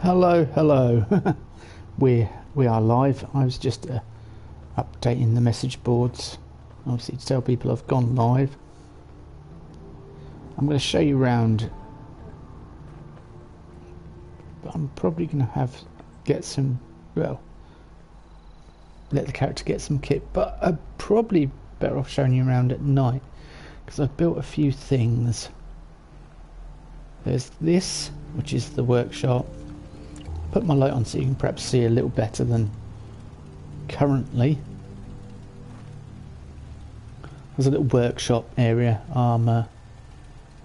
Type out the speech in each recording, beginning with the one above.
Hello, hello. we are live. I was just updating the message boards, obviously to tell people I've gone live. I'm going to show you around, but I'm probably going to get some, well, let the character get some kit, but I'm probably better off showing you around at night because I've built a few things. There's this, which is the workshop. Put my light on so you can perhaps see a little better than currently. There's a little workshop area, armour.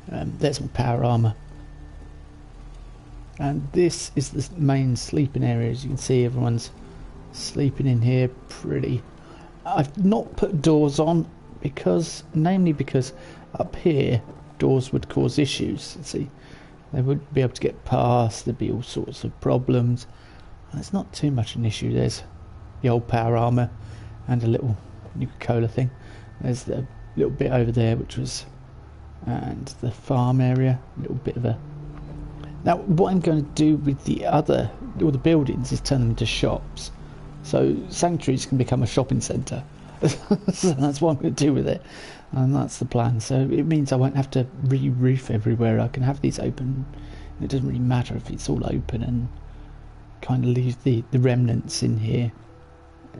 There's my power armour. And this is the main sleeping area. As you can see, everyone's sleeping in here pretty. I've not put doors on namely because up here doors would cause issues. See, they wouldn't be able to get past, there'd be all sorts of problems. It's not too much an issue. There's the old power armour and a little Nuka-Cola thing. There's the little bit over there which was, and the farm area, a little bit of a... Now what I'm going to do with all the buildings is turn them into shops. So sanctuaries can become a shopping centre. So that's what I'm going to do with it, and that's the plan. So it means I won't have to re-roof everywhere. I can have these open. It doesn't really matter if it's all open, and kind of leave the remnants in here.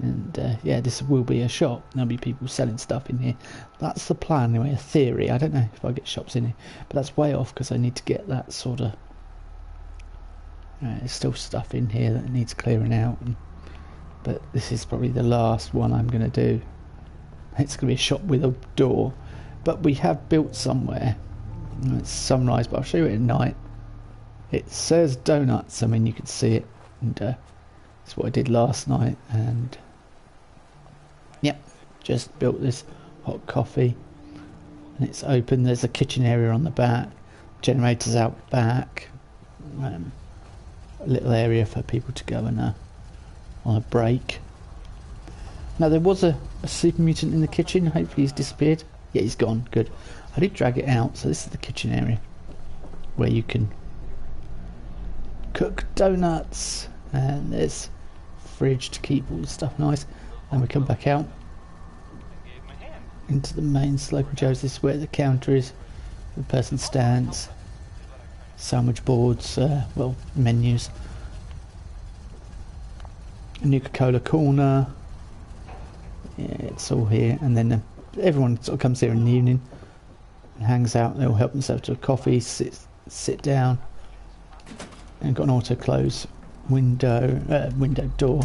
And yeah, this will be a shop. There'll be people selling stuff in here. That's the plan anyway, a theory. I don't know if I'll get shops in here, but that's way off because I need to get that sort of... there's still stuff in here that needs clearing out. But this is probably the last one I'm going to do. It's going to be a shop with a door. But we have built somewhere. It's sunrise, but I'll show you it at night. It says donuts. I mean, you can see it. And that's what I did last night. And yep, just built this hot coffee. And it's open. There's a kitchen area on the back. Generators out back. A little area for people to go and... on a break. Now there was a super mutant in the kitchen. Hopefully he's disappeared. Yeah, he's gone. Good. I did drag it out. So this is the kitchen area where you can cook donuts, and there's fridge to keep all the stuff nice. Then we come back out into the main Slogan Joe's. This is where the counter is. The person stands. Sandwich boards. Well, menus. Nuka-Cola corner. Yeah, it's all here, and then everyone sort of comes here in the evening and hangs out. They all help themselves to a coffee, sit down, and got an auto close window door.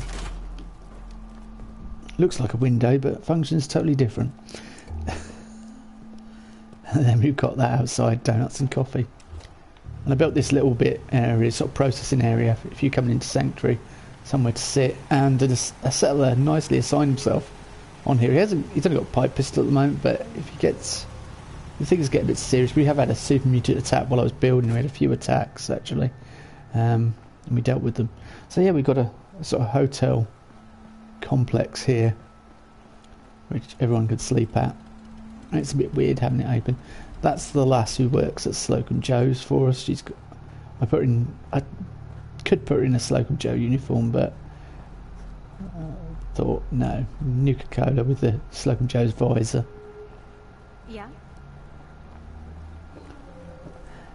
Looks like a window, but functions totally different. And then we've got that outside, donuts and coffee. And I built this little bit area, sort of processing area, if you come into Sanctuary. Somewhere to sit, and a settler nicely assigned himself on here. He's only got a pipe pistol at the moment, but if he gets... The things get a bit serious. We have had a super mutant attack while I was building. We had a few attacks, actually. And we dealt with them. So yeah, we've got a sort of hotel complex here, which everyone could sleep at. And it's a bit weird having it open. That's the lass who works at Slocum Joe's for us. She's got... I could put her in a Slocum Joe uniform, but thought no, Nuka-Cola with the Slocum Joe's visor. Yeah.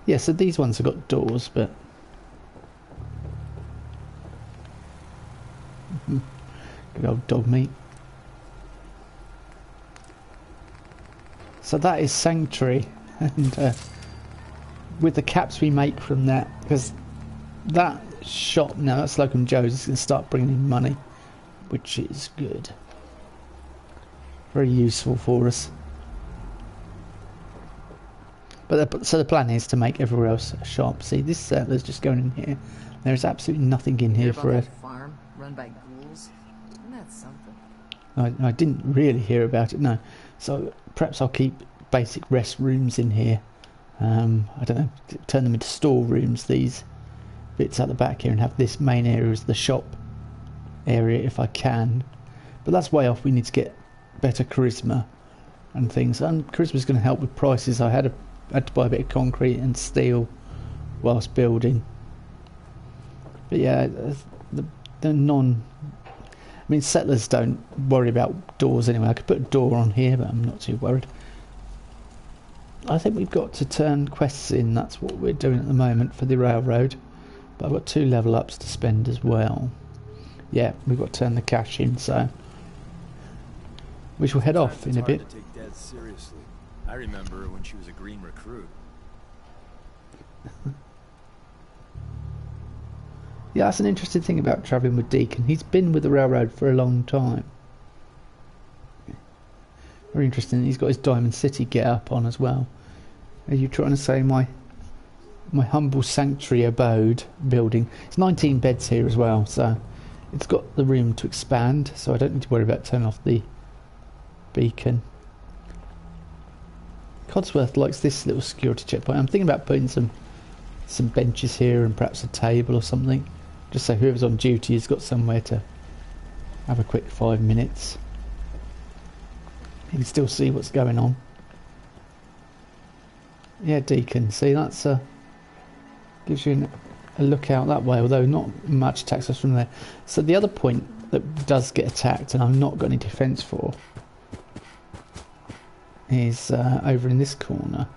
Yeah, so these ones have got doors, but good old dog meat. So that is Sanctuary, and with the caps we make from that, because that shop now, that's Slocum Joe's, is going to start bringing in money, which is good. Very useful for us. But so the plan is to make everywhere else a shop. See, this settler's just going in here. There's absolutely nothing in here for it. Farm run by ghouls. That's something. I didn't really hear about it, no. So perhaps I'll keep basic rest rooms in here. I don't know, turn them into storerooms, these bits at the back here, and have this main area as the shop area if I can. But that's way off. We need to get better charisma and things. And charisma's going to help with prices. I had to buy a bit of concrete and steel whilst building. But yeah, the non... I mean, settlers don't worry about doors anyway. I could put a door on here, but I'm not too worried. I think we've got to turn quests in. That's what we're doing at the moment for the railroad. But I've got 2 level ups to spend as well. Yeah, we've got to turn the cash in, so... we shall head off in a bit. To take Dad seriously. I remember when she was a green recruit. Yeah, that's an interesting thing about travelling with Deacon. He's been with the railroad for a long time. Very interesting. He's got his Diamond City get up on as well. Are you trying to say my humble sanctuary abode building? It's 19 beds here as well, so it's got the room to expand, so I don't need to worry about turning off the beacon. Codsworth likes this little security checkpoint. I'm thinking about putting some benches here and perhaps a table or something, just so whoever's on duty has got somewhere to have a quick 5 minutes. You can still see what's going on. Yeah, Deacon, see, that's gives you a look out that way, although not much attacks us from there. So the other point that does get attacked, and I've not got any defence for, is over in this corner.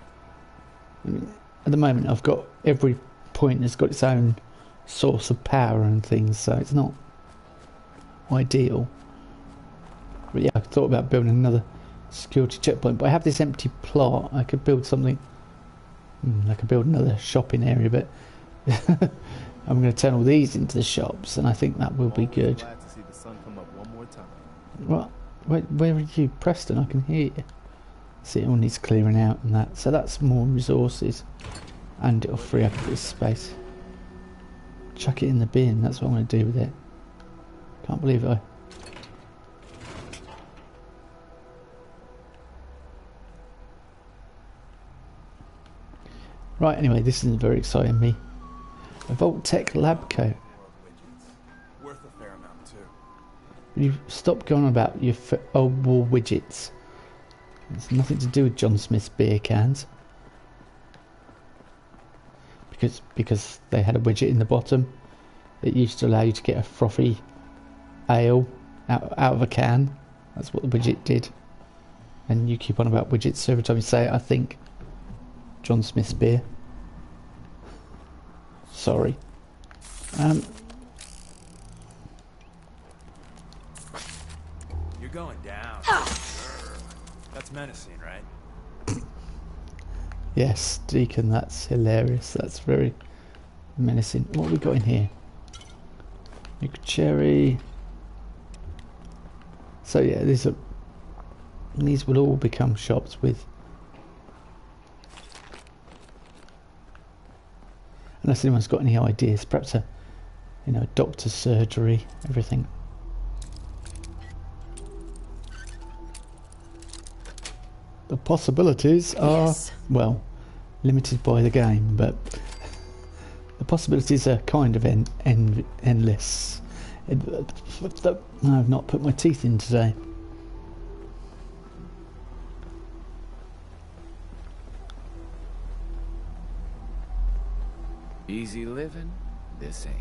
I mean, at the moment I've got every point has got its own source of power and things, so it's not ideal. But yeah, I thought about building another security checkpoint, but I have this empty plot. I could build something. I could build another shopping area, but I'm going to turn all these into the shops, and I think that will be good. Glad to see the sun come up one more time. Well, where are you, Preston? I can hear you. See, it all needs clearing out and that. So that's more resources, and it'll free up a bit of space. Chuck it in the bin. That's what I'm going to do with it. Can't believe I... Right, anyway, this isn't very exciting, me. A Vault-Tec lab coat. Worth a fair amount too. You stop going on about your old war widgets. It's nothing to do with John Smith's beer cans. Because they had a widget in the bottom that used to allow you to get a frothy ale out of a can. That's what the widget did. And you keep on about widgets, so every time you say it, I think John Smith's beer. Sorry. You're going down. That's menacing, right? Yes, Deacon, that's hilarious. That's very menacing. What have we got in here? McCherry. So yeah, these will all become shops with... Unless anyone's got any ideas, perhaps a doctor's surgery, everything. The possibilities are, well, limited by the game, but the possibilities are kind of endless. I've not put my teeth in today. Easy living? This ain't.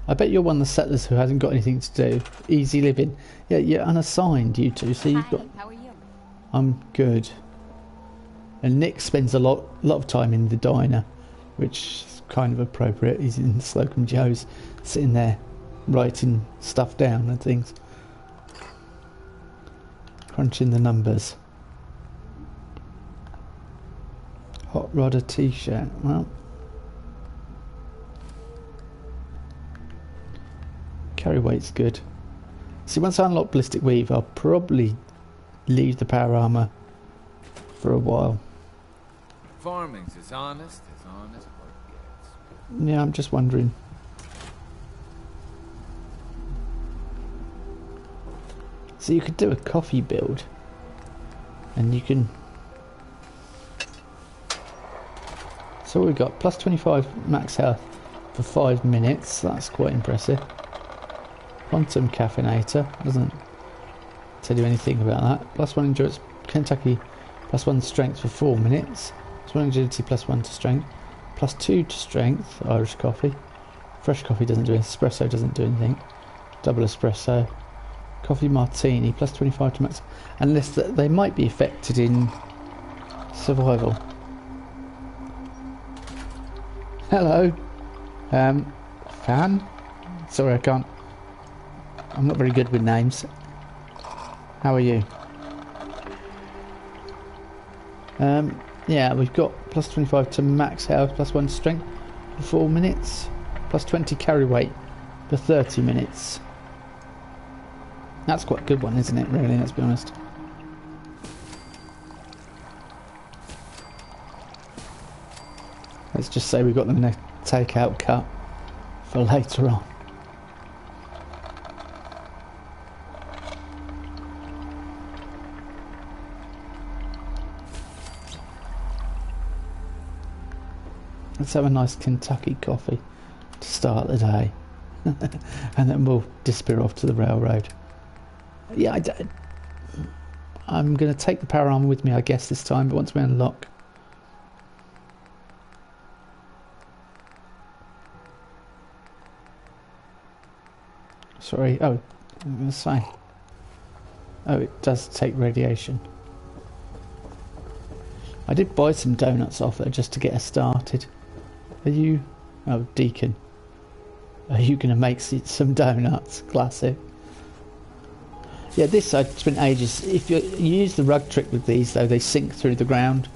I bet you're one of the settlers who hasn't got anything to do. Easy living. Yeah, you're unassigned, you two. So you've got... How are you? I'm good. And Nick spends a lot of time in the diner, which is kind of appropriate. He's in Slocum Joe's, sitting there writing stuff down and things, crunching the numbers. Hot Rodder t-shirt. Well, carry weight's good. See, once I unlock Ballistic Weave, I'll probably leave the power armor for a while. Farming's as honest work gets. Yeah, I'm just wondering. So you could do a coffee build, and you can... So we've got plus 25 max health for 5 minutes. That's quite impressive. Quantum caffeinator doesn't tell you anything about that. +1 endurance, Kentucky, +1 strength for 4 minutes. +1 agility, +1 to strength. +2 to strength, Irish coffee. Fresh coffee doesn't do anything. Espresso doesn't do anything. Double espresso. Coffee martini, +25 to max. Unless they might be affected in survival. Hello. Fan? Sorry, I can't. I'm not very good with names. How are you? Yeah, we've got +25 to max health, +1 strength for 4 minutes, +20 carry weight for 30 minutes. That's quite a good one, isn't it, really, let's be honest. Let's just say we've got them in a take-out cup for later on. Let's have a nice Kentucky coffee to start the day. And then we'll disappear off to the railroad. Yeah, I'm going to take the power armor with me, I guess, this time, but once we unlock... Sorry, oh, I'm going to say... Oh, it does take radiation. I did buy some donuts off her just to get her started. Are you... Oh, Deacon. Are you going to make some donuts? Classic. Yeah, this I spent ages. If you use the rug trick with these, though, they sink through the ground.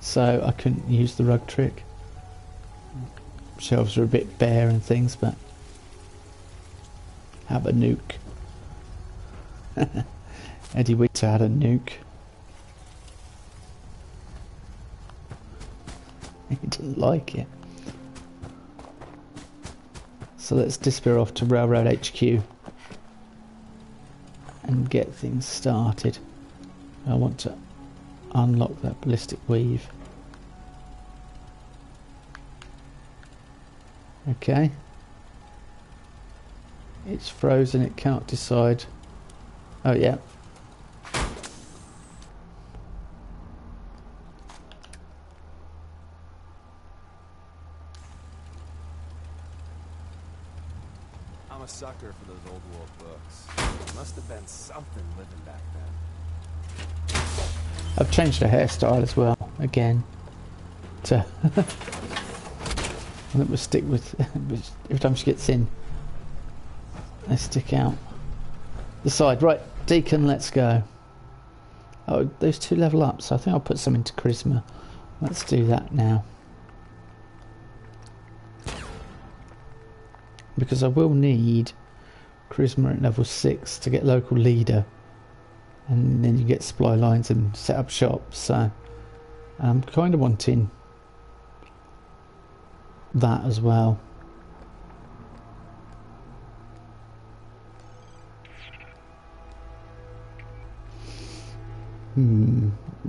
So I couldn't use the rug trick. Shelves are a bit bare and things, but... Have a nuke. Eddie Winter had a nuke. He didn't like it. So let's disappear off to Railroad HQ and get things started. I want to unlock that ballistic weave. Okay. It's frozen, it cannot decide. Oh yeah. I'm a sucker for those old world books. Must have been something living back then. I've changed her hairstyle as well, again. To and it will stick with every time she gets in. They stick out the side. Right, Deacon, let's go. Oh, those two level up, so I think I'll put some into charisma. Let's do that now. Because I will need charisma at level 6 to get local leader. And then you get supply lines and set up shops, so I'm kind of wanting that as well.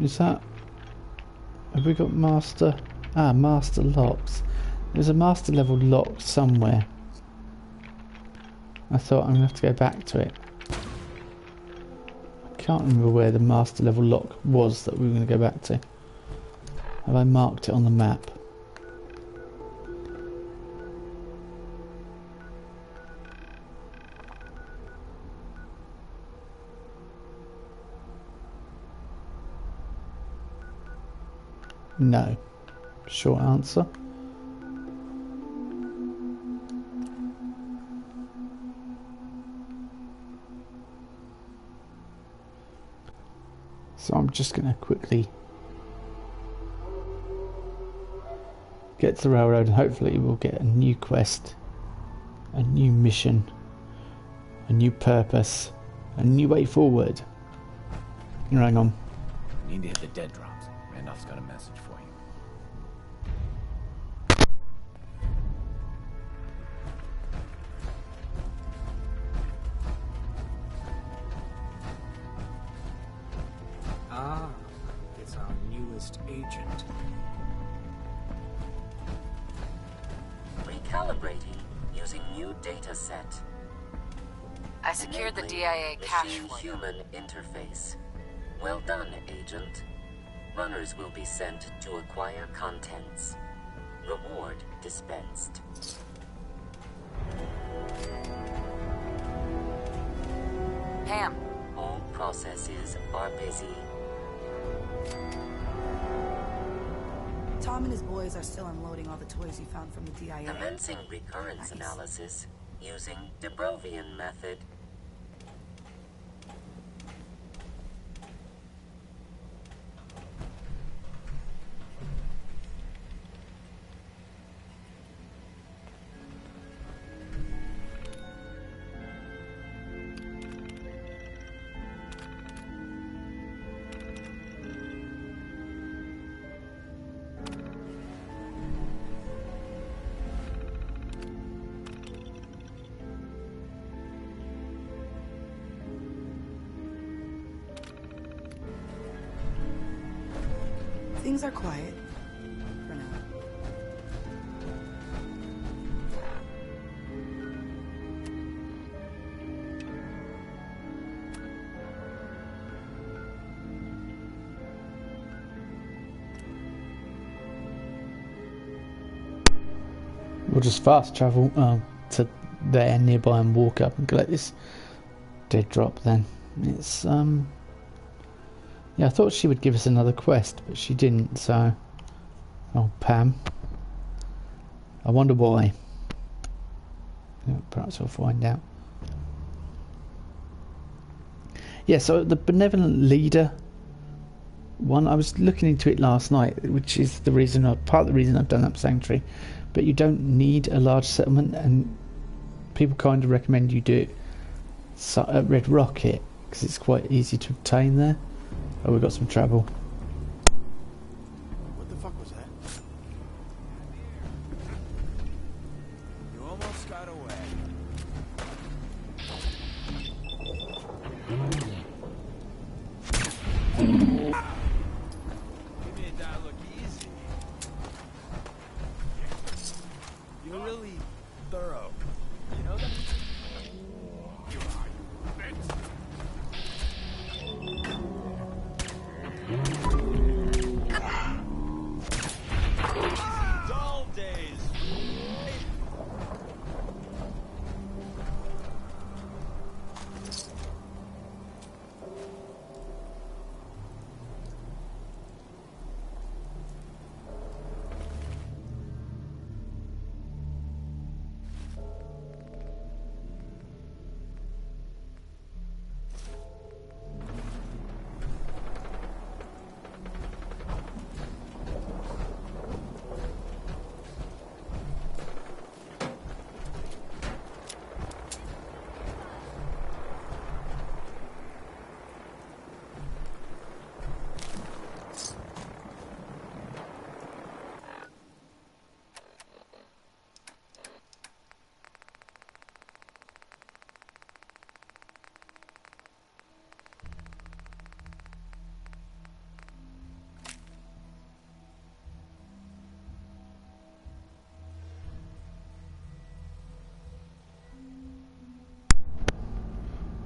Is that... Have we got master... Ah, master locks. There's a master level lock somewhere. I thought I'm going to have to go back to it. I can't remember where the master level lock was that we were going to go back to. Have I marked it on the map? No. Short answer. So I'm just going to quickly get to the railroad and hopefully we'll get a new quest, a new mission, a new purpose, a new way forward. Hang on. Need to hit the dead drops. Randolph's got a message for you. Ah, it's our newest agent. Recalibrating using new data set. I secured the DIA cache for you. Machine-human interface. Well done, Agent. Runners will be sent to acquire contents. Reward dispensed. Pam. All processes are busy. Tom and his boys are still unloading all the toys you found from the DIA. Commencing recurrence analysis using Dubrovian method. Things are quiet. For now. We'll just fast travel to there nearby and walk up and collect this dead drop then. It's yeah, I thought she would give us another quest, but she didn't, so... Oh, Pam. I wonder why. Yeah, perhaps we'll find out. Yeah, so the benevolent leader one, I was looking into it last night, which is the reason, part of the reason I've done Up Sanctuary. But you don't need a large settlement, and people kind of recommend you do it at Red Rocket, because it's quite easy to obtain there. Oh, we've got some trouble. What the fuck was that? You almost got away. You made that look easy. You're really thorough. You know that? Dull days.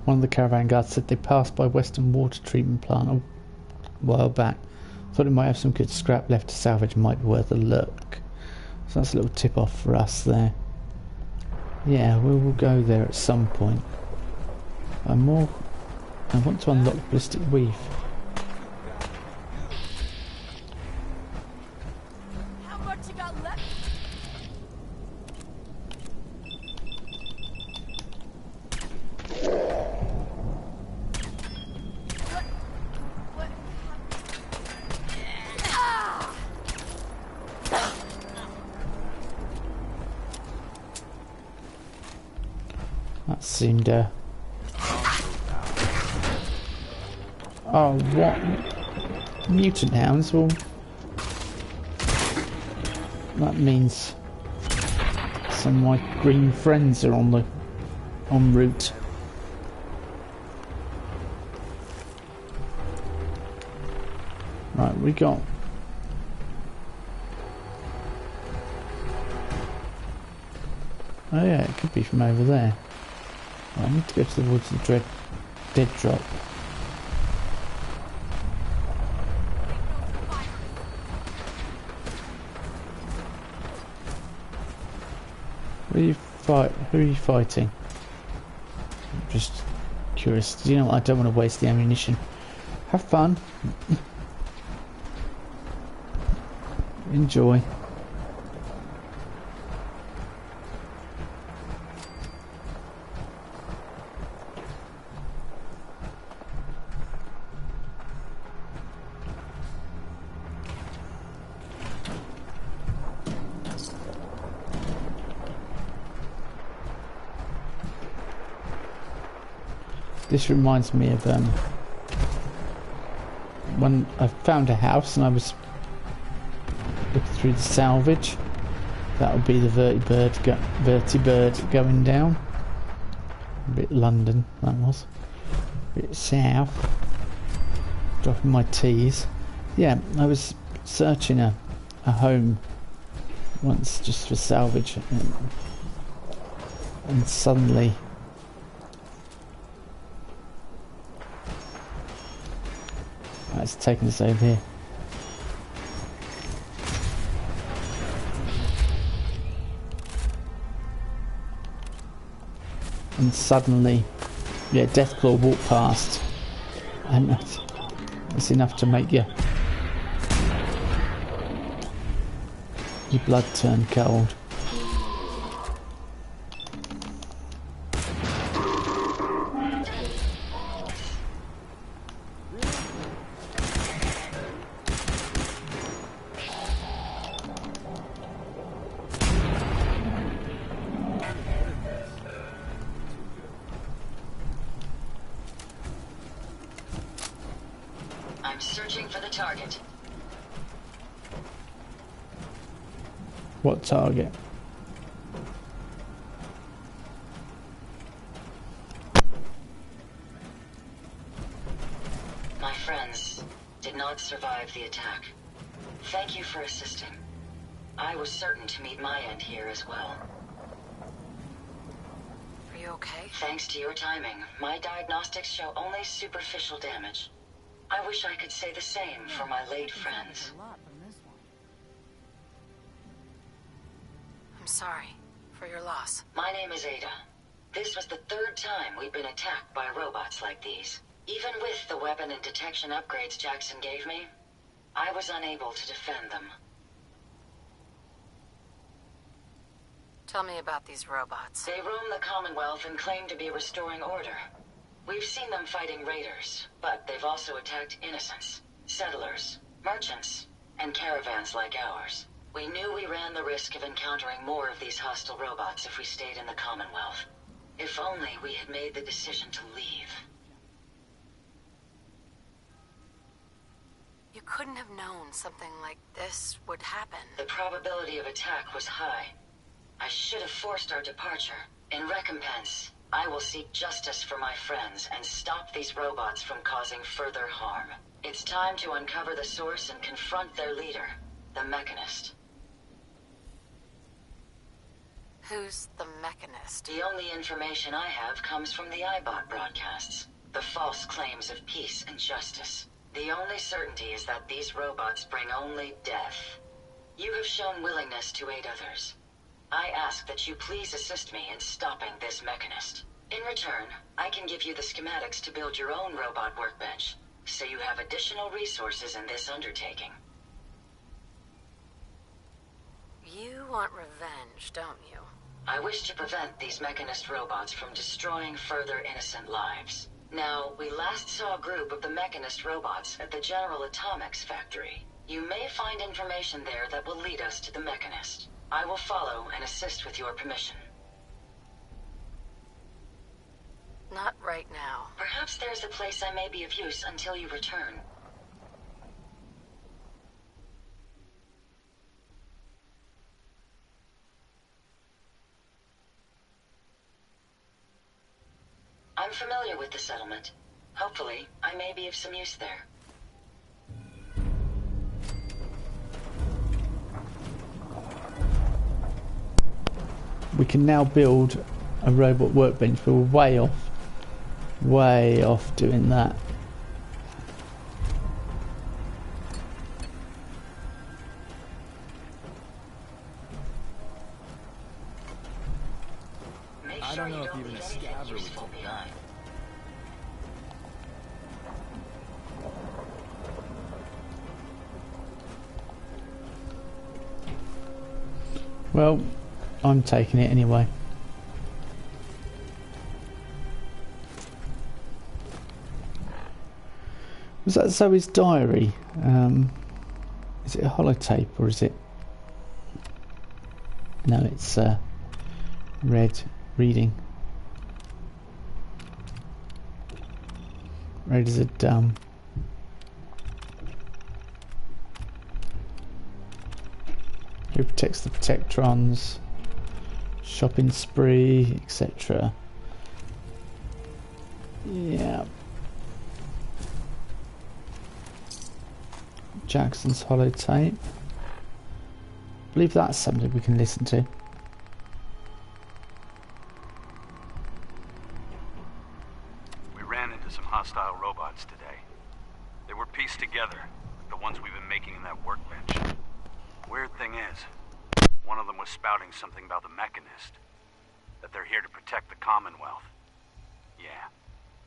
One of the caravan guards said they passed by Western Water Treatment Plant a while back. Thought it might have some good scrap left to salvage, might be worth a look. So that's a little tip off for us there. Yeah, we will go there at some point. I want to unlock Ballistic Weave. How much you got left? That seemed oh, what? Mutant hounds? Well, that means some of my green friends are en route. Right, we got... Oh yeah, it could be from over there. I need to go to the woods of the dead drop. Who are you fighting? I'm just curious. You know what? I don't want to waste the ammunition. Have fun. Enjoy. This reminds me of when I found a house and I was looking through the salvage. That would be the vertibird going down. A bit London, that was. A bit south. Dropping my teas. Yeah, I was searching a home once just for salvage, and suddenly it's taking us over here. And suddenly, yeah, Deathclaw walked past, and it's enough to make your blood turn cold. What target? My friends did not survive the attack. Thank you for assisting. I was certain to meet my end here as well. Are you okay? Thanks to your timing, my diagnostics show only superficial damage. I wish I could say the same for my late friends. I'm sorry for your loss. My name is Ada. This was the third time we've been attacked by robots like these. Even with the weapon and detection upgrades Jackson gave me, I was unable to defend them. Tell me about these robots. They roam the Commonwealth and claim to be restoring order. We've seen them fighting raiders, but they've also attacked innocents, settlers, merchants, and caravans like ours. We knew we ran the risk of encountering more of these hostile robots if we stayed in the Commonwealth. If only we had made the decision to leave. You couldn't have known something like this would happen. The probability of attack was high. I should have forced our departure. In recompense, I will seek justice for my friends and stop these robots from causing further harm. It's time to uncover the source and confront their leader, the Mechanist. Who's the Mechanist? The only information I have comes from the iBot broadcasts. The false claims of peace and justice. The only certainty is that these robots bring only death. You have shown willingness to aid others. I ask that you please assist me in stopping this Mechanist. In return, I can give you the schematics to build your own robot workbench, so you have additional resources in this undertaking. You want revenge, don't you? I wish to prevent these Mechanist robots from destroying further innocent lives. Now, we last saw a group of the Mechanist robots at the General Atomics factory. You may find information there that will lead us to the Mechanist. I will follow and assist with your permission. Not right now. Perhaps there's a place I may be of use until you return. I'm familiar with the settlement. Hopefully, I may be of some use there. We can now build a robot workbench, but we're way off doing that. I don't know if even a scabber would pull that. Well, I'm taking it anyway. Was that Zoe's diary? Is it a holotape or is it... No, it's reading. Red as a dumb. Who protects the Protectrons? Shopping spree, etc. Yeah. Jackson's holotape. I believe that's something we can listen to. We ran into some hostile robots today. They were pieced together, like the ones we've been making in that workbench. Weird thing is, one of them was spouting something about the Mechanist. That they're here to protect the Commonwealth. Yeah,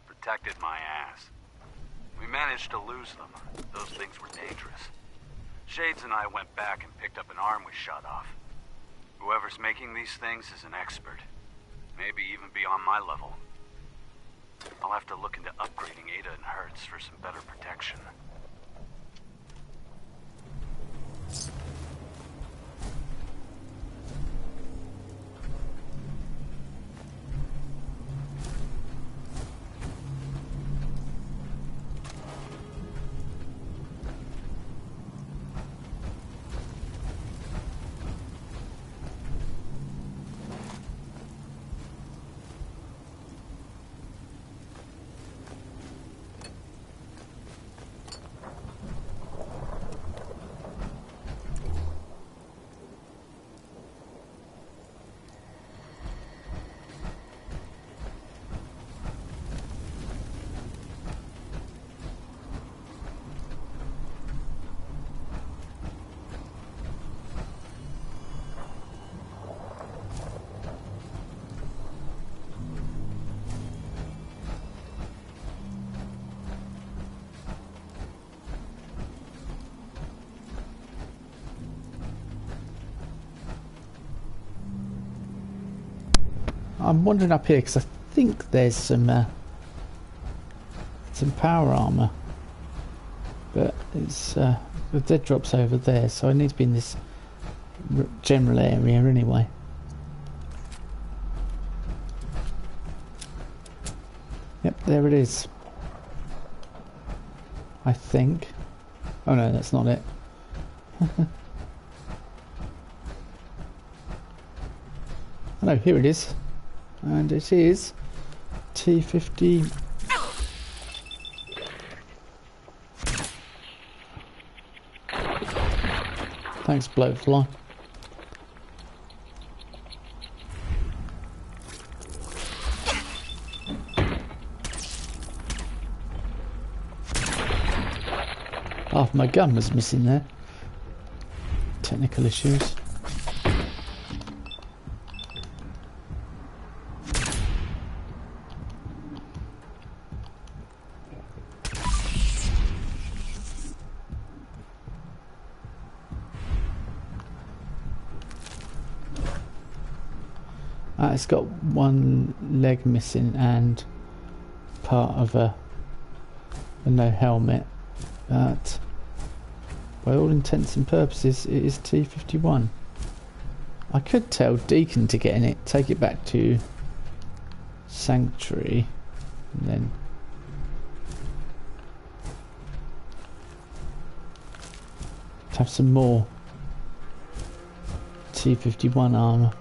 protected my ass. We managed to lose them. Those things were dangerous. Shades and I went back and picked up an arm we shot off. Whoever's making these things is an expert. Maybe even beyond my level. I'll have to look into upgrading Ada and Hertz for some better protection. I'm wandering up here because I think there's some power armor, but it's the dead drop's over there, so I need to be in this general area anyway. Yep, there it is. I think. Oh no, that's not it. Oh no, here it is. And it is T50. Thanks, Blowfly. Half my gun was missing there. Technical issues. It's got one leg missing and part of a no helmet, but by all intents and purposes it is T51. I could tell Deacon to get in it, take it back to Sanctuary, and then have some more T51 armor.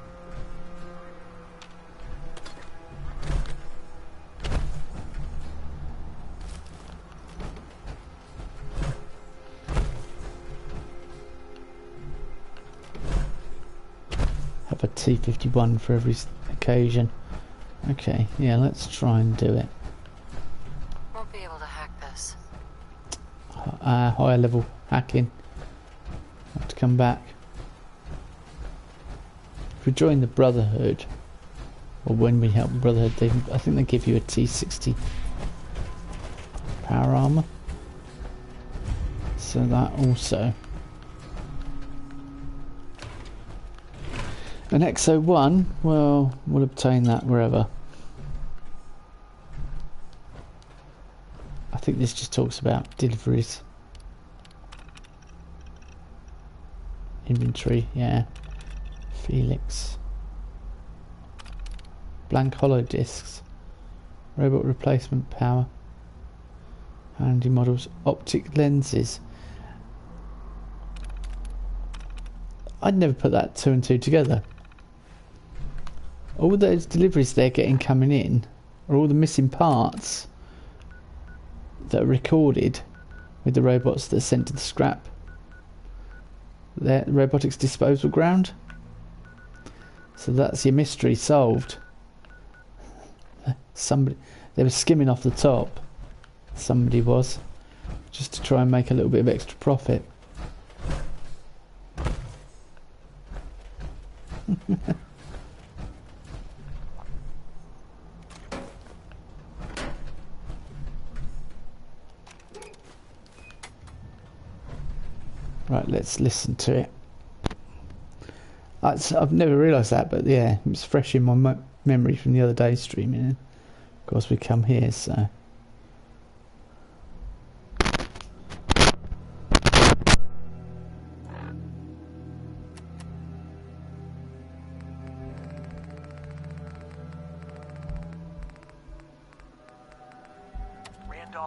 Have a T51 for every occasion. Okay, yeah, let's try and do it. Won't be able to hack this. Higher level hacking. Have to come back. If we join the Brotherhood, or when we help the Brotherhood, I think they give you a T60 power armor. So that also. An XO1, well, we'll obtain that wherever. I think this just talks about deliveries. Inventory, yeah. Felix. Blank hollow discs. Robot replacement power. Handy models. Optic lenses. I'd never put that 2 and 2 together. All those deliveries they're getting coming in are all the missing parts that are recorded with the robots that are sent to the scrap. The robotics disposal ground. So that's your mystery solved. Somebody, they were skimming off the top. Somebody was, just to try and make a little bit of extra profit. Right, let's listen to it. I've never realised that, but yeah, it's fresh in my memory from the other day streaming. And of course, we come here, so.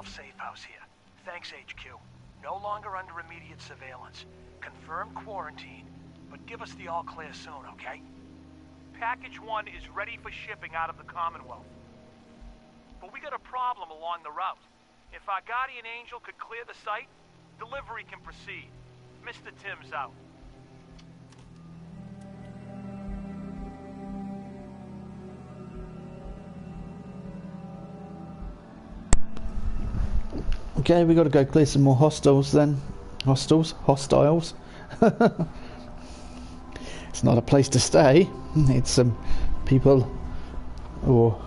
Safe house here. Thanks, HQ. No longer under immediate surveillance. Confirmed quarantine, but give us the all clear soon, okay? Package 1 is ready for shipping out of the Commonwealth. But we got a problem along the route. If our guardian angel could clear the site, delivery can proceed. Mr. Tim's out. Okay, we got to go clear some more hostiles then. Hostiles? It's not a place to stay. It's some people or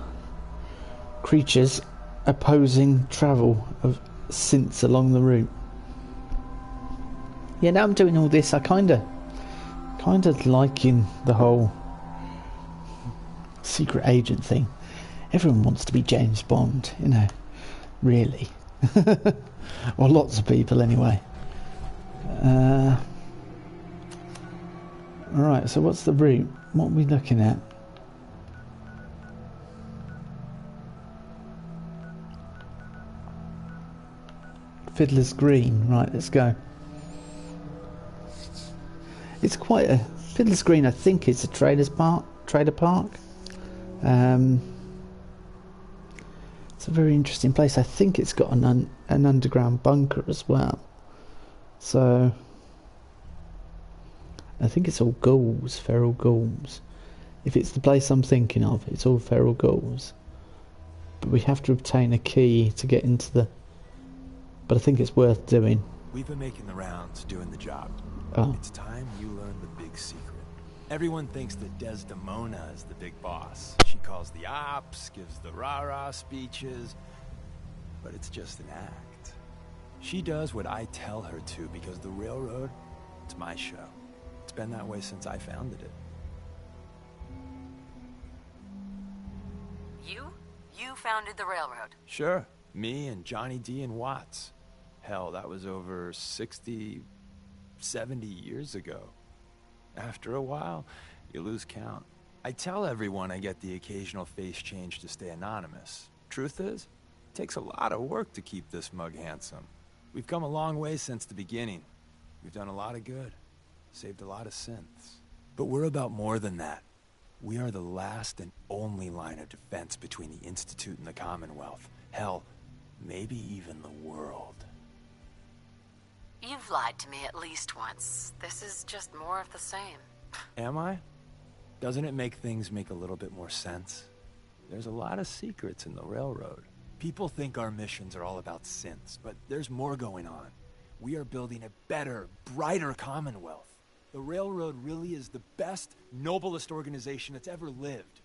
creatures opposing travel of synths along the route. Yeah, now I'm doing all this, I kind of liking the whole secret agent thing. Everyone wants to be James Bond, you know, really. Or lots of people anyway. Alright, so what's the route? What are we looking at? Fiddler's Green. Right, let's go. It's quite a... Fiddler's Green, I think it's a trader park. It's a very interesting place. I think it's got an underground bunker as well. So... I think it's all ghouls, feral ghouls. If it's the place I'm thinking of, it's all feral ghouls. But we have to obtain a key to get into the... But I think it's worth doing. We've been making the rounds, doing the job. Oh. It's time you learn the big secret. Everyone thinks that Desdemona is the big boss. She calls the ops, gives the rah-rah speeches, but it's just an act. She does what I tell her to because the railroad, it's my show. It's been that way since I founded it. You founded the railroad? Sure. Me and Johnny D and Watts. Hell, that was over 60, 70 years ago. After a while, you lose count. I tell everyone I get the occasional face change to stay anonymous. Truth is, it takes a lot of work to keep this mug handsome. We've come a long way since the beginning. We've done a lot of good. Saved a lot of synths. But we're about more than that. We are the last and only line of defense between the Institute and the Commonwealth. Hell, maybe even the world. You've lied to me at least once. This is just more of the same. Am I? Doesn't it make things make a little bit more sense? There's a lot of secrets in the railroad. People think our missions are all about synths, but there's more going on. We are building a better, brighter Commonwealth. The railroad really is the best, noblest organization that's ever lived.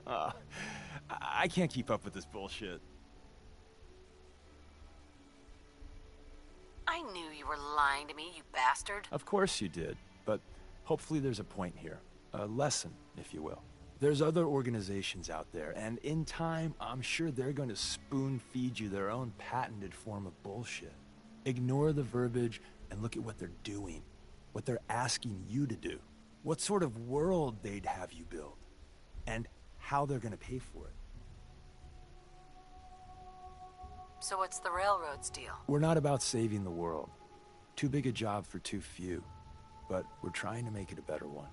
I can't keep up with this bullshit. I knew you were lying to me, you bastard. Of course you did, but hopefully there's a point here. A lesson, if you will. There's other organizations out there, and in time, I'm sure they're going to spoon-feed you their own patented form of bullshit. Ignore the verbiage and look at what they're doing, what they're asking you to do, what sort of world they'd have you build, and how they're going to pay for it. So what's the railroad's deal? We're not about saving the world. Too big a job for too few. But we're trying to make it a better one.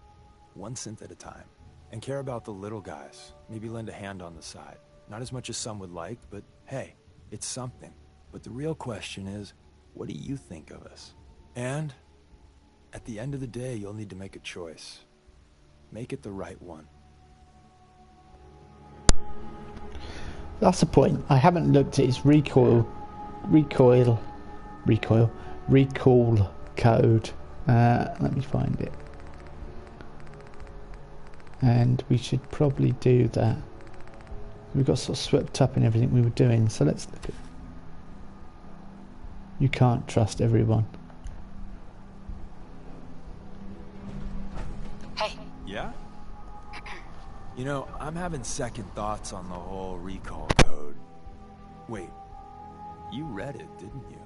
One synth at a time. And care about the little guys. Maybe lend a hand on the side. Not as much as some would like, but hey, it's something. But the real question is, what do you think of us? And at the end of the day, you'll need to make a choice. Make it the right one. That's the point. I haven't looked at his recall code. Let me find it. And we should probably do that. We got sort of swept up in everything we were doing, so let's look at. You can't trust everyone. Hey. Yeah? You know, I'm having second thoughts on the whole recall code. Wait, you read it, didn't you?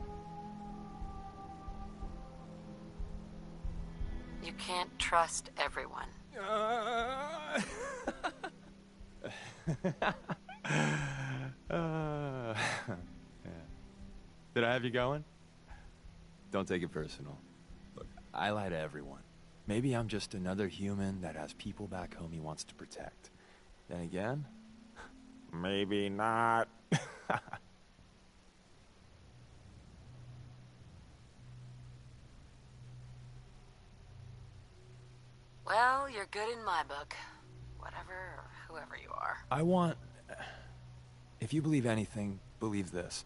You can't trust everyone. Yeah. Did I have you going? Don't take it personal. Look, I lie to everyone. Maybe I'm just another human that has people back home he wants to protect. Then again, maybe not. Well, you're good in my book. Whatever or whoever you are. I want... If you believe anything, believe this.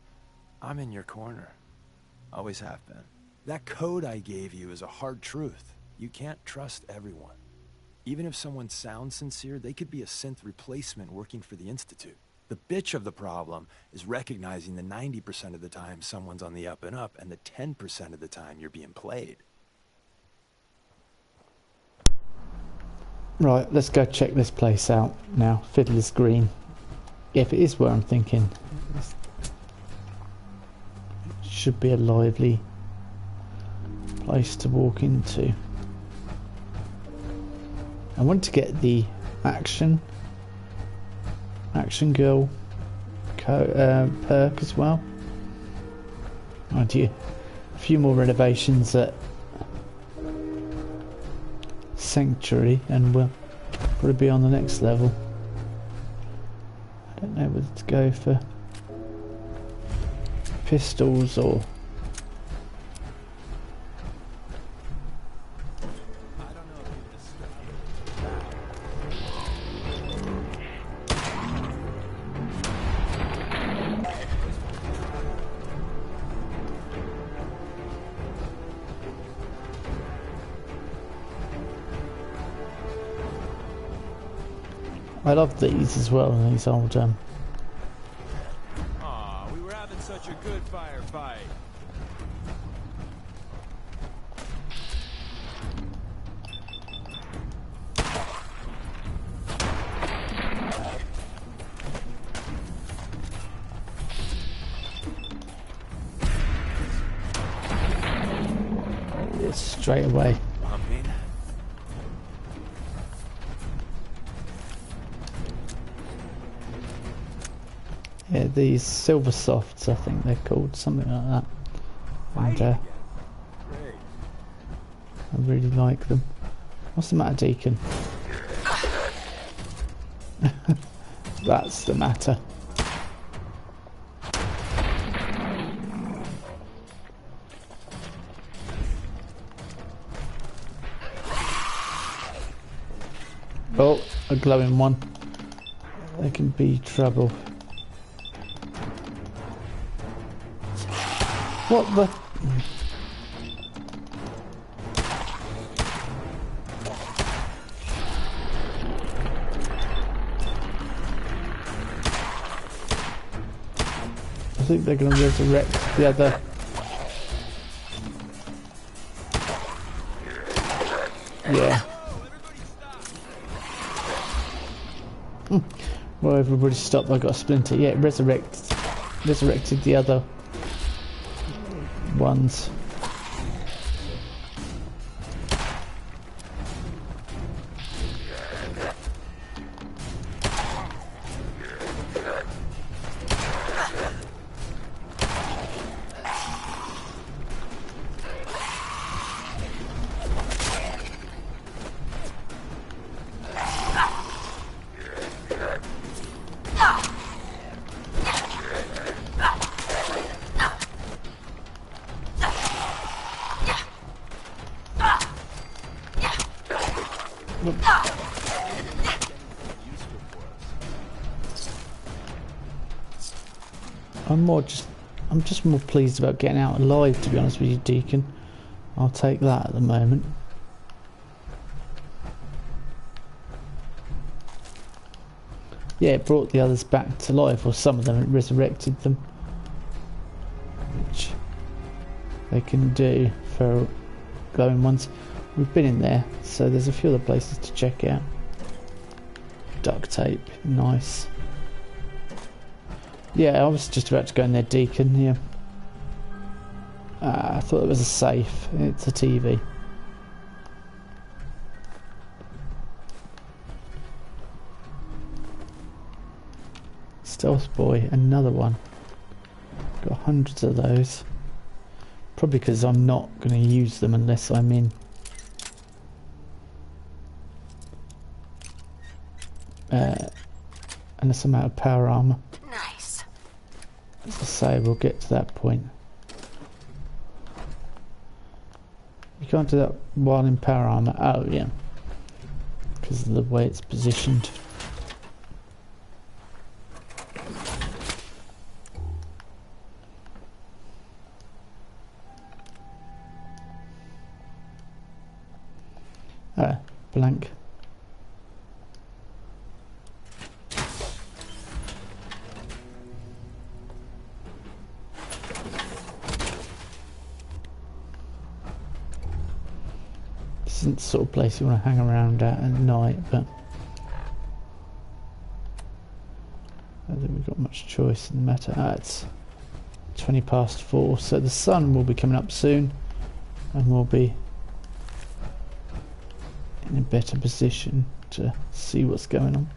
I'm in your corner. Always have been. That code I gave you is a hard truth. You can't trust everyone. Even if someone sounds sincere, they could be a synth replacement working for the Institute. The bitch of the problem is recognizing the 90% of the time someone's on the up and up, and the 10% of the time you're being played. Right, let's go check this place out now. Fiddler's Green. If it is where I'm thinking. It should be a lively place to walk into. I want to get the action girl perk as well. Oh dear. A few more renovations at Sanctuary and we'll probably be on the next level. I don't know whether to go for pistols or... I love these as well, these old Aw, we were having such a good firefight. straight away. Yeah, these silver softs, I think they're called, something like that. And I really like them. What's the matter, Deacon? That's the matter. Oh. a glowing one, there can be trouble. What the? I think they're going to resurrect the other. Yeah. Well, everybody stop. I got a splinter. Yeah, it resurrected the other ones. I'm just more pleased about getting out alive, to be honest with you, Deacon. I'll take that at the moment. Yeah, it brought the others back to life, or some of them, it resurrected them. Which they can do for glowing ones. We've been in there, so there's a few other places to check out. Duct tape, nice. Yeah, I was just about to go in there, Deacon, yeah. I thought it was a safe. It's a TV. Stealth boy, another one. Got hundreds of those. Probably because I'm not going to use them unless I'm in. Unless I'm out of power armor. Nice. As I say, we'll get to that point. You can't do that while in power armor. Oh yeah, because of the way it's positioned. Blank. This isn't the sort of place you want to hang around at night, but I don't think we've got much choice in the matter. It's 4:20, so the sun will be coming up soon, and we'll be in a better position to see what's going on.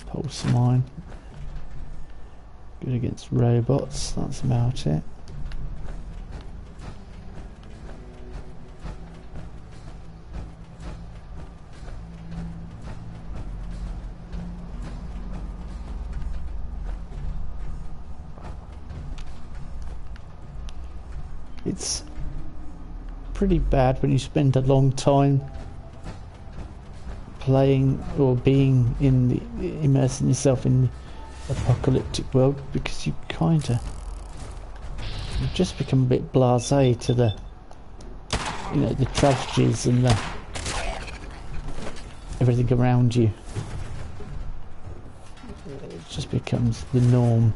Pulse mine. Good against robots, that's about it. It's pretty bad when you spend a long time playing or being in the immersing yourself in the apocalyptic world, because you just become a bit blasé to the, you know, the tragedies and the everything around you. It just becomes the norm.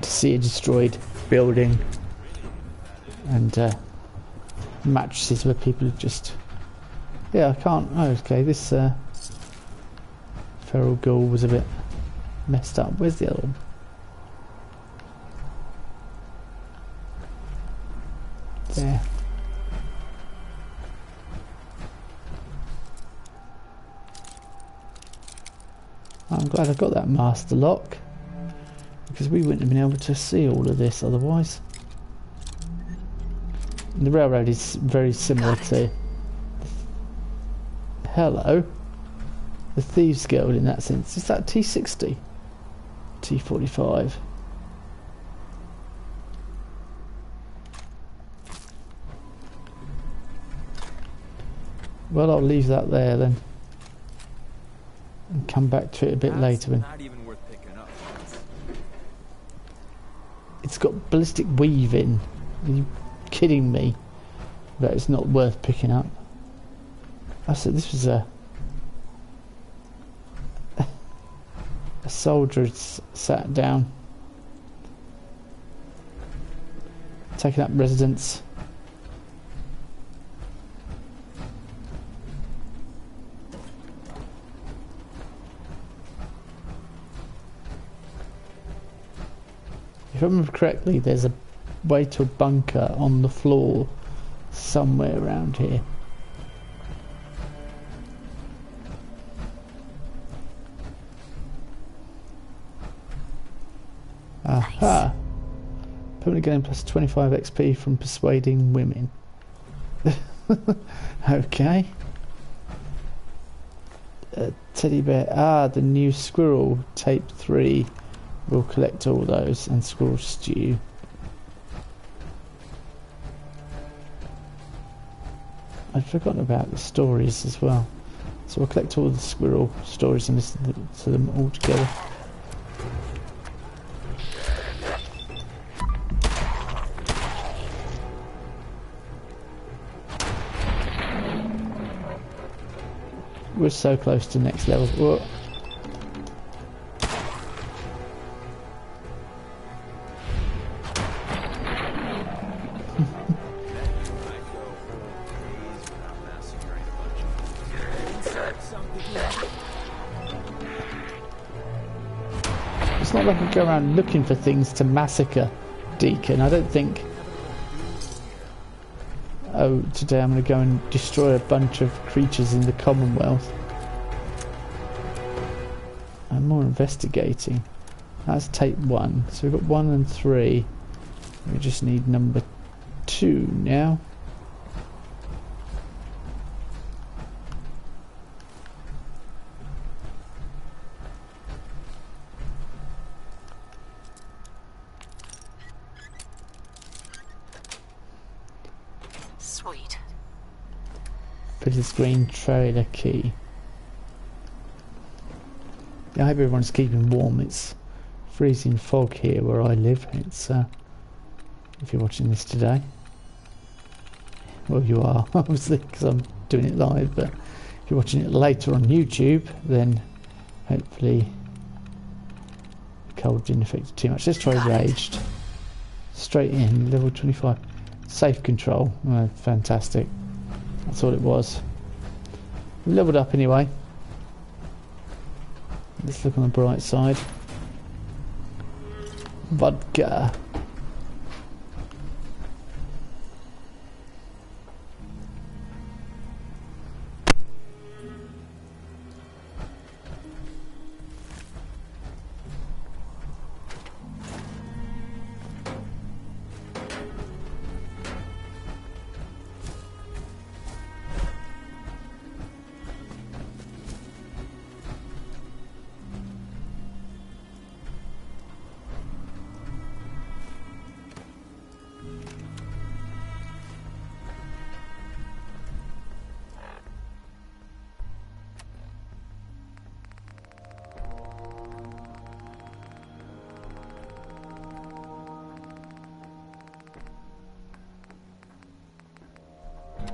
See a destroyed building and mattresses where people have just... Yeah, I can't... Oh, okay, this feral ghoul was a bit messed up. Where's the other one? There. I'm glad I got that master lock, because we wouldn't have been able to see all of this otherwise. The railroad is very similar to... Hello. the Thieves Guild in that sense. Is that T60? T45. Well, I'll leave that there then. And come back to it a bit later. Not even worth picking up. It's got ballistic weaving. Are you kidding me? But it's not worth picking up. I said this was a soldier had sat down, taking up residence. If I remember correctly, there's a way to a bunker on the floor somewhere around here. Aha! Permanent gain plus 25 XP from persuading women. Okay. Teddy bear. Ah, the new squirrel. Tape 3. We'll collect all those and squirrel stew. I'd forgotten about the stories as well. So we'll collect all the squirrel stories and listen to them all together. We're so close to the next level. Whoa. It's not like I go around looking for things to massacre, Deacon. I don't think... Oh, today I'm going to go and destroy a bunch of creatures in the Commonwealth. I'm more investigating. That's tape 1. So we've got 1 and 3. We just need number 2 now. Sweet. Fitted screen trailer key. Yeah, I hope everyone's keeping warm. It's freezing fog here where I live. It's if you're watching this today, well, you are obviously because I'm doing it live. But if you're watching it later on YouTube, then hopefully the cold didn't affect it too much. Let's try raged. Straight in, level 25. Safe control. Oh, fantastic. That's all it was. We leveled up anyway. Let's look on the bright side. Vodka.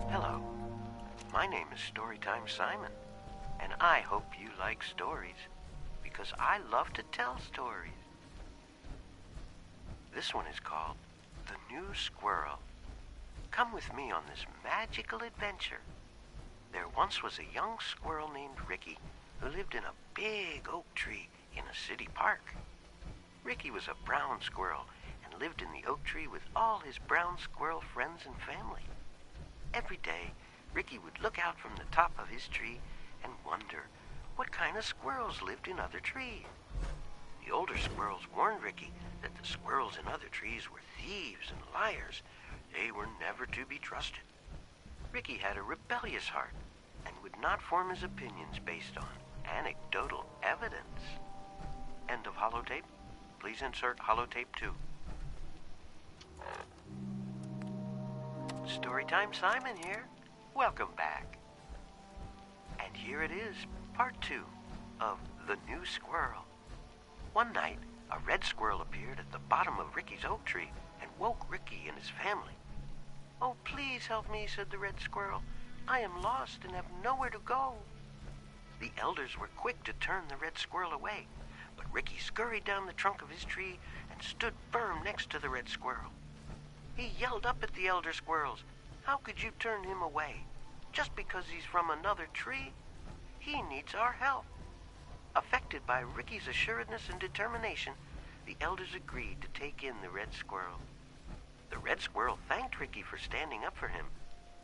Hello, my name is Storytime Simon, and I hope you like stories, because I love to tell stories. This one is called The New Squirrel. Come with me on this magical adventure. There once was a young squirrel named Ricky who lived in a big oak tree in a city park. Ricky was a brown squirrel and lived in the oak tree with all his brown squirrel friends and family. Every day, Ricky would look out from the top of his tree and wonder what kind of squirrels lived in other trees. The older squirrels warned Ricky that the squirrels in other trees were thieves and liars. They were never to be trusted. Ricky had a rebellious heart and would not form his opinions based on anecdotal evidence. End of holotape. Please insert holotape 2. Storytime Simon here. Welcome back. And here it is, part 2 of The New Squirrel. One night, a red squirrel appeared at the bottom of Ricky's oak tree and woke Ricky and his family. "Oh, please help me," said the red squirrel. "I am lost and have nowhere to go." The elders were quick to turn the red squirrel away, but Ricky scurried down the trunk of his tree and stood firm next to the red squirrel. He yelled up at the elder squirrels. How could you turn him away? Just because he's from another tree? He needs our help. Affected by Ricky's assuredness and determination, the elders agreed to take in the red squirrel. The red squirrel thanked Ricky for standing up for him.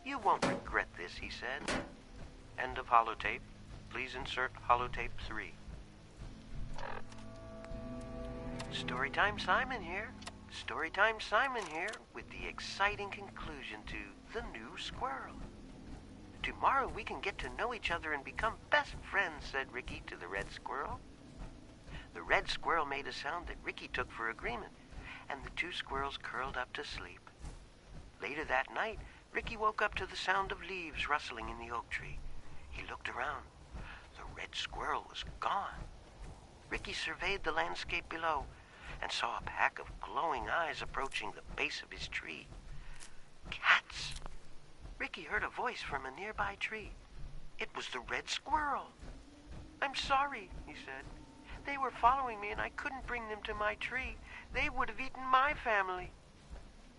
"You won't regret this," he said. End of holotape. Please insert holotape 3. Storytime Simon here. Storytime Simon here with the exciting conclusion to The New Squirrel. "Tomorrow we can get to know each other and become best friends," said Ricky to the red squirrel. The red squirrel made a sound that Ricky took for agreement, and the two squirrels curled up to sleep. Later that night, Ricky woke up to the sound of leaves rustling in the oak tree. He looked around. The red squirrel was gone. Ricky surveyed the landscape below and saw a pack of glowing eyes approaching the base of his tree. Cats! Ricky heard a voice from a nearby tree. It was the red squirrel. "I'm sorry," he said. "They were following me and I couldn't bring them to my tree. They would have eaten my family."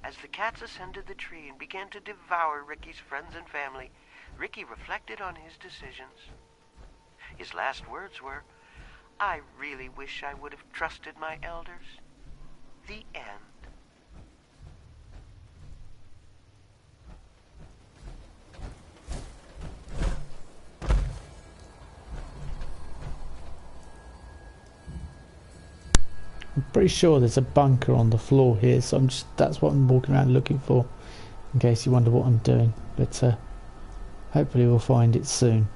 As the cats ascended the tree and began to devour Ricky's friends and family, Ricky reflected on his decisions. His last words were, "I really wish I would have trusted my elders." The end. I'm pretty sure there's a bunker on the floor here, so that's what I'm walking around looking for, in case you wonder what I'm doing. But hopefully we'll find it soon.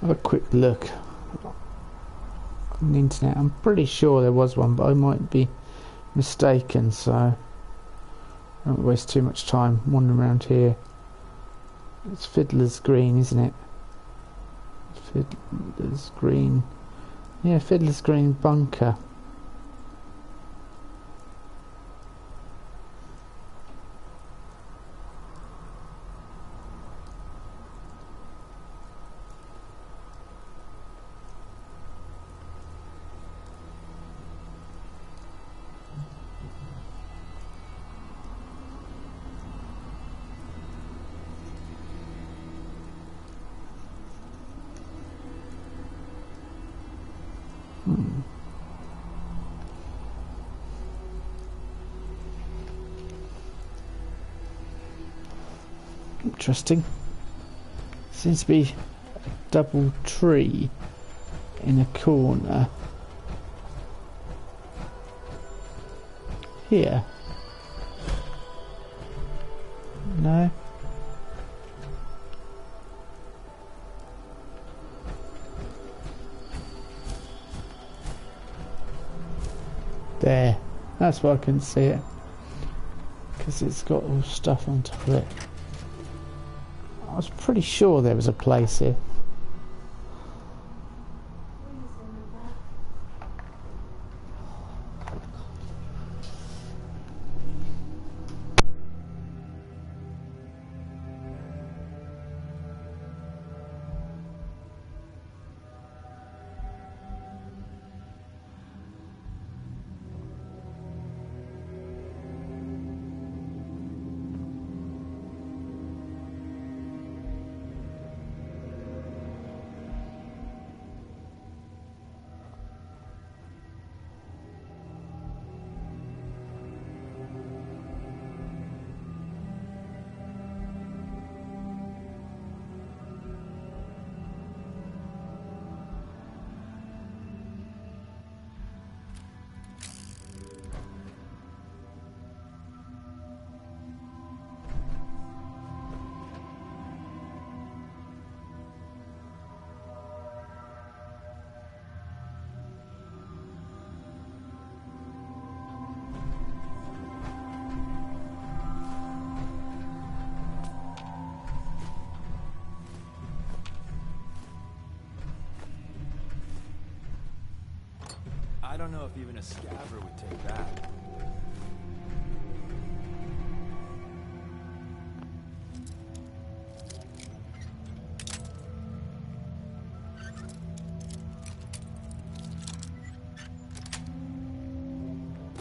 Have a quick look on the internet. I'm pretty sure there was one, but I might be mistaken, so I don't waste too much time wandering around here. It's Fiddler's Green, isn't it? Fiddler's Green. Yeah, Fiddler's Green bunker. Interesting. Seems to be a double tree in a corner. Here. No. There. That's why I couldn't see it. Because it's got all stuff on top of it. I was pretty sure there was a place here. I don't know if even a scabber would take that.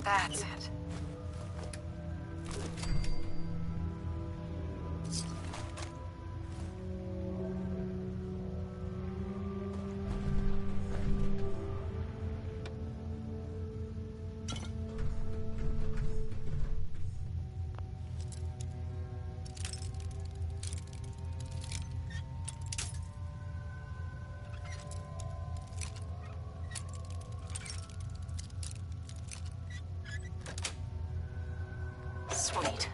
That's it. Sweet.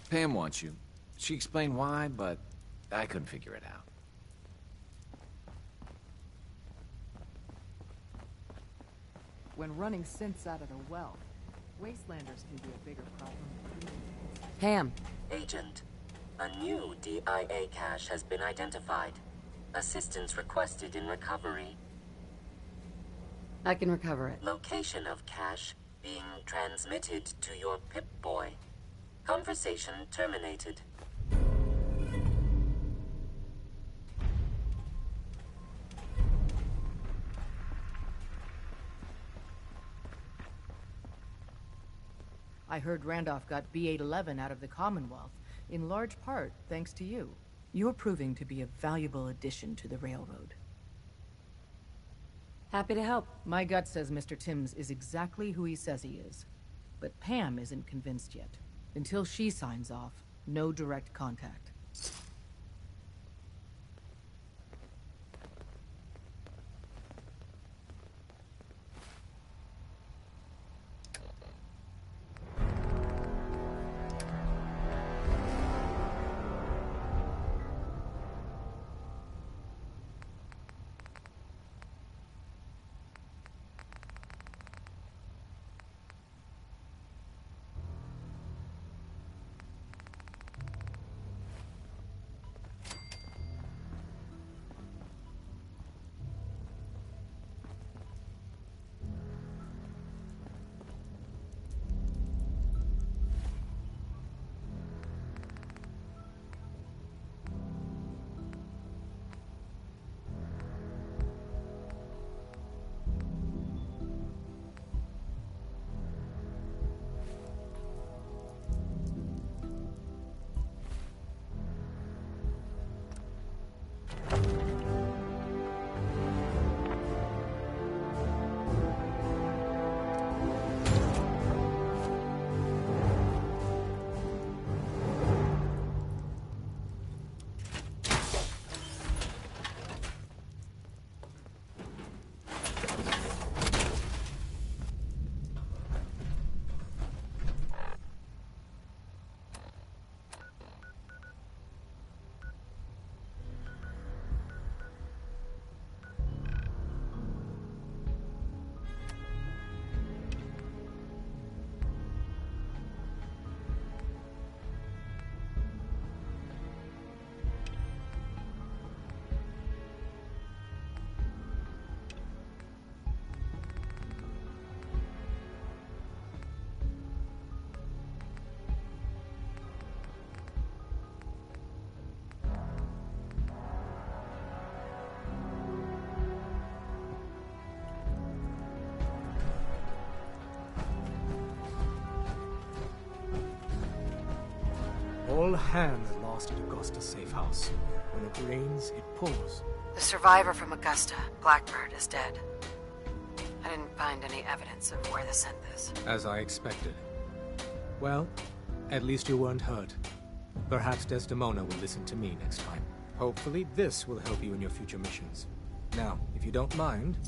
Pam wants you. She explained why, but I couldn't figure it out. When running synths out of the well, wastelanders can be a bigger problem. Pam. Agent, a new DIA cache has been identified. Assistance requested in recovery. I can recover it. Location of cache being transmitted to your Pip-Boy. Conversation terminated. I heard Randolph got B-811 out of the Commonwealth, in large part thanks to you. You're proving to be a valuable addition to the Railroad. Happy to help. My gut says Mr. Timms is exactly who he says he is. But Pam isn't convinced yet. Until she signs off, no direct contact. All hands lost at Augusta's safe house. When it rains, it pours. The survivor from Augusta, Blackbird, is dead. I didn't find any evidence of where they sent this. As I expected. Well, at least you weren't hurt. Perhaps Desdemona will listen to me next time. Hopefully this will help you in your future missions. Now, if you don't mind...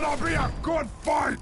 gonna be a good fight!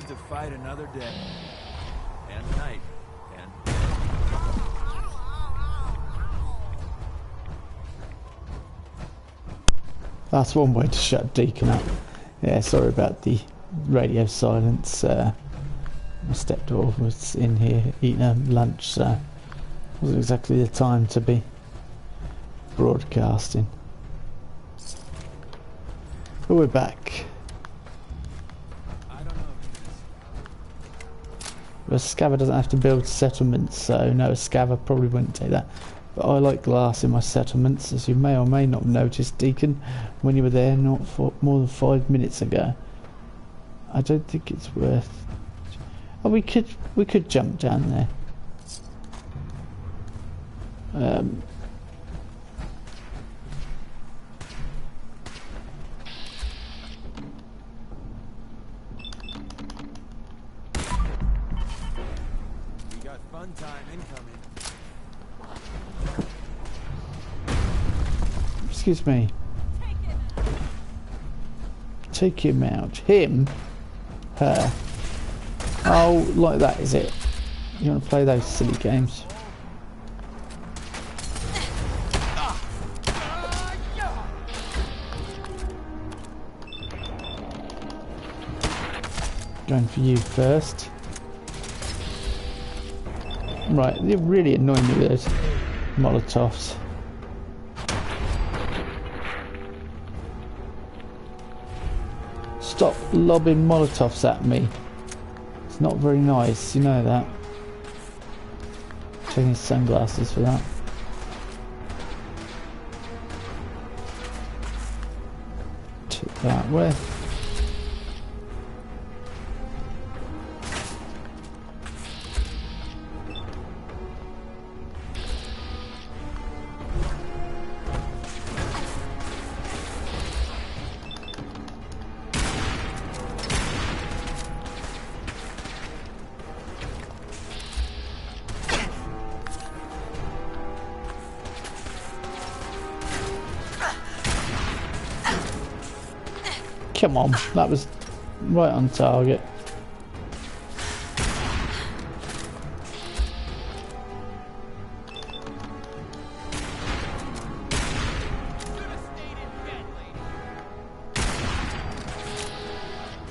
To fight another day and night and that's one way to shut Deacon up. Yeah, sorry about the radio silence. My stepdaughter was in here eating her lunch, so it wasn't exactly the time to be broadcasting. But we're back. A scaver doesn't have to build settlements, so no, a scaver probably wouldn't take that. But I like glass in my settlements, as you may or may not have noticed, Deacon, when you were there not for more than 5 minutes ago. I don't think it's worth... Oh, we could jump down there. Excuse me. Take him out. Him? Her? Oh, like that, is it? You want to play those silly games? Going for you first. Right, they're really annoying me with those Molotovs. Stop lobbing Molotovs at me. It's not very nice, you know that. Taking his sunglasses for that. Take that way. Come on, that was right on target.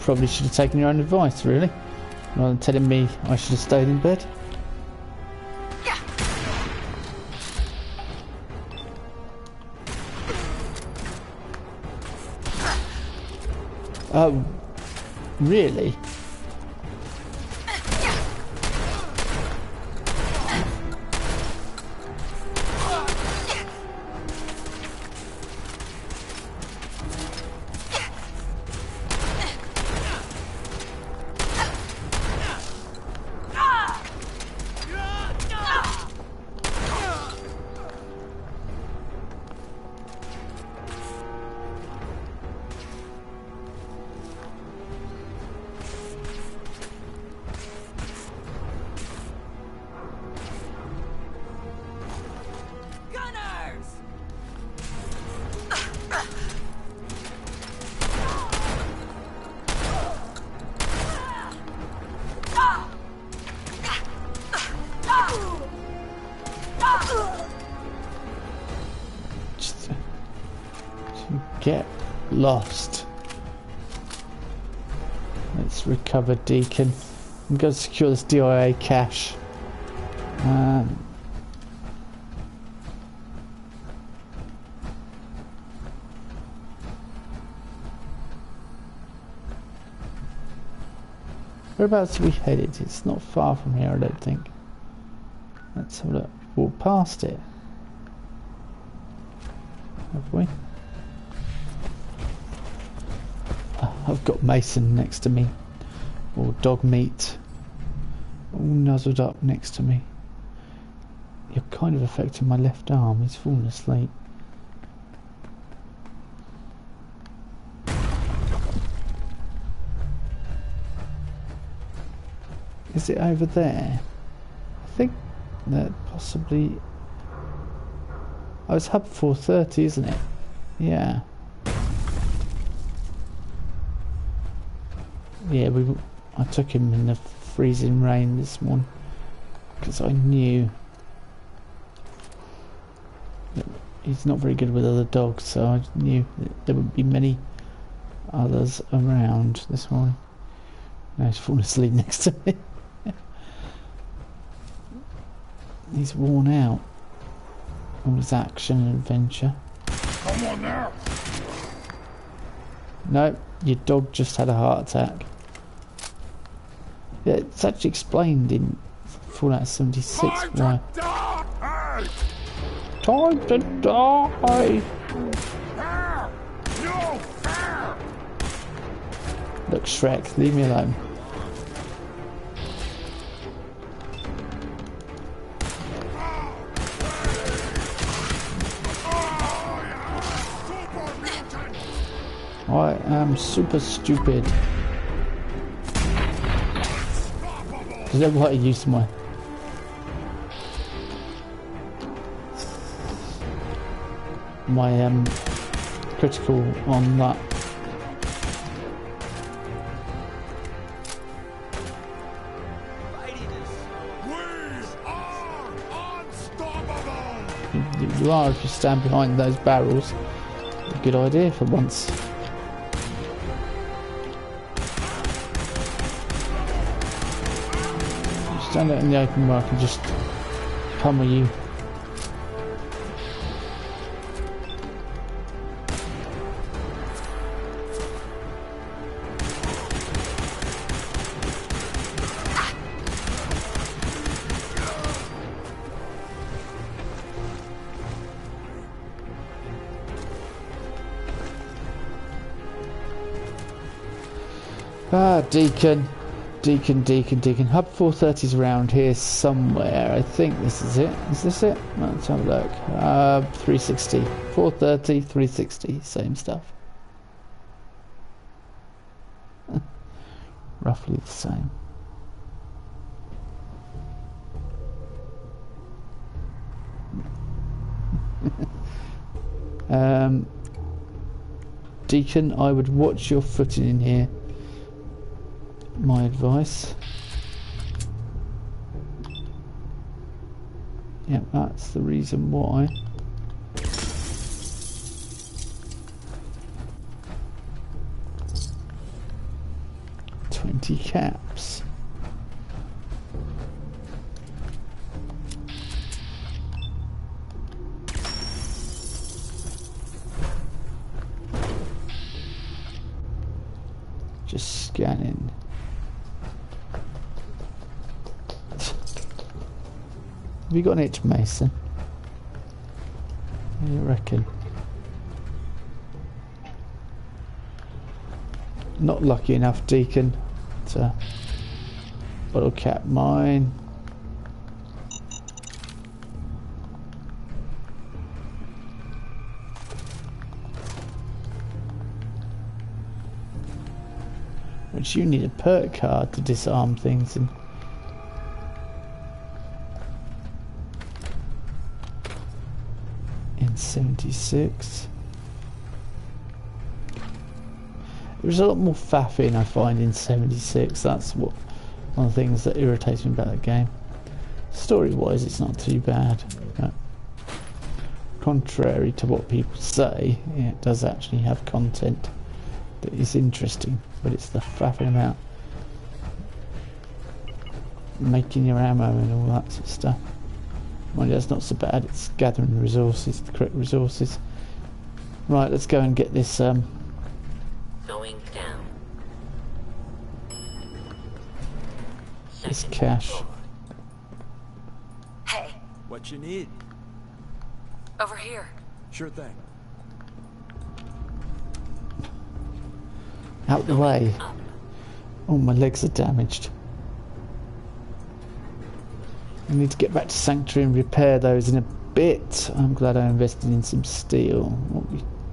Probably should have taken your own advice, really, rather than telling me I should have stayed in bed. Oh, really? Get lost. Let's recover Deacon. I'm going to secure this DIA cache. Whereabouts are we headed? It's not far from here, I don't think. Let's have a look. Walk past it. Have we? I've got Mason next to me, or dog meat, all nuzzled up next to me. You're kind of affecting my left arm. He's fallen asleep. Is it over there? I think that possibly. Oh, it's hub 430, isn't it? Yeah. Yeah, I took him in the freezing rain this morning because I knew that he's not very good with other dogs, so I knew that there would be many others around this morning. Now he's fallen asleep next to me. He's worn out. All his action and adventure. Come on now. No, your dog just had a heart attack. Yeah, it's actually explained in Fallout 76 why. Time to die! Look, Shrek, leave me alone. I am super stupid. I don't like to use my critical on that. You are if you stand behind those barrels. A good idea for once. Stand out in the open where I can just pummel you. Ah, Deacon. Deacon. Hub 430's around here somewhere. I think this is it. Is this it? Let's have a look. 360. 430, 360. Same stuff. Roughly the same. Deacon, I would watch your footing in here. My advice. Yeah, that's the reason why. Caps. Just scanning. Have you got an itch, Mason? What do you reckon? Not lucky enough, Deacon. Bottle cap mine. Which you need a perk card to disarm things in. In 76. There's a lot more faffing I find in 76. That's what one of the things that irritates me about the game. Story-wise, it's not too bad. But contrary to what people say, it does actually have content that is interesting. But it's the faffing about making your ammo and all that sort of stuff. Well, that's not so bad. It's gathering the resources, the correct resources. Right, let's go and get this. Going down. This cash. Hey, What you need? over here. Sure thing. Out the way. Oh, my legs are damaged. I need to get back to Sanctuary and repair those in a bit. I'm glad I invested in some steel. Look,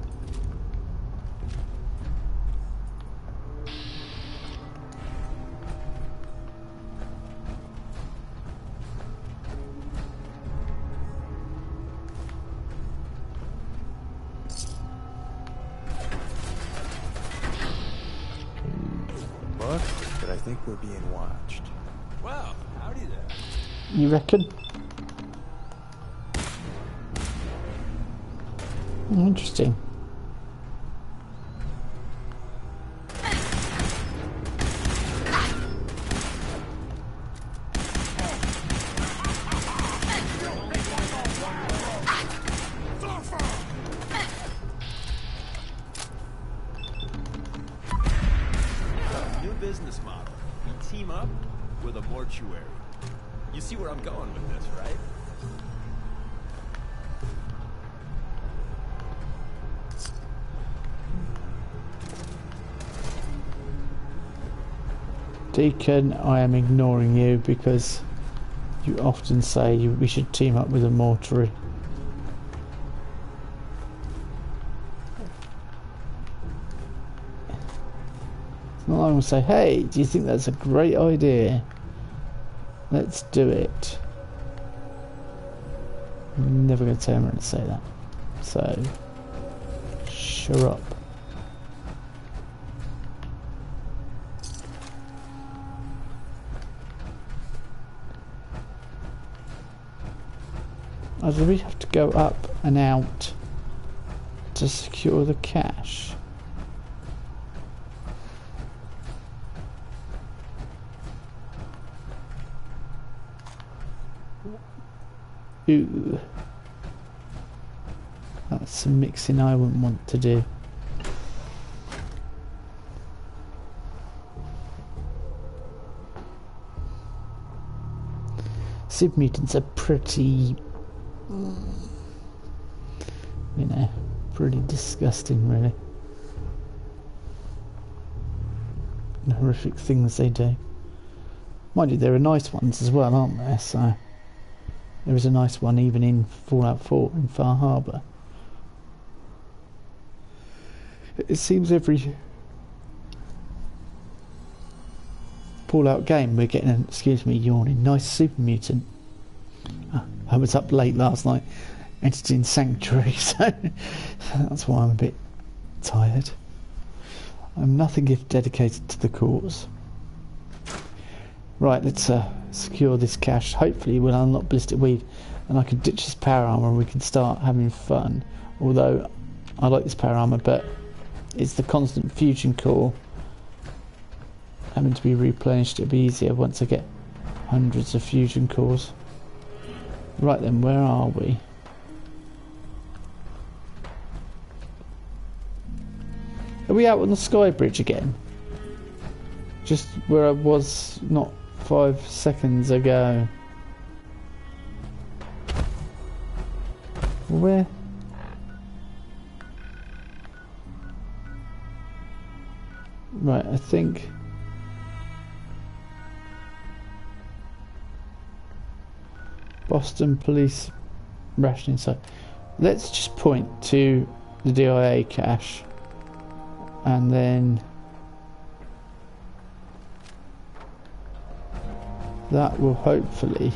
but I think we're being watched. Wow, howdy there. You reckon? Interesting. New business model. We team up with a mortuary. You see where I'm going with this, right? Deacon, I am ignoring you because you often say we should team up with a mortuary. It's not like I'm going to say, hey, do you think that's a great idea? Let's do it. I'm never going to turn around and say that. So, shut up. I really have to go up and out to secure the cash. Ooh. That's some mixing I wouldn't want to do. Super mutants are pretty, you know, pretty disgusting, really. The horrific things they do. Mind you, there are nice ones as well, aren't there? So there is a nice one even in Fallout 4 in Far Harbor. It seems every Fallout game we're getting an, excuse me, yawning, nice super mutant. I was up late last night, entered in Sanctuary, so that's why I'm a bit tired. I'm nothing if dedicated to the cause. Right, let's secure this cache. Hopefully we'll unlock ballistic weed and I can ditch this power armor and we can start having fun. Although I like this power armor, but it's the constant fusion core having to be replenished. It'll be easier once I get hundreds of fusion cores. Right then, where are we? Are we out on the sky bridge again? Just where I was not 5 seconds ago. Where? Right, I think... Boston Police rationing site. Let's just point to the DIA cache. And then... that will hopefully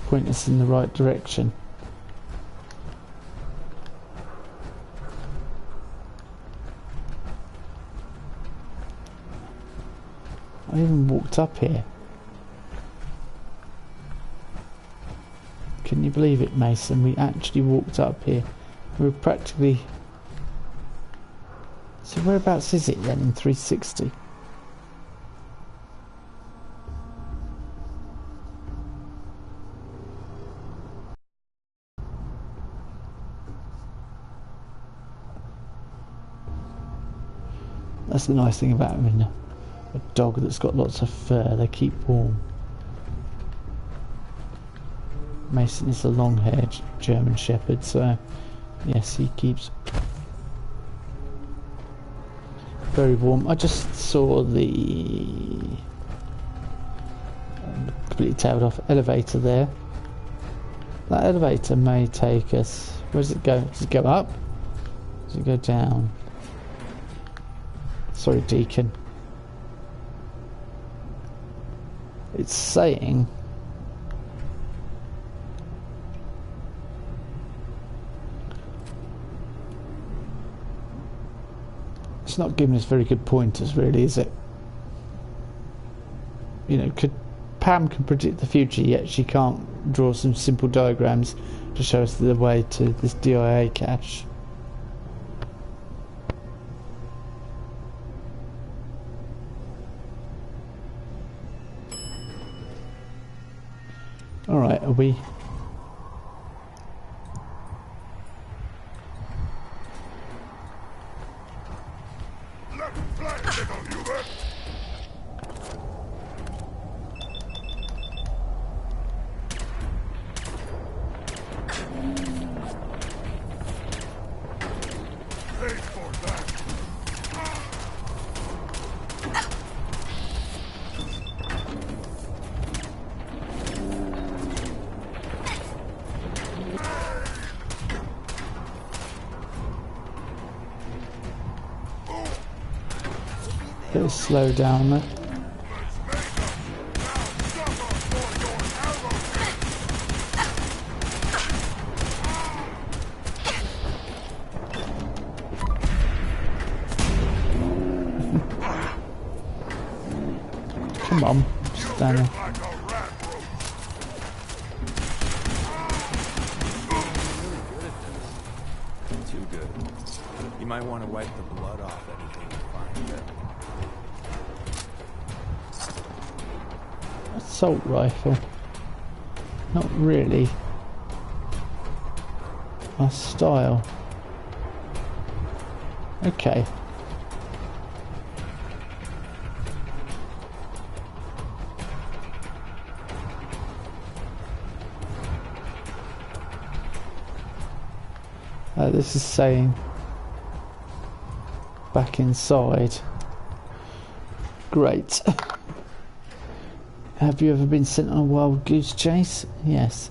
point us in the right direction. I even walked up here. Can you believe it, Mason? We actually walked up here. We were practically... So whereabouts is it then in 360? That's the nice thing about having a dog that's got lots of fur. They keep warm. Mason is a long-haired German Shepherd, so yes, he keeps very warm. I just saw the completely tailed off elevator there. That elevator may take us... Where does it go? Does it go up? Does it go down? Sorry, Deacon. It's saying... It's not giving us very good pointers, really, is it? You know, Pam can predict the future, yet she can't draw some simple diagrams to show us the way to this DIA cache. Alright, are we... Bit of slow down there. Come on, stand there. Too good. You might want to wipe the blood off anything you find there. Assault rifle. Not really our style. Okay. This is saying back inside. Great. Have you ever been sent on a wild goose chase? Yes.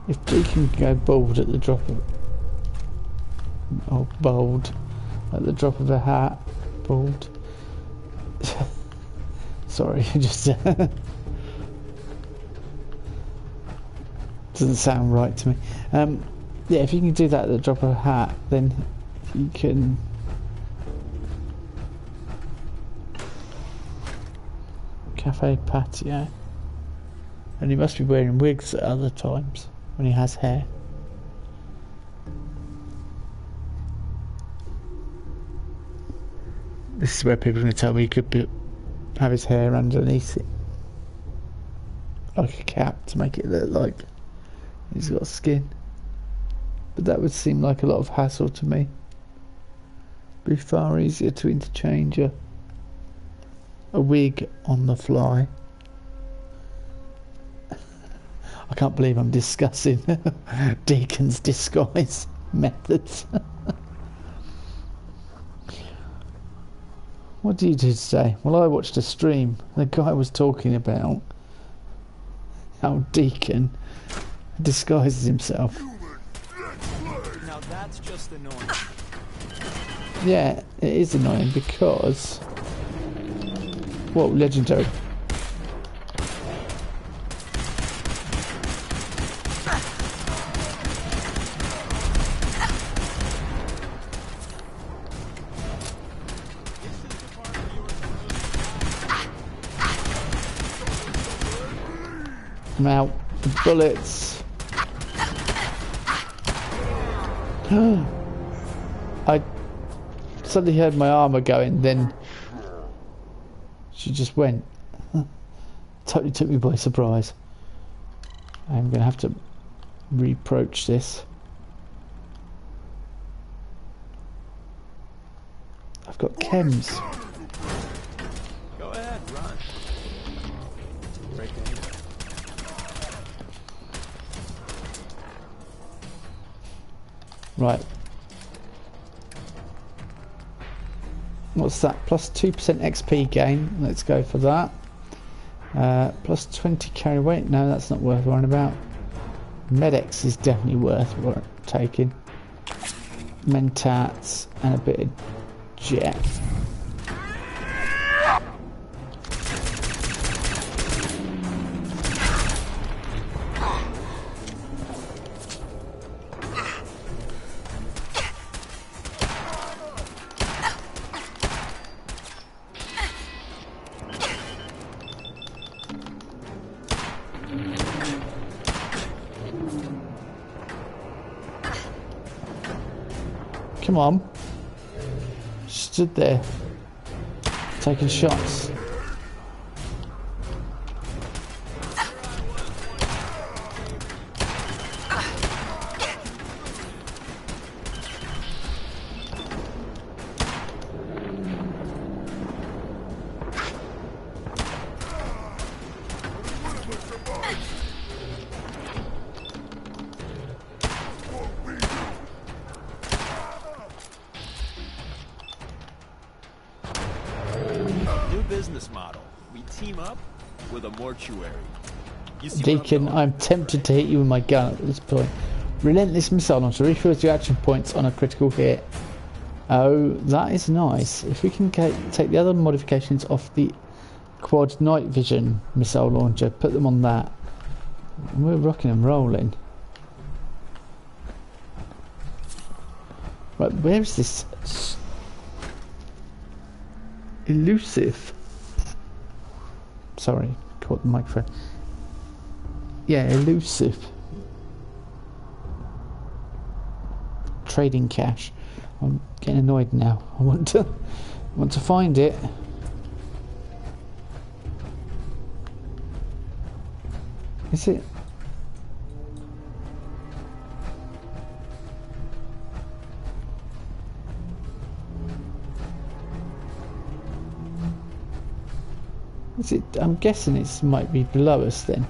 If Deacon can go bald at the drop of... or bold at the drop of a hat. Bald. Sorry, just... doesn't sound right to me. Yeah, if you can do that at the drop of a hat, then you can... Cafe patio. And he must be wearing wigs at other times when he has hair. This is where people are going to tell me he could have his hair underneath it, like a cap, to make it look like he's got skin. But that would seem like a lot of hassle to me. Be far easier to interchange a wig on the fly. I can't believe I'm discussing Deacon's disguise methods. What do you do today? Well, I watched a stream. The guy was talking about how Deacon disguises himself. Now that's just annoying. Yeah, it is annoying because... Whoa, legendary. I'm out. The bullets. I suddenly heard my armor going, then she just went. Totally took me by surprise. I'm going to have to reapproach this. I've got chems. Go ahead, run. Break in. Right. What's that? Plus 2% XP gain. Let's go for that. Plus 20 carry weight. No, that's not worth worrying about. Medex is definitely worth taking. Mentats and a bit of jet. Come on. Stood there. Taking shots. Business model. We team up with a mortuary. Deacon, I'm tempted to hit you with my gun at this point. Relentless missile launcher refills your action points on a critical hit. Oh, that is nice. If we can take the other modifications off the quad night vision missile launcher, put them on that, we're rocking and rolling. Right, where is this elusive? Sorry, caught the microphone. Yeah, elusive. Trading cash. I'm getting annoyed now. I want to find it. Is it? Is it? I'm guessing it might be below us then.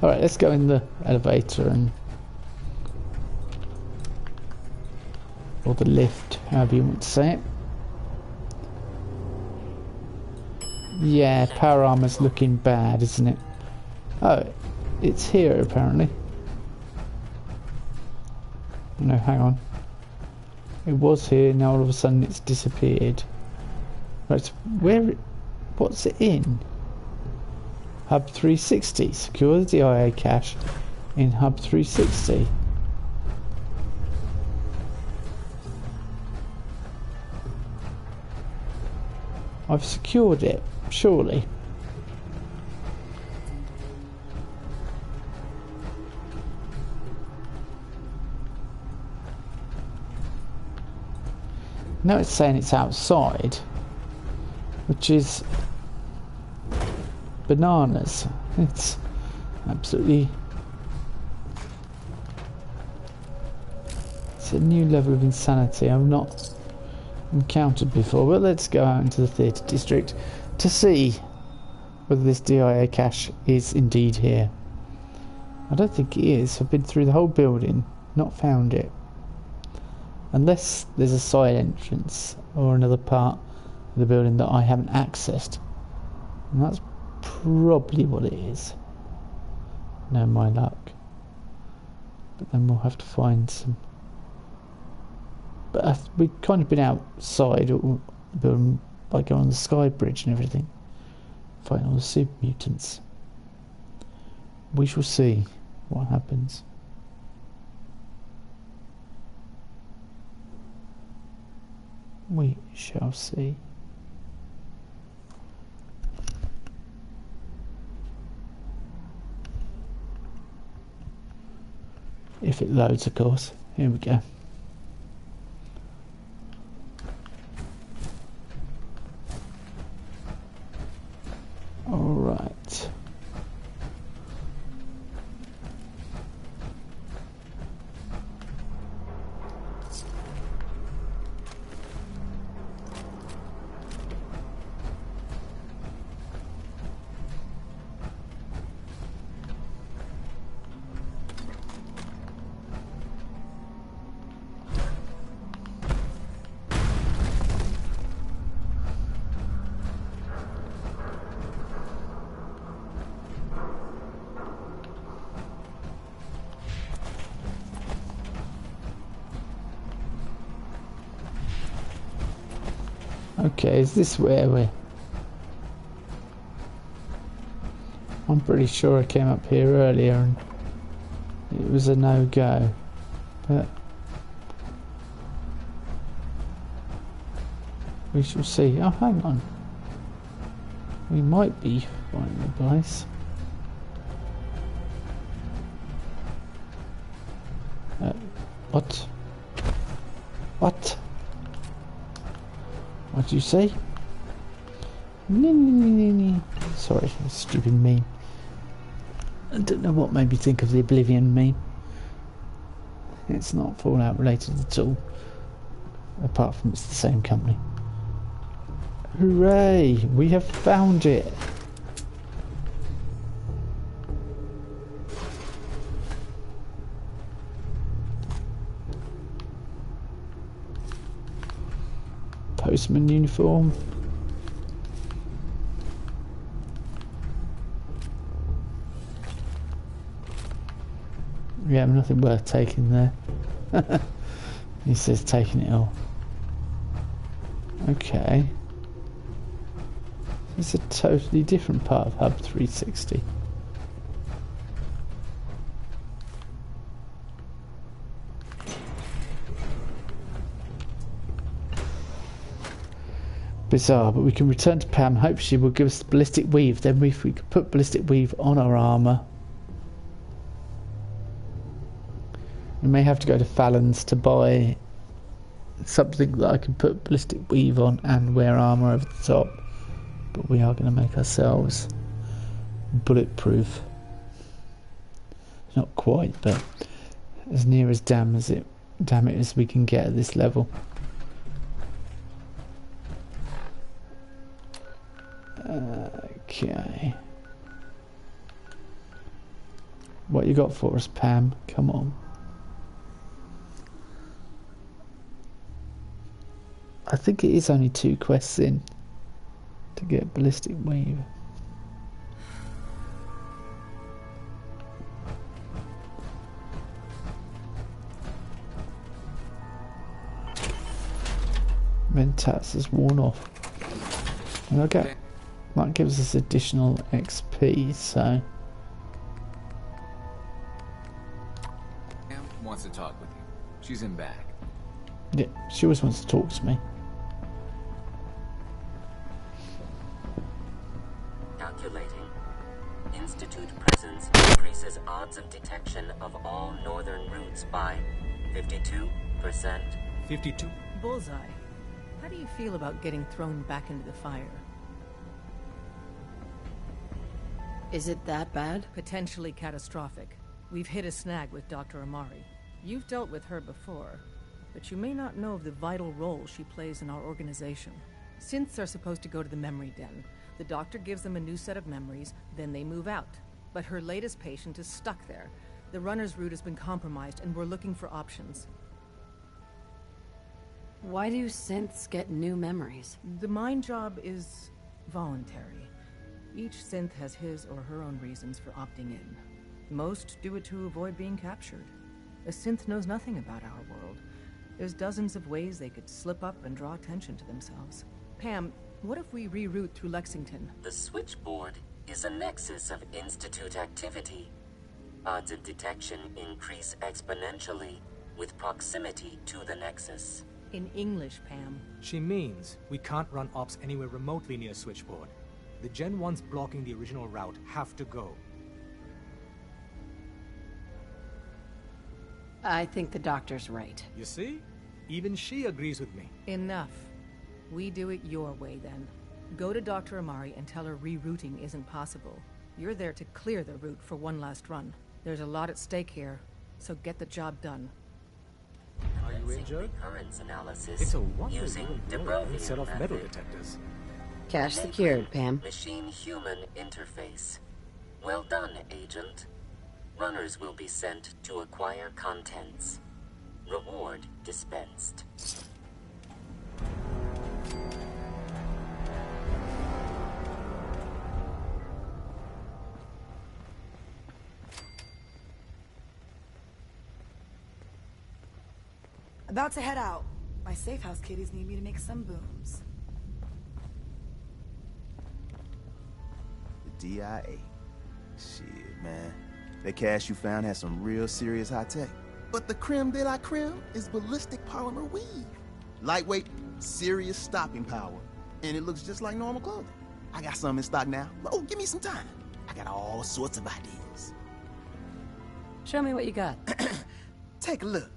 Alright, let's go in the elevator and... or the lift, however you want to say it. Yeah, power armor's looking bad, isn't it? Oh, it's here apparently. No, hang on. It was here, now all of a sudden it's disappeared. Right, where... what's it in? Hub 360. Secure the DIA cache in Hub 360. I've secured it, surely. Now it's saying it's outside, which is bananas. It's absolutely... it's a new level of insanity I've not encountered before. But let's go out into the theatre district to see whether this DIA cache is indeed here. I don't think it is. I've been through the whole building, not found it. Unless there's a side entrance or another part of the building that I haven't accessed. And that's probably what it is. No, my luck. But then we'll have to find some... But we've kind of been outside the building by going on the sky bridge and everything. Fighting all the super mutants. We shall see what happens. We shall see. If it loads, of course. Here we go. All right. Okay, is this where we're... I'm pretty sure I came up here earlier and it was a no-go, but we shall see. Oh, hang on. We might be finding the place. What? What? What do you say? Sorry, stupid meme. I don't know what made me think of the Oblivion meme. It's not Fallout related at all. Apart from it's the same company. Hooray! We have found it! Postman uniform. Yeah, nothing worth taking there. He says taking it all. Okay. It's a totally different part of Hub 360. Bizarre, but we can return to Pam. Hope she will give us the ballistic weave. Then if we could put ballistic weave on our armour. We may have to go to Fallon's to buy something that I can put ballistic weave on and wear armour over the top. But we are going to make ourselves bulletproof. Not quite, but as near as damn it as we can get at this level. Okay. What you got for us, Pam? Come on. I think it is only 2 quests in to get ballistic weave. tats has worn off. And okay, that gives us additional XP, so... Pam wants to talk with you. She's in back. Yeah, she always wants to talk to me. Calculating. Institute presence increases odds of detection of all northern routes by 52%. 52? Bullseye. How do you feel about getting thrown back into the fire? Is it that bad? Potentially catastrophic. We've hit a snag with Dr. Amari. You've dealt with her before, but you may not know of the vital role she plays in our organization. Synths are supposed to go to the memory den. The doctor gives them a new set of memories, then they move out. But her latest patient is stuck there. The runner's route has been compromised, and we're looking for options. Why do synths get new memories? The mind job is voluntary. Each synth has his or her own reasons for opting in. Most do it to avoid being captured. A synth knows nothing about our world. There's dozens of ways they could slip up and draw attention to themselves. Pam, what if we reroute through Lexington? The switchboard is a nexus of Institute activity. Odds of detection increase exponentially with proximity to the nexus. In English, Pam. She means we can't run ops anywhere remotely near Switchboard. The Gen 1s blocking the original route have to go. I think the doctor's right. You see? Even she agrees with me. Enough. We do it your way, then. Go to Dr. Amari and tell her rerouting isn't possible. You're there to clear the route for one last run. There's a lot at stake here, so get the job done. Are you injured? Recurrence analysis It's a wonder using you and Dubrovian set off metal method. detectors. Cache secured, Pam. Machine-human interface. Well done, Agent. Runners will be sent to acquire contents. Reward dispensed. About to head out. My safe house kitties need me to make some booms. The DIA. Shit, man. That cache you found has some real serious high tech. But the creme de la creme is ballistic polymer weave. Lightweight, serious stopping power. And it looks just like normal clothing. I got some in stock now. Oh, give me some time. I got all sorts of ideas. Show me what you got. Take a look.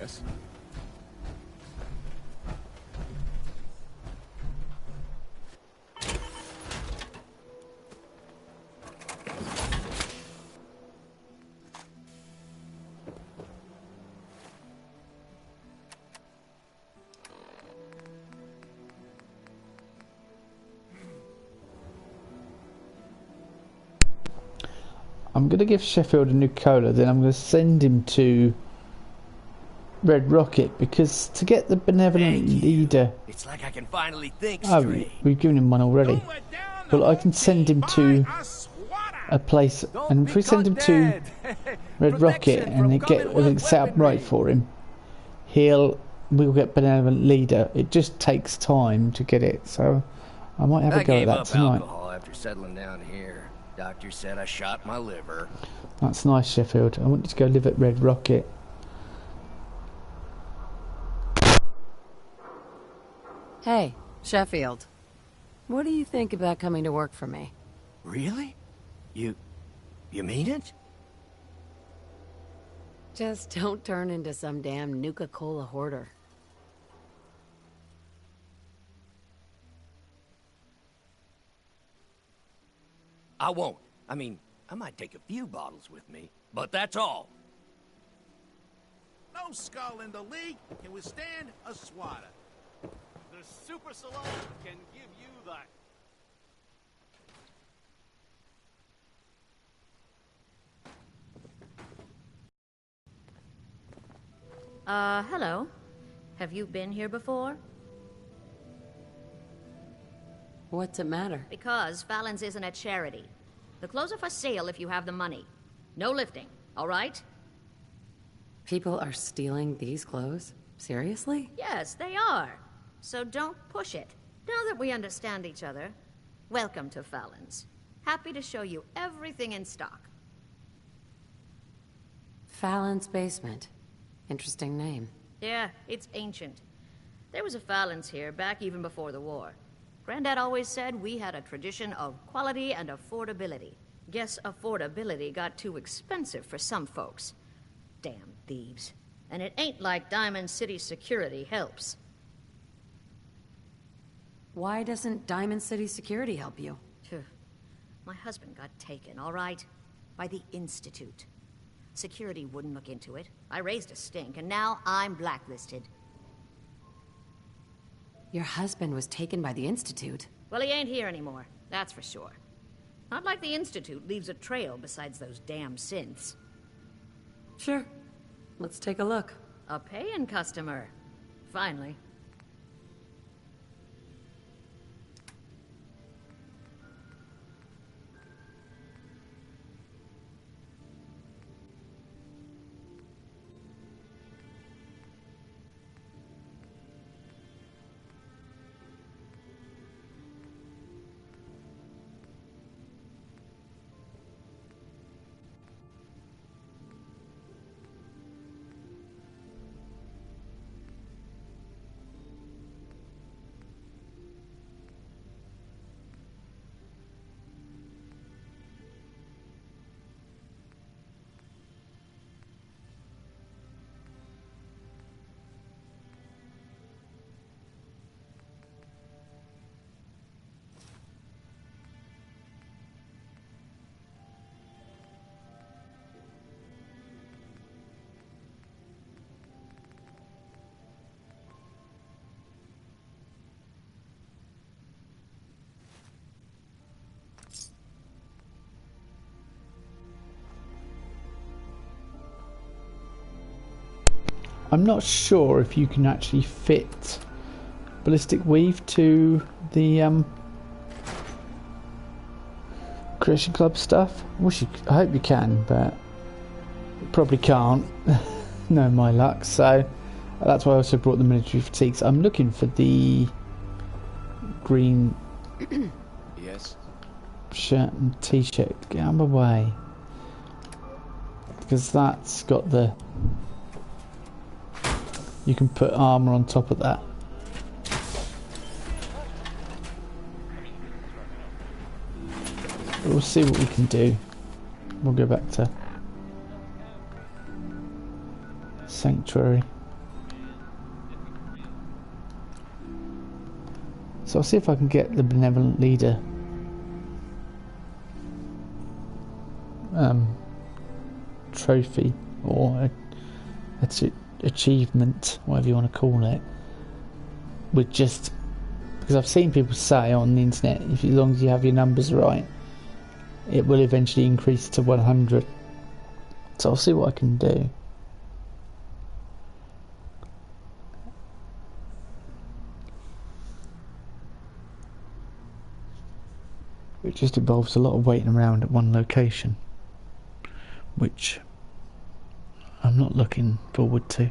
guess. I'm going to give Sheffield a new cola, then I'm going to send him to Red Rocket, because to get the benevolent leader... It's like I can finally think Oh, straight. we've given him one already. Well, I can send him to a place, and if we send him to Red Rocket and they get everything set up right for him, we'll get benevolent leader. It just takes time to get it, so I might have a go at that tonight. I gave up alcohol after settling down here. Doctor said I shot my liver. That's nice, Sheffield. I want you to go live at Red Rocket. Hey, Sheffield. What do you think about coming to work for me? Really? You mean it? Just don't turn into some damn Nuka-Cola hoarder. I won't. I mean, I might take a few bottles with me, but that's all. No skull in the league can withstand a swatter. The Super Salon can give you that. Hello. Have you been here before? What's it matter? Because Fallon's isn't a charity. The clothes are for sale if you have the money. No lifting, all right? People are stealing these clothes? Seriously? Yes, they are. So don't push it. Now that we understand each other, welcome to Fallon's. Happy to show you everything in stock. Fallon's Basement. Interesting name. Yeah, it's ancient. There was a Fallon's here back even before the war. Granddad always said we had a tradition of quality and affordability. Guess affordability got too expensive for some folks. Damn thieves. And it ain't like Diamond City security helps. Why doesn't Diamond City security help you? My husband got taken, all right? By the Institute. Security wouldn't look into it. I raised a stink, and now I'm blacklisted. Your husband was taken by the Institute? Well, he ain't here anymore, that's for sure. Not like the Institute leaves a trail besides those damn synths. Sure. Let's take a look. A paying customer. Finally. I'm not sure if you can actually fit ballistic weave to the Creation Club stuff. I hope you can, but you probably can't. No, my luck. So that's why I also brought the military fatigues. I'm looking for the green Yes. shirt and t-shirt. Get out of my way, because that's got the. You can put armor on top of that. We'll see what we can do. We'll go back to Sanctuary. So I'll see if I can get the benevolent leader trophy or achievement, whatever you want to call it, with just because I've seen people say on the internet, if as long as you have your numbers right, it will eventually increase to 100. So I'll see what I can do. It just involves a lot of waiting around at one location, which I'm not looking forward to.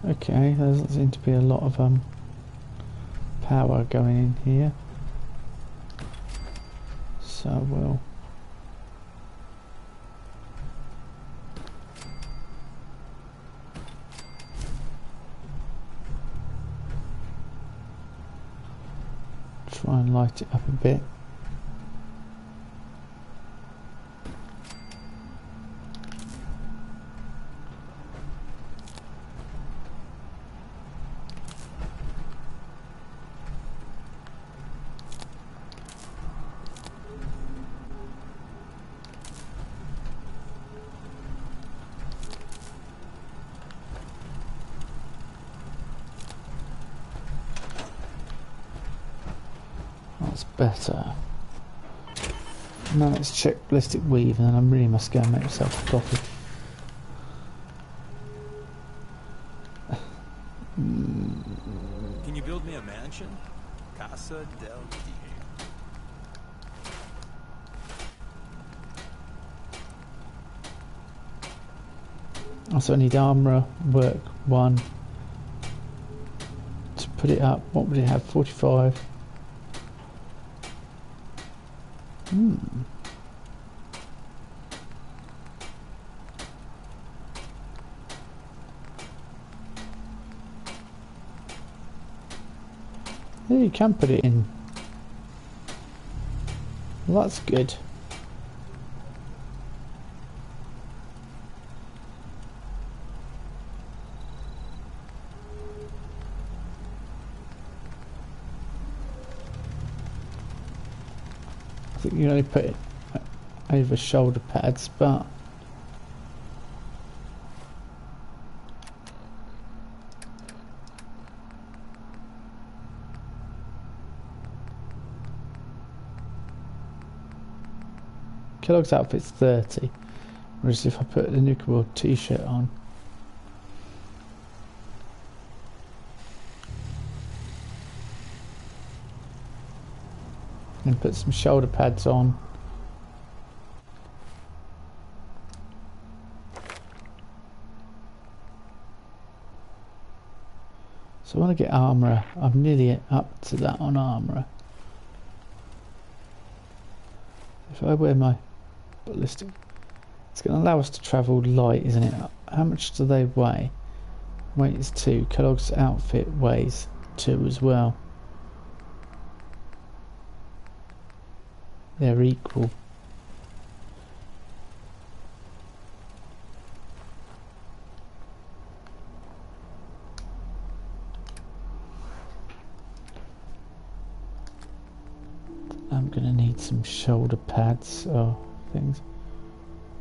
Okay, there doesn't seem to be a lot of power going in here, so we'll try and light it up a bit. That's better. Now let's check ballistic weave, and then I really must go and make myself a coffee. Can you build me a mansion? Casa del Diego. Also, I need armourer work 1 to put it up. What would it have? 45. Yeah, you can put it in. Well, that's good. I think you can only put it over shoulder pads, but Kellogg's outfit's 30, whereas if I put the Nuclear World t-shirt on, and put some shoulder pads on, so I want to get armourer. I'm nearly up to that on armourer. If I wear my ballistic, it's going to allow us to travel light, isn't it? How much do they weigh? Weight is 2. Kellogg's outfit weighs 2 as well. They're equal. I'm gonna need some shoulder pads or things.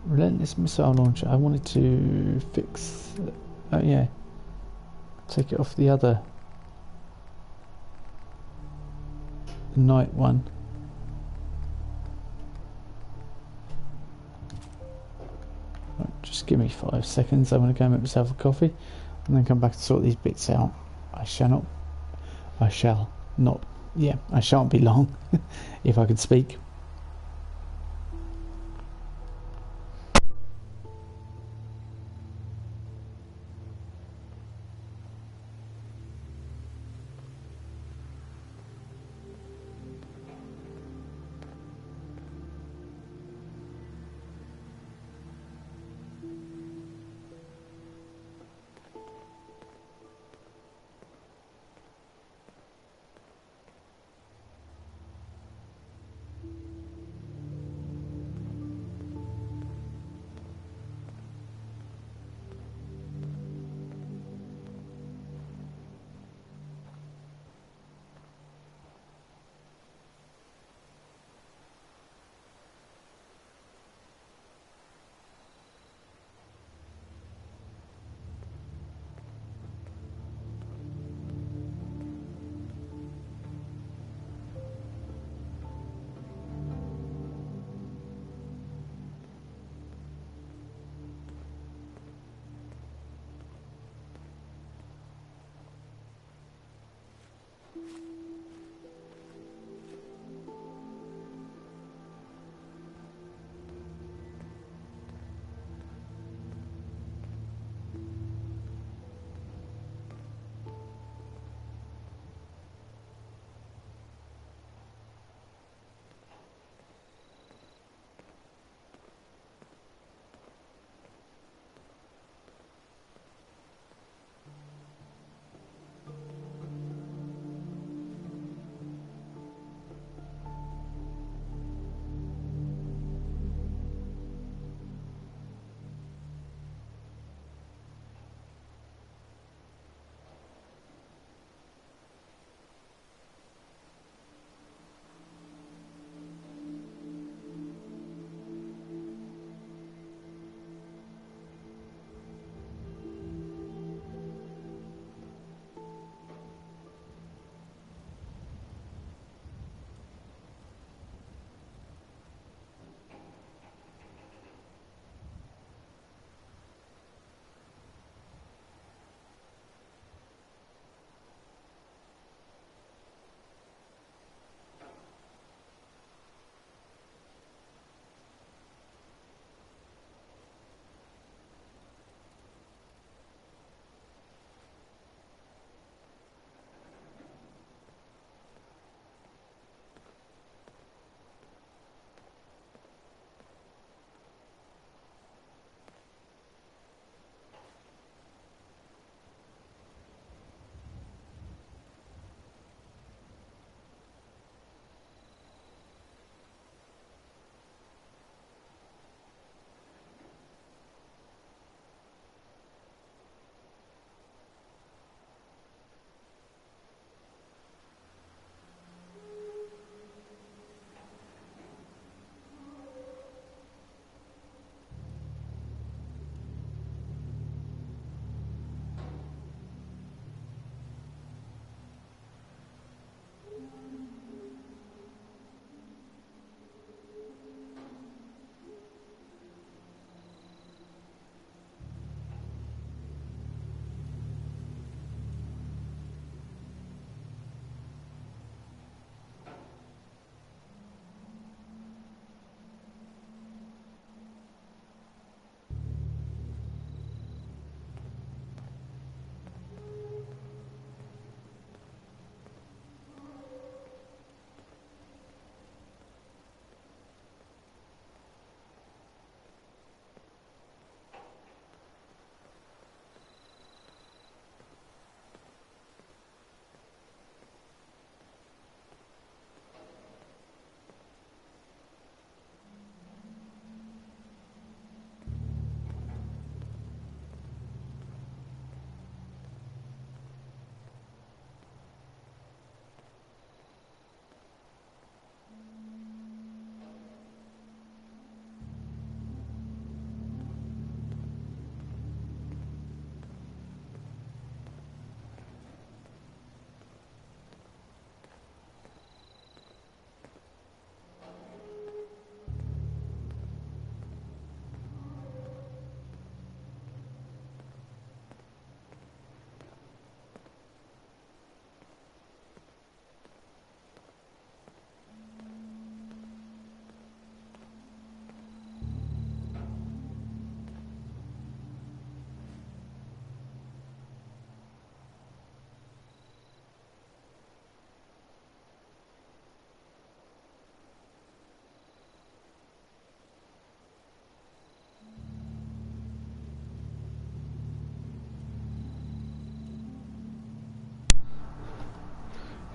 Relentless missile launcher. I wanted to fix. Oh yeah. Take it off the other. The night one. Right, just give me 5 seconds. I'm gonna go make myself a coffee, and then come back to sort these bits out. I shall not. Yeah, I shan't be long, if I could speak.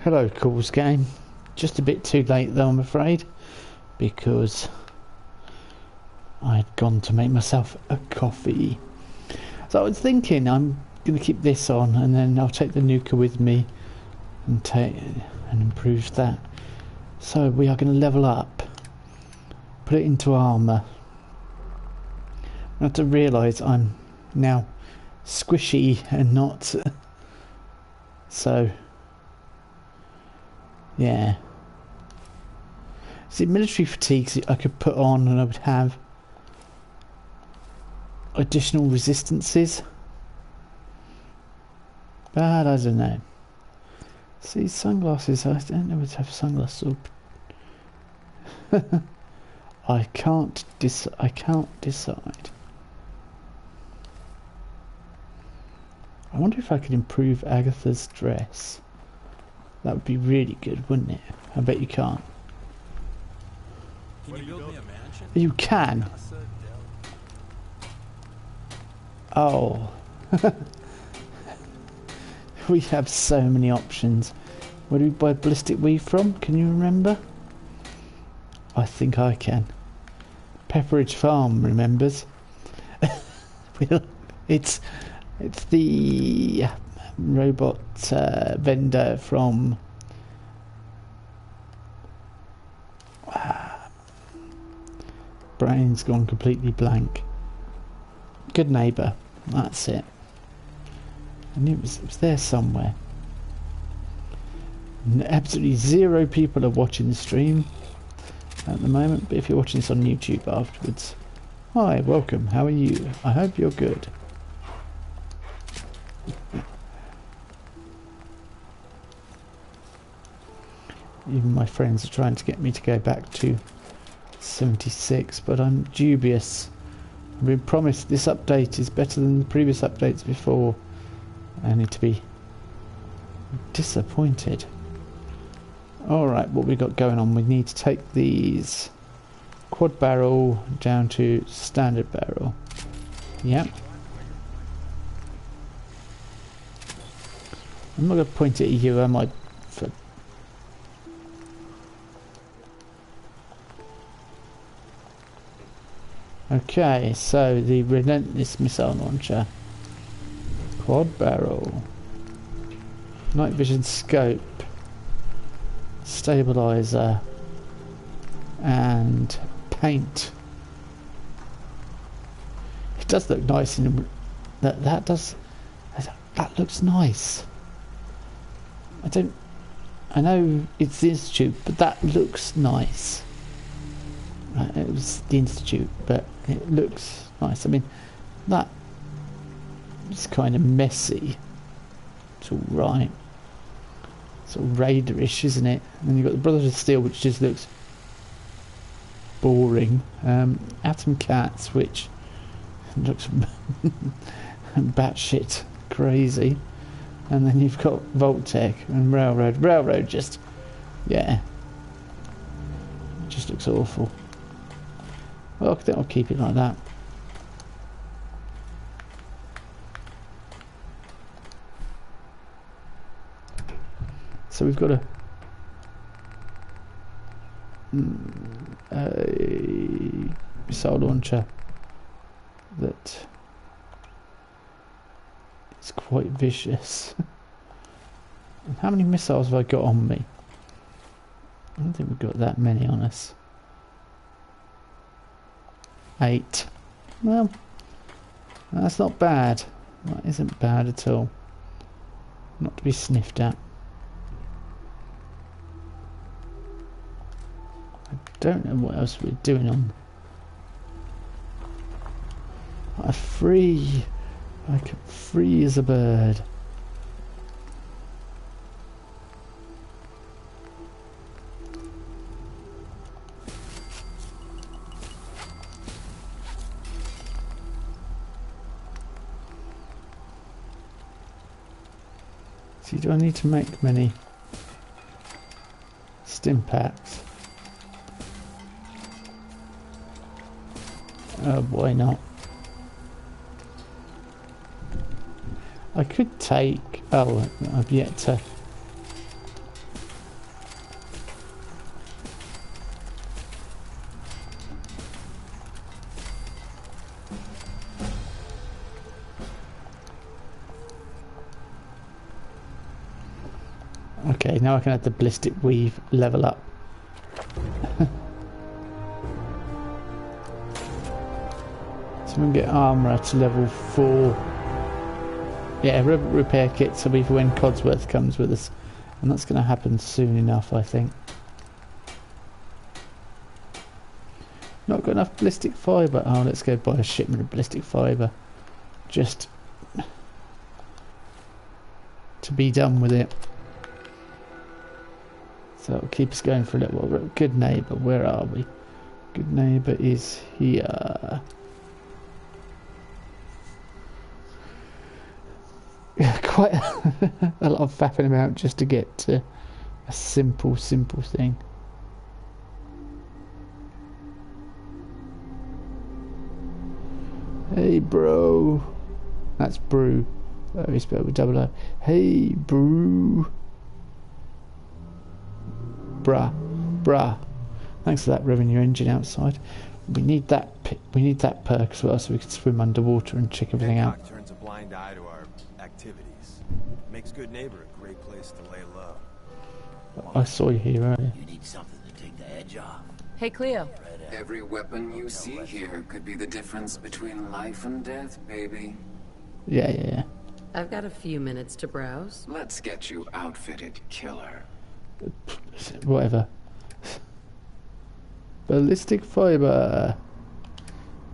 Hello, Calls Game. Just a bit too late though, I'm afraid, because I'd gone to make myself a coffee. So I was thinking I'm going to keep this on, and then I'll take the Nuka with me and improve that. So we are going to level up, put it into armour. I have to realise I'm now squishy and not. So yeah. See, military fatigues I could put on and I would have additional resistances. But I don't know. See, sunglasses, I don't know whether to have sunglasses or... I can't decide. I wonder if I could improve Agatha's dress. That would be really good, wouldn't it? I bet you can't. Can you build me a mansion? You can. Oh. We have so many options. Where do we buy ballistic weave from? Can you remember? I think I can. Pepperidge Farm remembers. It's the robot vendor from brain's gone completely blank. Good Neighbour, that's it. I knew it was there somewhere. Absolutely zero people are watching the stream at the moment, but if you're watching this on YouTube afterwards, hi, welcome, how are you? I hope you're good. Even my friends are trying to get me to go back to 76, but I'm dubious. I've been promised this update is better than the previous updates before. I need to be disappointed. Alright, what we got going on? We need to take these quad barrel down to standard barrel. Yep. I'm not going to point it at you, am I? Okay, so the Relentless Missile Launcher. Quad barrel. Night vision scope. Stabilizer. And paint. It does look nice in that looks nice. I know it's the Institute, but that looks nice. It was the Institute, but it looks nice. I mean, that is kind of messy. It's alright. It's all Raiderish, isn't it? And then you've got the Brothers of Steel, which just looks boring. Atom Cats, which looks batshit crazy. And then you've got Voltec and Railroad. Railroad just, yeah, it just looks awful. Well, I think I'll keep it like that. So we've got a missile launcher that is quite vicious. And how many missiles have I got on me? I don't think we've got that many on us. 8. Well, that's not bad. That isn't bad at all. Not to be sniffed at. I don't know what else we're doing on. I'm free. I can free as a bird. See, do I need to make many stim packs? Oh, why not? I could take... Oh, I've yet to Okay, now I can have the ballistic weave level up. So we can get armour to level 4. Yeah, repair kits will be for when Codsworth comes with us. And that's going to happen soon enough, I think. Not got enough ballistic fibre. Oh, let's go buy a shipment of ballistic fibre. Just to be done with it. So it'll keep us going for a little while. Good neighbour, where are we? Good neighbour is here. Quite a lot of faffing about just to get to a simple thing. Hey bro. That's brew. Very spelled with double O. Hey brew. Bruh. Thanks for that revving your engine outside. We need that perk as well, so we can swim underwater and check everything out. Turns a blind eye to our activities. Makes Good Neighbor a great place to lay low. I saw you here earlier. You need something to take the edge off. Hey, Cleo. Every weapon you see here could be the difference between life and death, baby. Yeah. I've got a few minutes to browse. Let's get you outfitted, killer. Whatever. Ballistic fibre.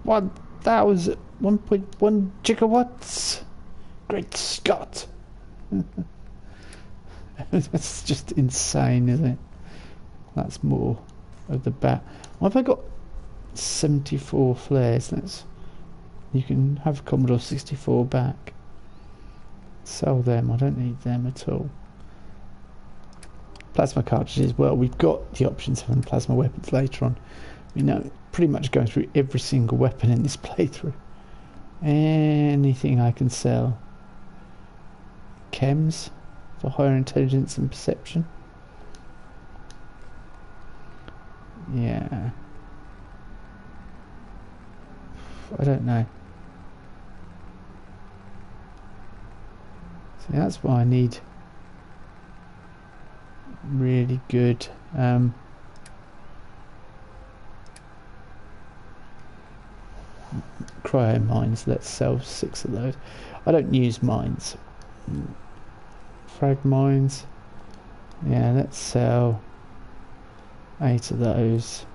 1.1 gigawatts. Great Scott. That's just insane, isn't it? That's more of the bat. Why have I got 74 flares? You can have Commodore 64 back. Sell them. I don't need them at all. Plasma cartridges. Well, we've got the options for plasma weapons later on. We know pretty much going through every single weapon in this playthrough. Anything I can sell. Chems for higher intelligence and perception. Yeah. I don't know. See, that's why I need really good cryo mines. Let's sell 6 of those. I don't use mines. Frag mines. Yeah, let's sell 8 of those.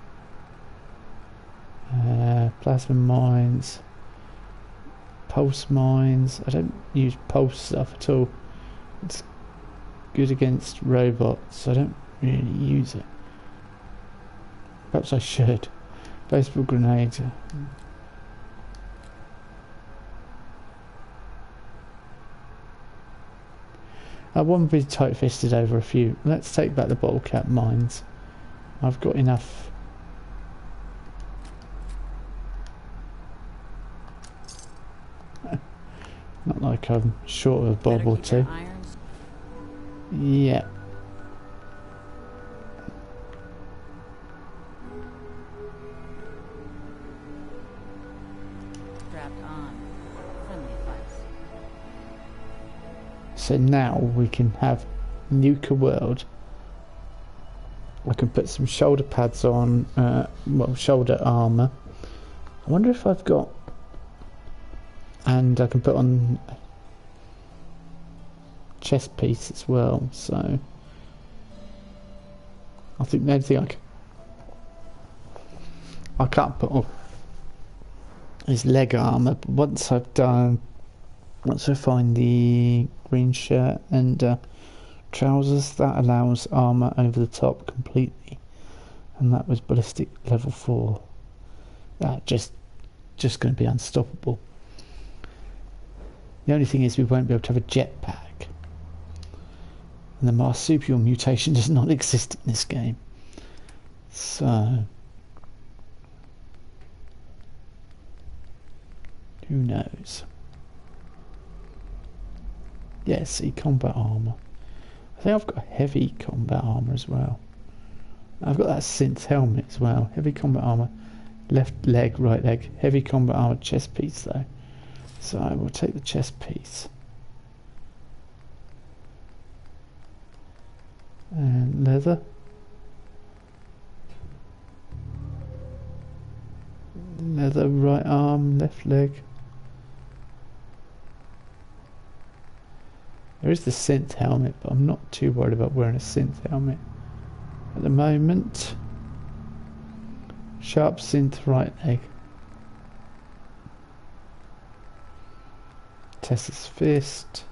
Plasma mines. Pulse mines. I don't use pulse stuff at all. It's good against robots. I don't really use it. Perhaps I should. Baseball grenade. I won't be tight-fisted over a few. Let's take back the bottle cap mines. I've got enough. Not like I'm short of a bob or two. Yeah. So now we can have nuke a world. I can put some shoulder pads on, well, shoulder armour. I wonder if I've got, and I can put on chest piece as well. So I think the only thing I can't put on is leg armour. But once I find the green shirt and trousers, that allows armour over the top completely, and that was ballistic level 4. That just going to be unstoppable. The only thing is we won't be able to have a jetpack, and the marsupial mutation does not exist in this game. So who knows? Yeah, see, combat armour. I think I've got heavy combat armour as well. I've got that synth helmet as well. Heavy combat armour, left leg, right leg. Heavy combat armour chest piece though. So I will take the chest piece. And leather. Leather, right arm, left leg. There is the synth helmet, but I'm not too worried about wearing a synth helmet at the moment. Sharp synth right leg. Tessa's fist.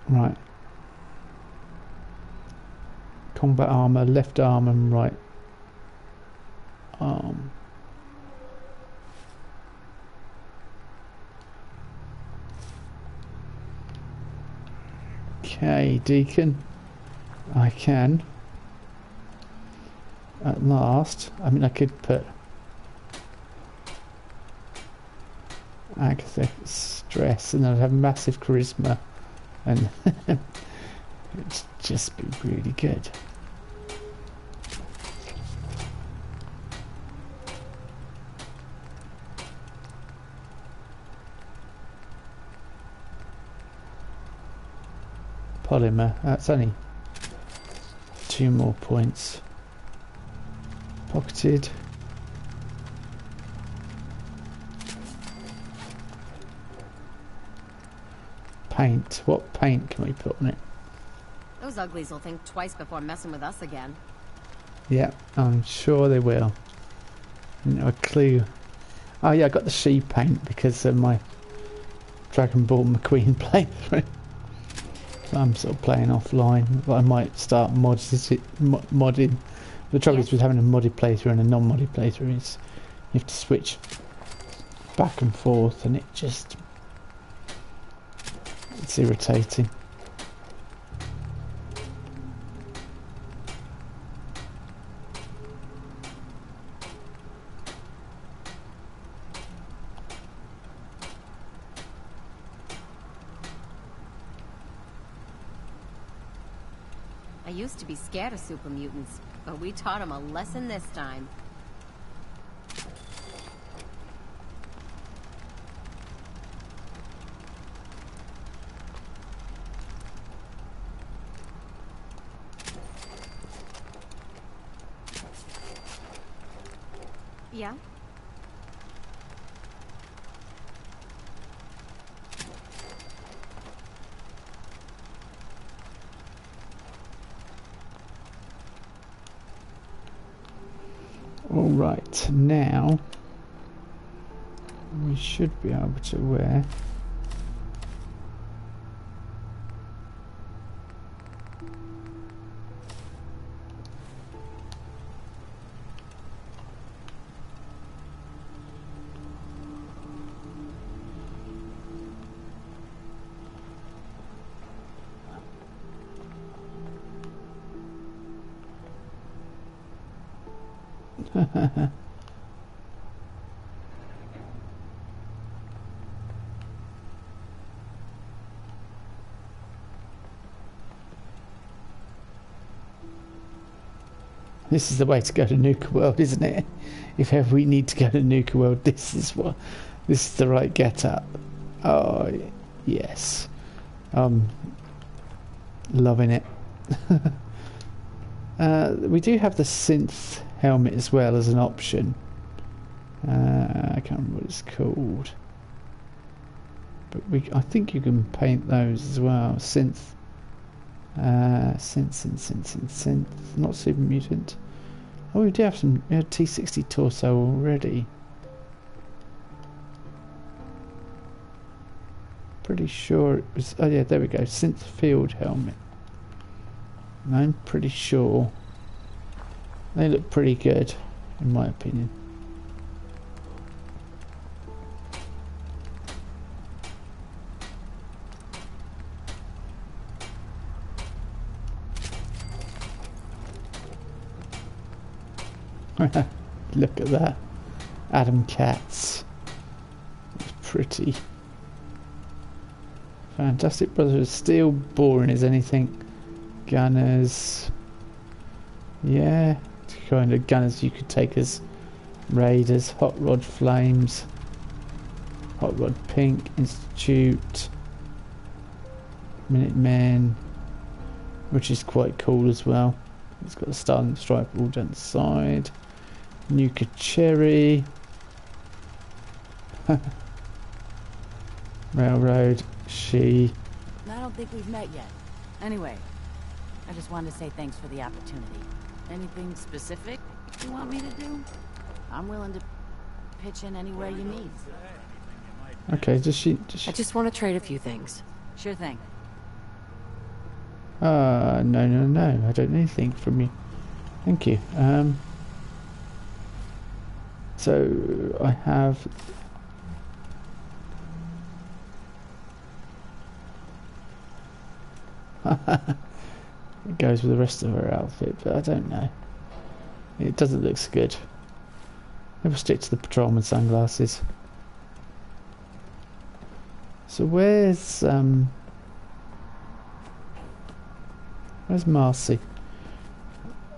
Right. Combat armor, left arm and right arm. Okay, Deacon. I can. At last. I mean, I could put Agatha stress and I'd have massive charisma. And it'd just be really good. Polymer, that's only 2 more points. Pocketed. Paint. What paint can we put on it? Those uglies will think twice before messing with us again. Yeah, I'm sure they will. No clue. Oh yeah, I got the she paint because of my Dragon Ball McQueen playthrough. So I'm sort of playing offline, but I might start modding. The trouble is with having a modded playthrough and a non-modded playthrough is you have to switch back and forth, and it's irritating. I used to be scared of super mutants, but we taught them a lesson this time. Yeah? Alright, now we should be able to wear This is the way to go to Nuka World, isn't it? If ever we need to go to Nuka World, this is the right get-up. Oh, yes. Loving it. We do have the synth helmet as well as an option. I can't remember what it's called. But I think you can paint those as well. Synth. Synth. Not super mutant. Oh, we do have some T60 torso already. Pretty sure it was. Oh yeah, there we go. Synth field helmet. And I'm pretty sure they look pretty good, in my opinion. Look at that. Adam Katz. It's pretty. Fantastic Brothers of Steel, boring as anything. Gunners. Yeah, kind of gunners you could take as raiders. Hot Rod Flames. Hot Rod Pink. Institute. Minutemen. Which is quite cool as well. It's got a star and stripe all down the side. Nuka Cherry. Railroad. She. I don't think we've met yet. Anyway, I just wanted to say thanks for the opportunity. Anything specific you want me to do? I'm willing to pitch in any way you need. Okay, does she... I just want to trade a few things. Sure thing. No. I don't need anything from you. Thank you. So, I have... It goes with the rest of her outfit, but I don't know. It doesn't look so good. Never stick to the patrolman sunglasses. So where's Marcy?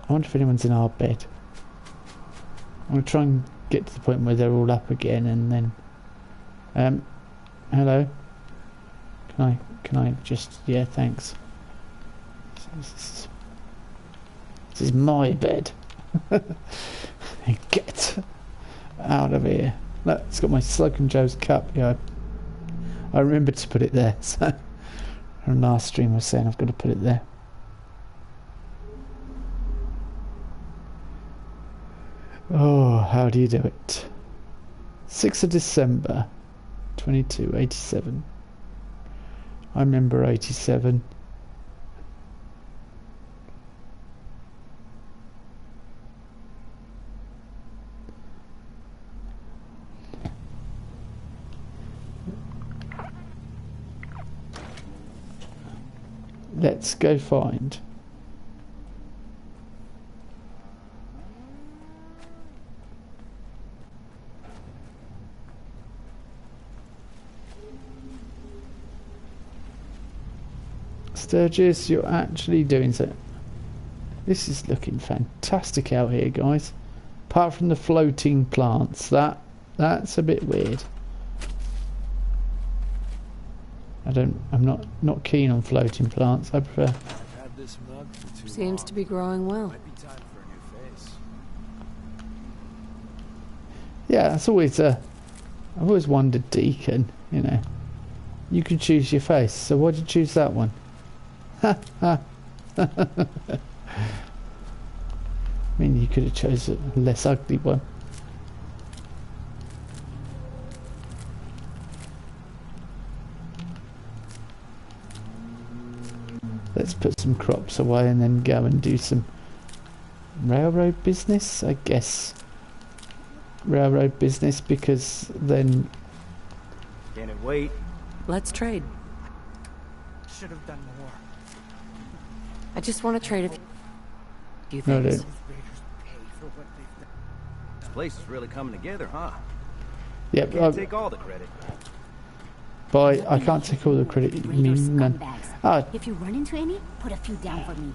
I wonder if anyone's in our bed. I'm gonna try and get to the point where they're all up again, and then hello. Can I just, yeah, thanks. This is my bed. Get out of here. Look, it's got my Slug and Joe's cup. Yeah, I remembered to put it there. So from last stream I was saying I've got to put it there. Oh, how do you do it? 6th of December 2287. I remember 87. Let's go find. Sturgis, you're actually doing so. This is looking fantastic out here, guys. Apart from the floating plants, that's a bit weird. I'm not keen on floating plants. I prefer. I've had this mug for too Seems to be growing well. Might be time for a new face. Yeah, that's always I've always wondered, Deacon. You know, you can choose your face. So why'd you choose that one? Ha ha. I mean, you could have chosen a less ugly one. Let's put some crops away and then go and do some railroad business, I guess. Railroad business, because then... Can it wait? Let's trade. Should have done more. I just want to trade a few No, things. This place is really coming together, huh? Yep, Can't take all the credit. By I can't take all the credit. You mean none? Ah, If you run into any, put a few down for me.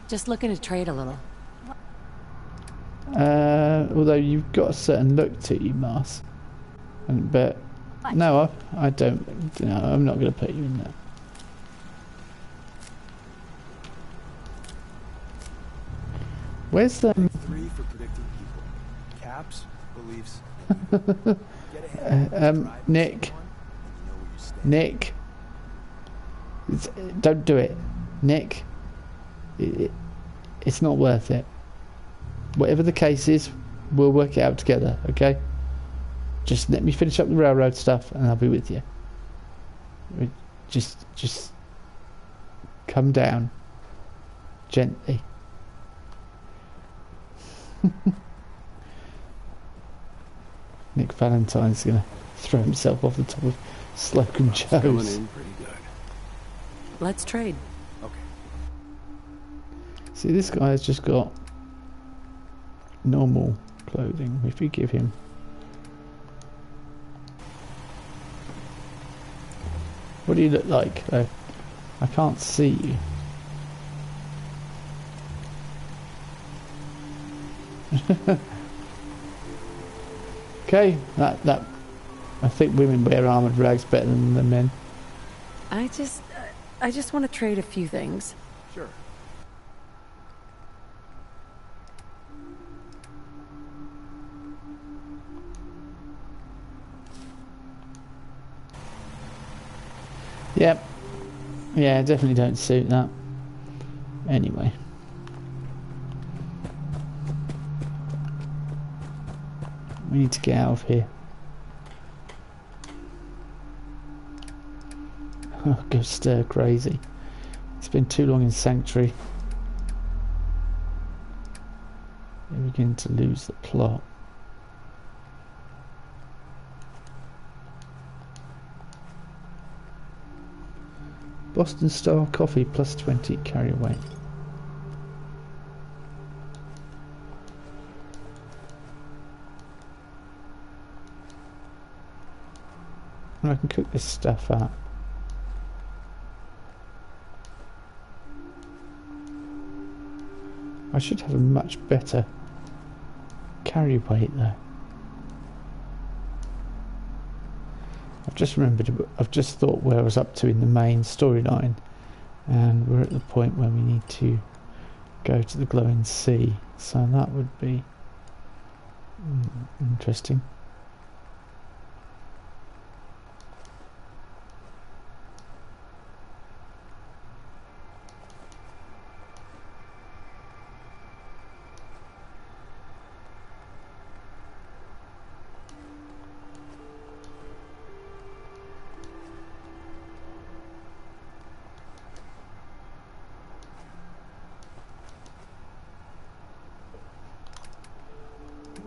Just looking to trade a little. although you've got a certain look to you, Mars. But no, I don't. No, I'm not going to put you in there. Where's the? 3 for predicting people. Caps, beliefs. Nick. Don't do it, Nick. It's not worth it. Whatever the case is, we'll work it out together, okay? Just let me finish up the railroad stuff and I'll be with you. Just come down gently. Nick Valentine's gonna throw himself off the top of Slocum Joe's. Coming in pretty good. Let's trade. Okay. See, this guy has just got normal clothing. If you give him What do you look like, though? I can't see you. Okay, that I think women wear armoured rags better than the men. I just want to trade a few things. Sure. Yep. Yeah, definitely don't suit that. Anyway. We need to get out of here. Oh, go stir crazy. It's been too long in Sanctuary. We're beginning to lose the plot. Boston Star coffee plus 20 carry away. And I can cook this stuff up. I should have a much better carry weight though. I've just thought where I was up to in the main storyline, and we're at the point where we need to go to the glowing sea, so that would be interesting.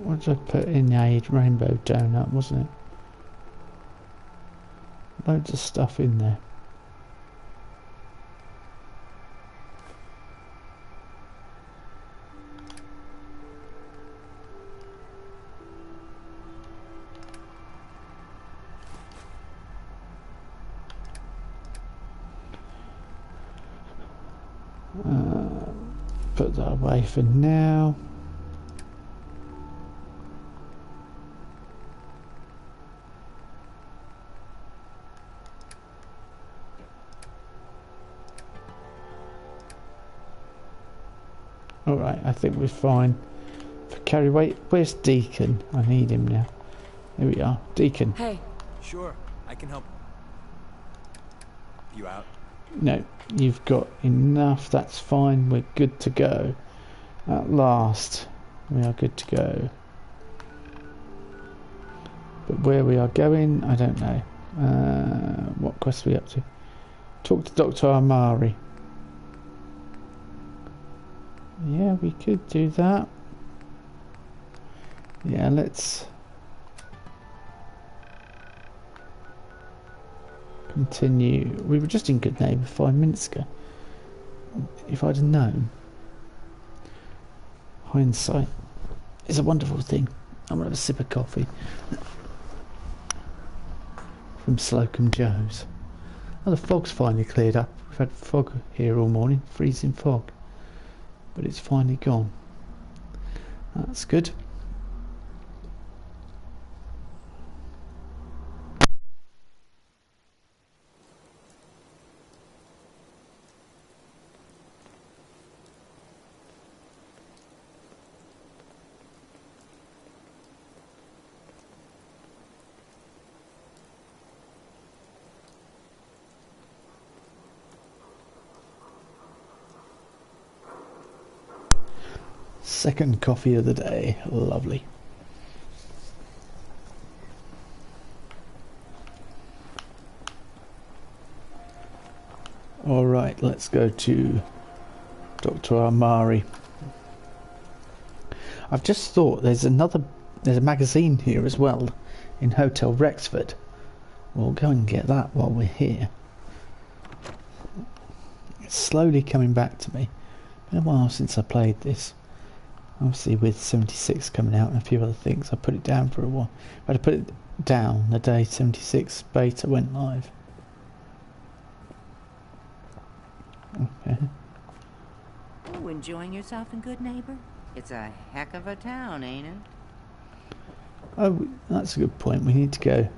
What did I put in a rainbow donut, wasn't it? Loads of stuff in there. Put that away for now. Alright, I think we're fine for carry weight. Where's Deacon? I need him now. Here we are. Deacon. Hey. Sure, I can help. You out? No, you've got enough. That's fine. We're good to go. At last, we are good to go. But where we are going, I don't know. What quest are we up to? Talk to Dr. Amari. Yeah, we could do that. Yeah, let's continue. We were just in good neighbour 5 minutes ago. If I'd have known. Hindsight is a wonderful thing. I'm going to have a sip of coffee from Slocum Joe's. Oh, the fog's finally cleared up. We've had fog here all morning, freezing fog. But it's finally gone. That's good. Second coffee of the day. Lovely. Alright, let's go to Dr. Amari. I've just thought there's a magazine here as well in Hotel Rexford. We'll go and get that while we're here. It's slowly coming back to me. Been a while since I played this. Obviously with 76 coming out and a few other things, I put it down for a while. I had to put it down the day 76 beta went live. enjoying yourself in Good Neighbor? It's a heck of a town, ain't it? Oh, that's a good point. We need to go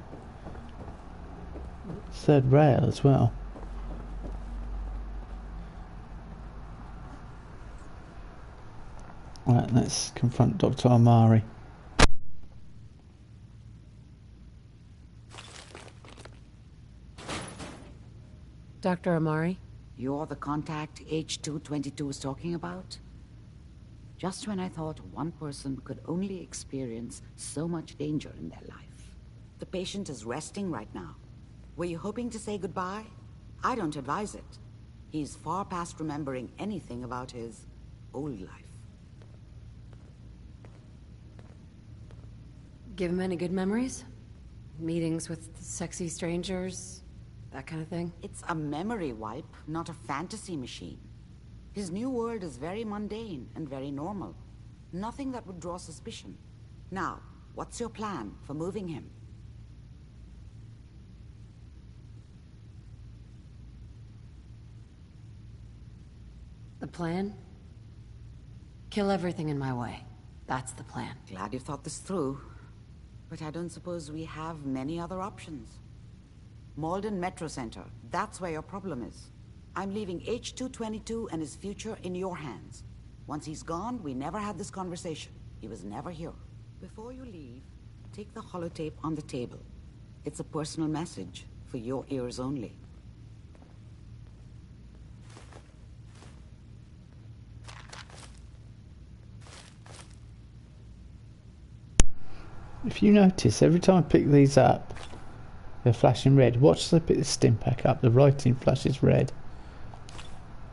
third rail as well. Right, let's confront Dr. Amari. Dr. Amari? You're the contact H222 was talking about? Just when I thought one person could only experience so much danger in their life. The patient is resting right now. Were you hoping to say goodbye? I don't advise it. He's far past remembering anything about his old life. Give him any good memories? Meetings with sexy strangers? That kind of thing? It's a memory wipe, not a fantasy machine. His new world is very mundane and very normal. Nothing that would draw suspicion. Now, what's your plan for moving him? The plan? Kill everything in my way. That's the plan. Glad you thought this through. But I don't suppose we have many other options. Malden Metro Center, that's where your problem is. I'm leaving H222 and his future in your hands. Once he's gone, we never had this conversation. He was never here. Before you leave, take the holotape on the table. It's a personal message for your ears only. If you notice, every time I pick these up, they're flashing red. Watch as I pick the stim pack up, the writing flashes red.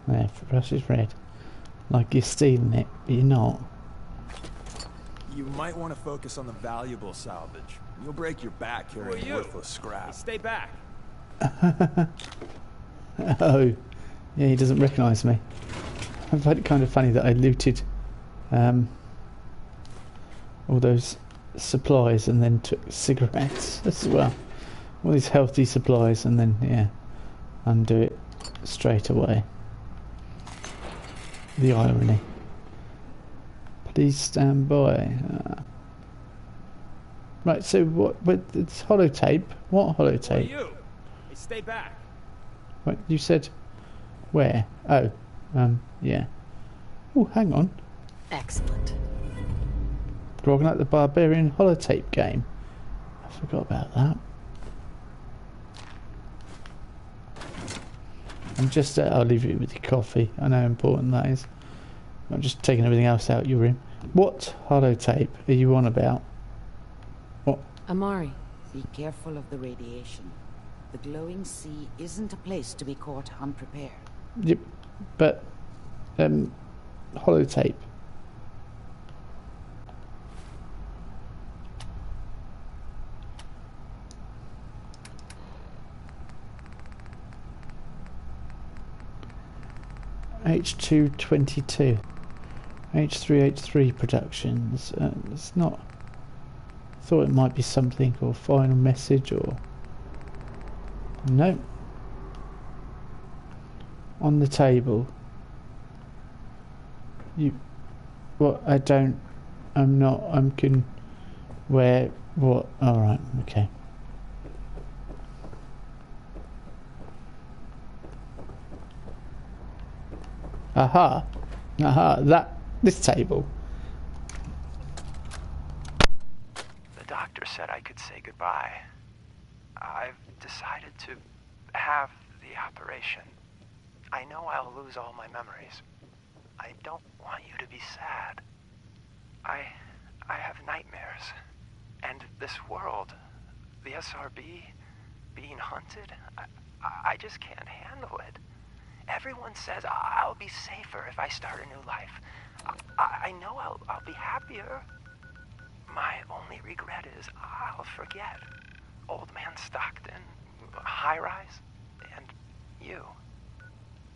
There, flashes red. Like you're stealing it, but you're not. You might want to focus on the valuable salvage. You'll break your back carrying worthless scrap. Hey, stay back. Oh, yeah, he doesn't recognise me. I find it kind of funny that I looted all those supplies and then took cigarettes as well. All these healthy supplies and then, yeah, undo it straight away. The irony. Please stand by. Right, so what? It's holotape. What holotape? Who are you? Hey, stay back. What you said? Where? Oh, yeah. Oh, hang on. Excellent. Grognak the Barbarian holotape game. I forgot about that. I'm just. I'll leave you with your coffee. I know how important that is. I'm just taking everything else out your room. What holotape are you on about? What? Amari. Be careful of the radiation. The glowing sea isn't a place to be caught unprepared. Yep, but holotape. H222 H3H3 Productions. It's not. Thought it might be something or final message or no. On the table. You. What? I don't. I'm not. I'm can. Where? What? All right. Okay. Aha. Aha. This table. The doctor said I could say goodbye. I've decided to have the operation. I know I'll lose all my memories. I don't want you to be sad. I have nightmares. And this world, the SRB, being hunted, I just can't handle it. Everyone says I'll be safer if I start a new life. I know I'll be happier. My only regret is I'll forget. Old Man Stockton, High Rise, and you.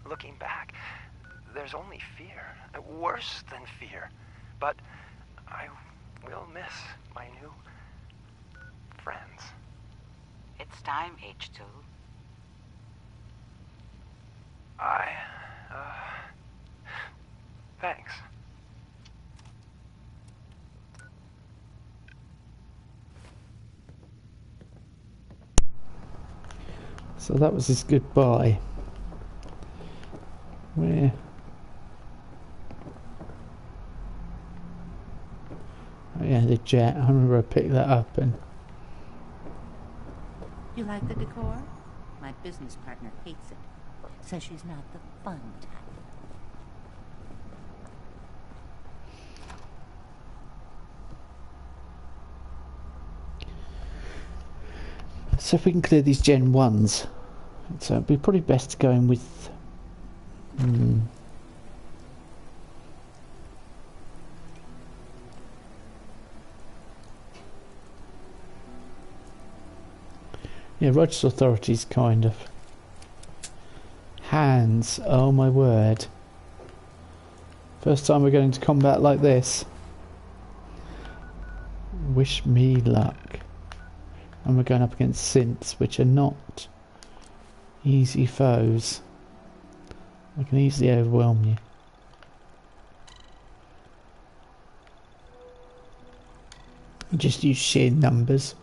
Looking back, there's only fear. Worse than fear. But I will miss my new friends. It's time, H2. Thanks. So that was his goodbye. Where? Oh yeah, the jet. I remember I picked that up and... You like the decor? My business partner hates it. Says she's not the fun type. So if we can clear these Gen 1s, so it'd be probably best to go in with... Yeah, Roger's authorities kind of... Hands, oh my word. First time we're going into combat like this. Wish me luck. And we're going up against synths, which are not easy foes. They can easily overwhelm you. Just use sheer numbers.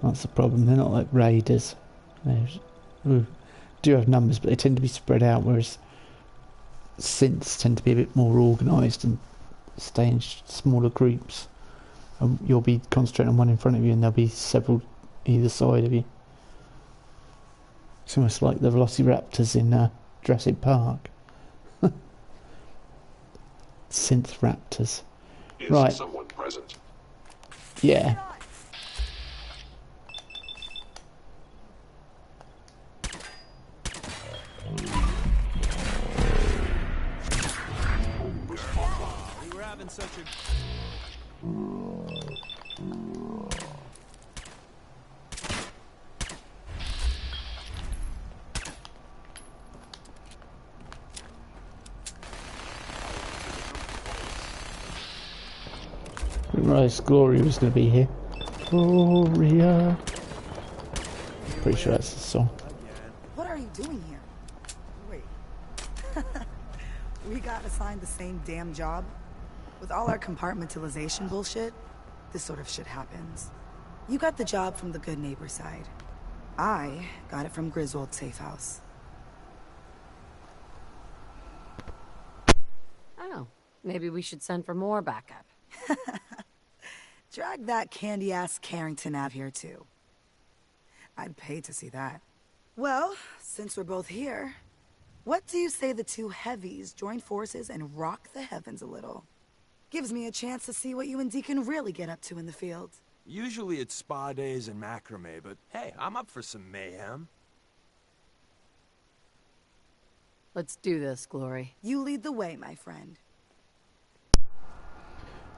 That's the problem. They're not like raiders. They do have numbers, but they tend to be spread out, whereas synths tend to be a bit more organised and stay in smaller groups. And you'll be concentrating on one in front of you, and there'll be several either side of you. It's almost like the Velociraptors in Jurassic Park. Synth raptors. Is right. Someone present? Yeah. We were having such a... Didn't realise Gloria was going to be here. Gloria. Pretty sure that's the song. What are you doing here? Wait. We got assigned the same damn job? With all our compartmentalization bullshit, this sort of shit happens. You got the job from the good neighbor side. I got it from Griswold's safe house. Oh, maybe we should send for more backup. Drag that candy-ass Carrington out here, too. I'd pay to see that. Well, since we're both here, what do you say the two heavies join forces and rock the heavens a little? Gives me a chance to see what you and Deacon really get up to in the field. Usually it's spa days and macrame, but hey, I'm up for some mayhem. Let's do this, Glory. You lead the way, my friend.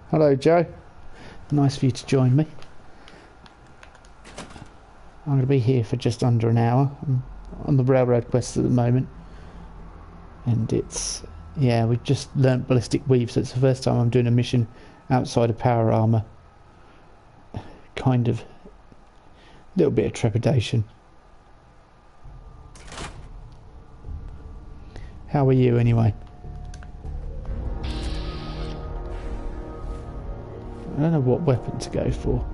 Hello, Joe. Nice for you to join me. I'm going to be here for just under an hour. I'm on the railroad quest at the moment. And it's... Yeah, we've just learnt ballistic weave, so it's the first time I'm doing a mission outside of power armour. Kind of... little bit of trepidation. How are you, anyway? I don't know what weapon to go for.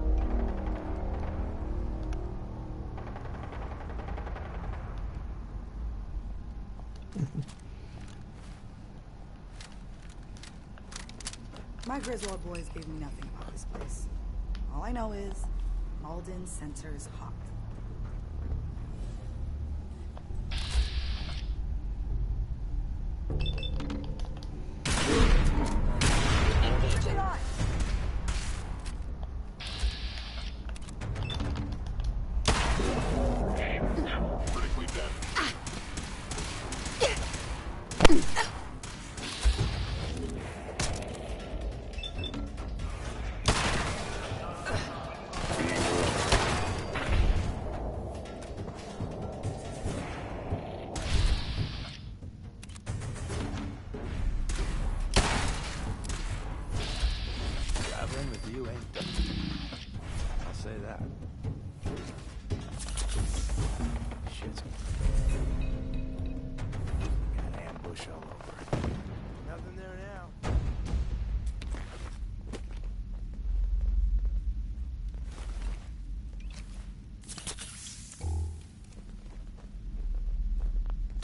My Griswold boys gave me nothing about this place. All I know is, Malden Center's hot.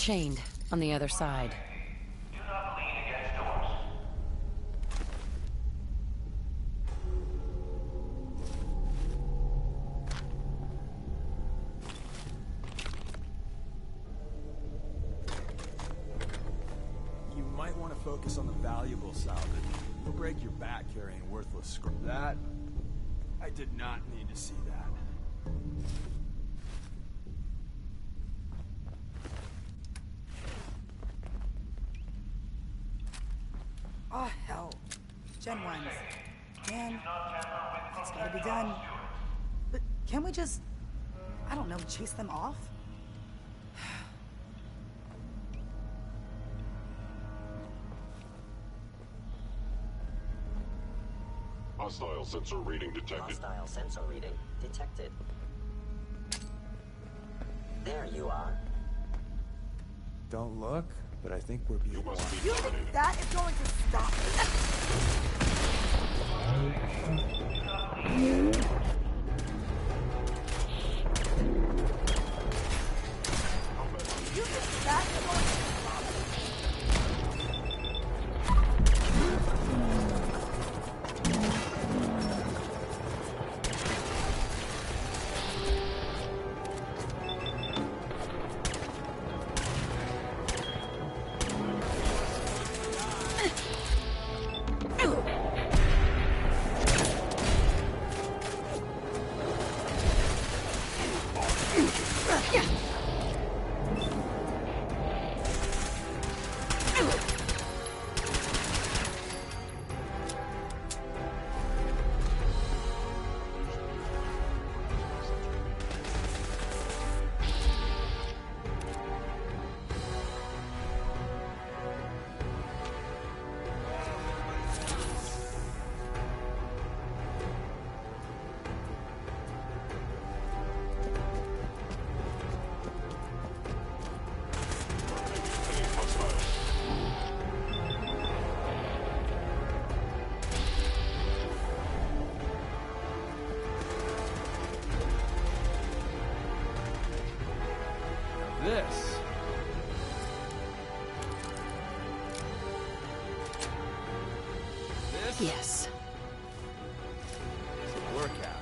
chained on the other side. You might want to focus on the valuable salvage. You'll break your back carrying worthless scrap. That... I did not need to see that. Oh, hell. Gen 1s. Man, it's gotta be done. But can we just, I don't know, chase them off? Hostile sensor reading detected. Hostile sensor reading detected. There you are. Don't look, but I think we're being watched. You think that is going to stop me? You think that is going to stop This. Yes. It's a workout.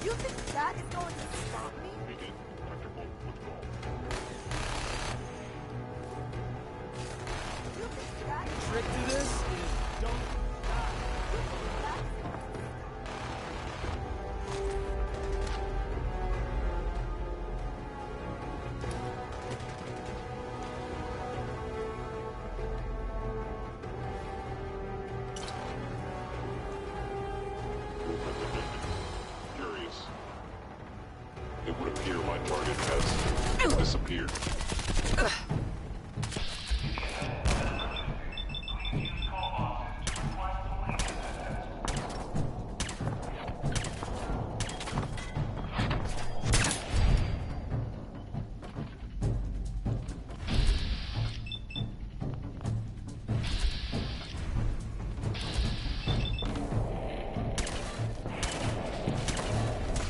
You think that is going to stop me? The trick to this is don't Curious. It would appear my target has disappeared.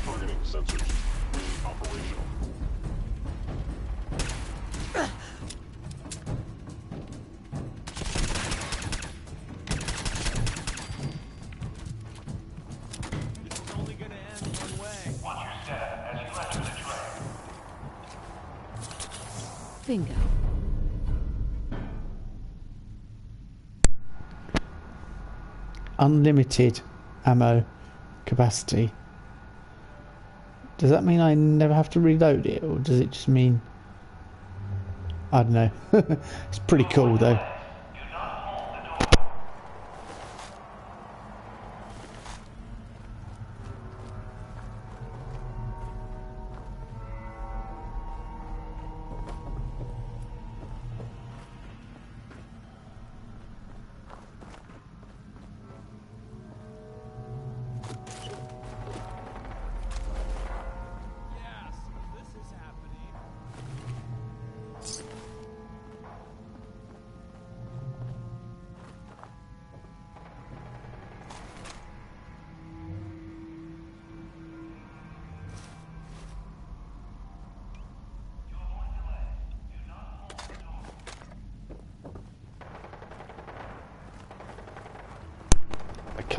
Targeting sensors operational. This is only gonna end one way. Watch your step as you enter the train. Bingo. Unlimited ammo capacity. Does that mean I never have to reload it, or does it just mean... I don't know. It's pretty cool though. This is happening.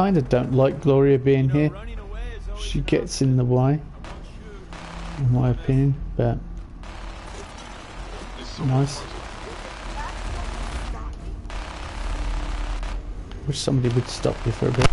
kind of don't like Gloria being here. She gets in the way, in my opinion, but nice. Wish somebody would stop you for a bit.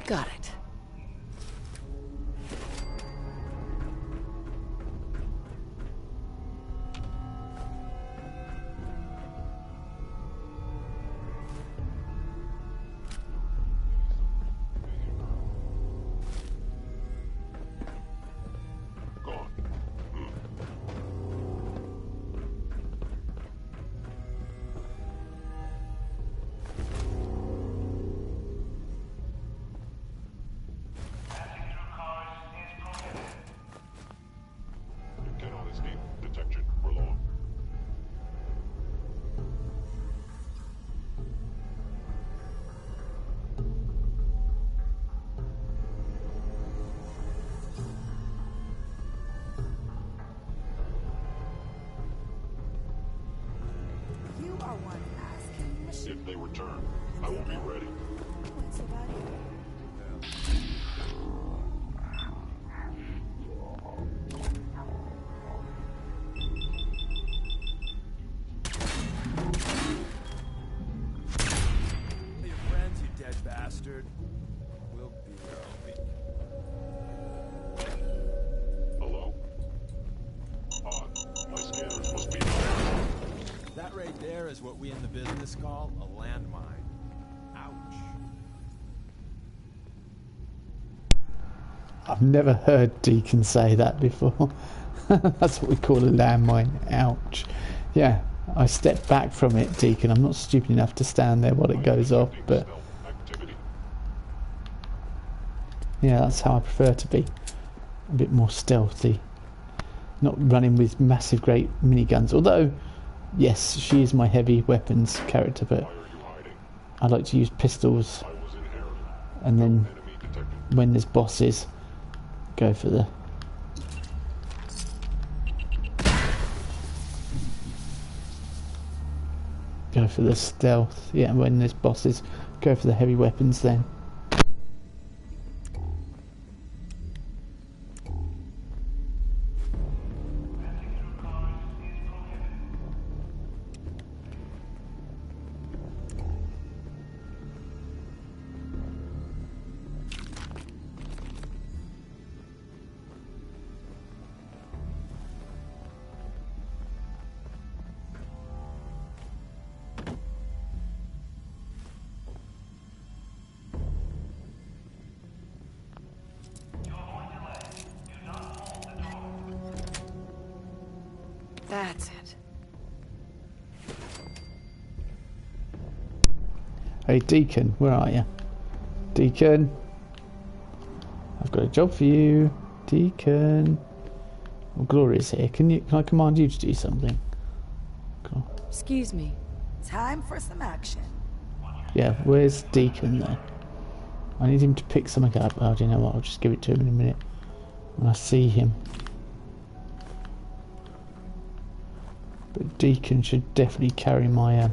Got it. If they return, I will be ready. Your friends, you dead bastard. We'll be there all week. Hello? My scanners must be... That right there is what we in the business call a landmine. Ouch. I've never heard Deacon say that before. That's what we call a landmine. Ouch. Yeah, I stepped back from it, Deacon. I'm not stupid enough to stand there while it goes off, but yeah, that's how I prefer to be. A bit more stealthy. Not running with massive great miniguns. Although, yes, she is my heavy weapons character, but I like to use pistols. And then when there's bosses, go for the stealth. Yeah, when there's bosses, go for the heavy weapons then. That's it. Hey Deacon, where are you? Deacon, I've got a job for you. Deacon. Well, Gloria's here. Can I command you to do something? Cool. Excuse me. Time for some action. Yeah, where's Deacon there? I need him to pick something up. Oh, do you know what? I'll just give it to him in a minute when I see him. But Deacon should definitely carry my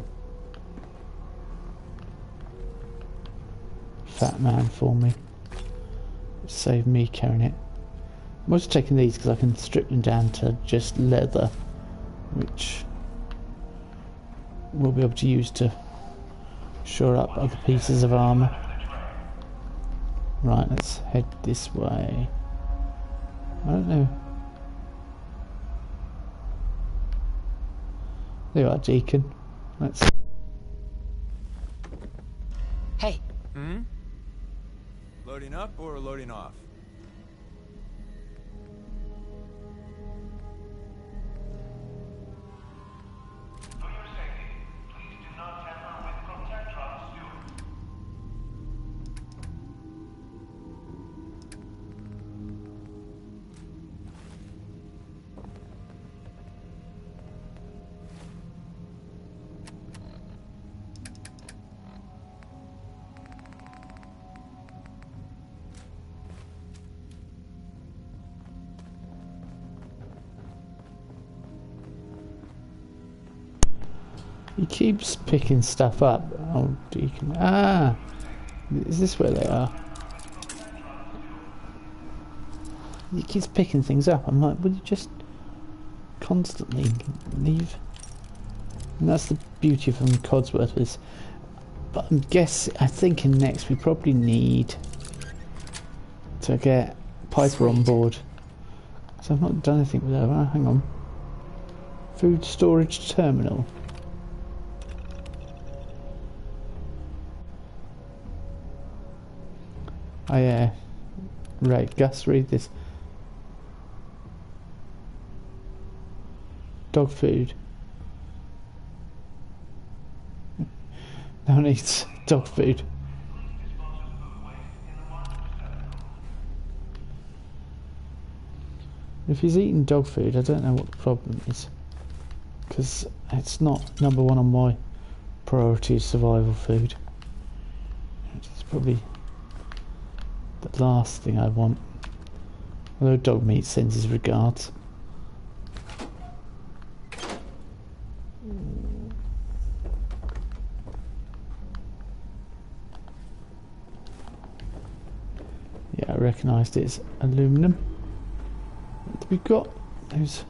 fat man for me. Save me carrying it. I'm also taking these because I can strip them down to just leather, which we'll be able to use to shore up other pieces of armour. Right, let's head this way. I don't know. There you are, Deacon. Let's... Hey. Hmm? Loading up or loading off? He keeps picking stuff up. Oh, Deacon. Ah! Is this where they are? He keeps picking things up. I'm like, would you just constantly leave? And that's the beauty from Codsworth is. But I'm thinking next we probably need to get Piper on board. So I've not done anything with her. Oh, hang on. Food storage terminal. Oh yeah. Right, Gus, read this. Dog food. No one eats dog food. If he's eating dog food, I don't know what the problem is. Because it's not #1 on my priority survival food. It's probably the last thing I want. Although dog meat sends his regards. Yeah, I recognised it as aluminum. What have we got? Those.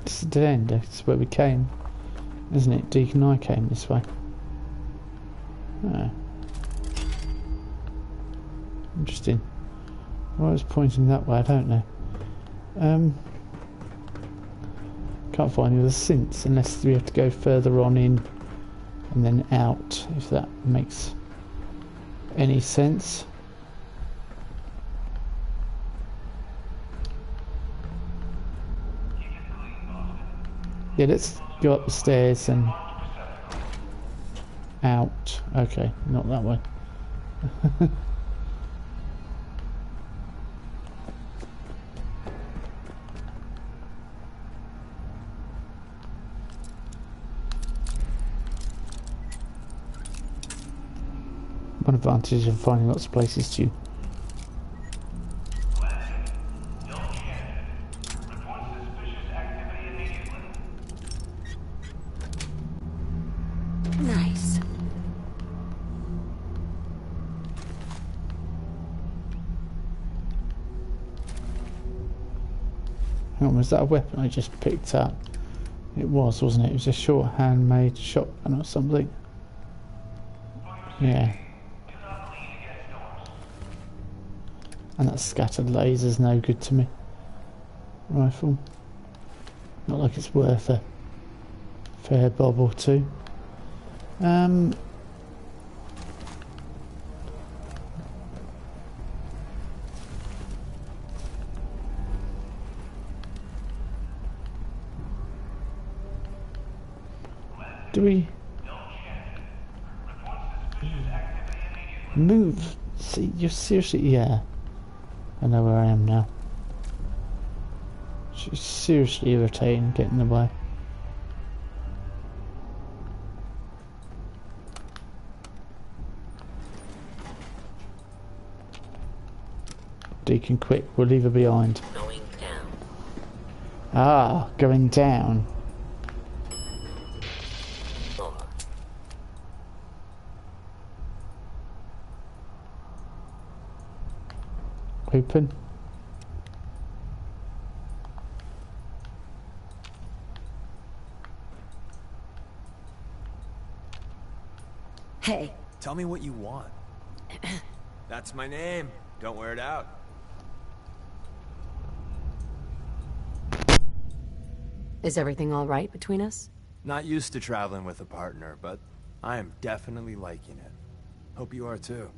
It's the dead end, it's where we came, isn't it? Deacon and I came this way. Ah. Interesting. Why I was pointing that way, I don't know. Can't find the other synths unless we have to go further on in and then out, if that makes any sense. Yeah, let's go up the stairs and out. Okay, not that way. One advantage of finding lots of places to Nice. Hang on, was that a weapon I just picked up? It was, wasn't it? It was a short handmade shotgun or something. Yeah. And that scattered laser's no good to me. Rifle. Not like it's worth a fair bob or two. Do we move? See, you're seriously, yeah. I know where I am now. She's seriously irritating, getting in the way. Deacon, quick, we'll leave her behind. Going down. Ah, going down. Open. Hey. Tell me what you want. That's my name. Don't wear it out. Is everything all right between us? Not used to traveling with a partner, but I am definitely liking it. Hope you are too.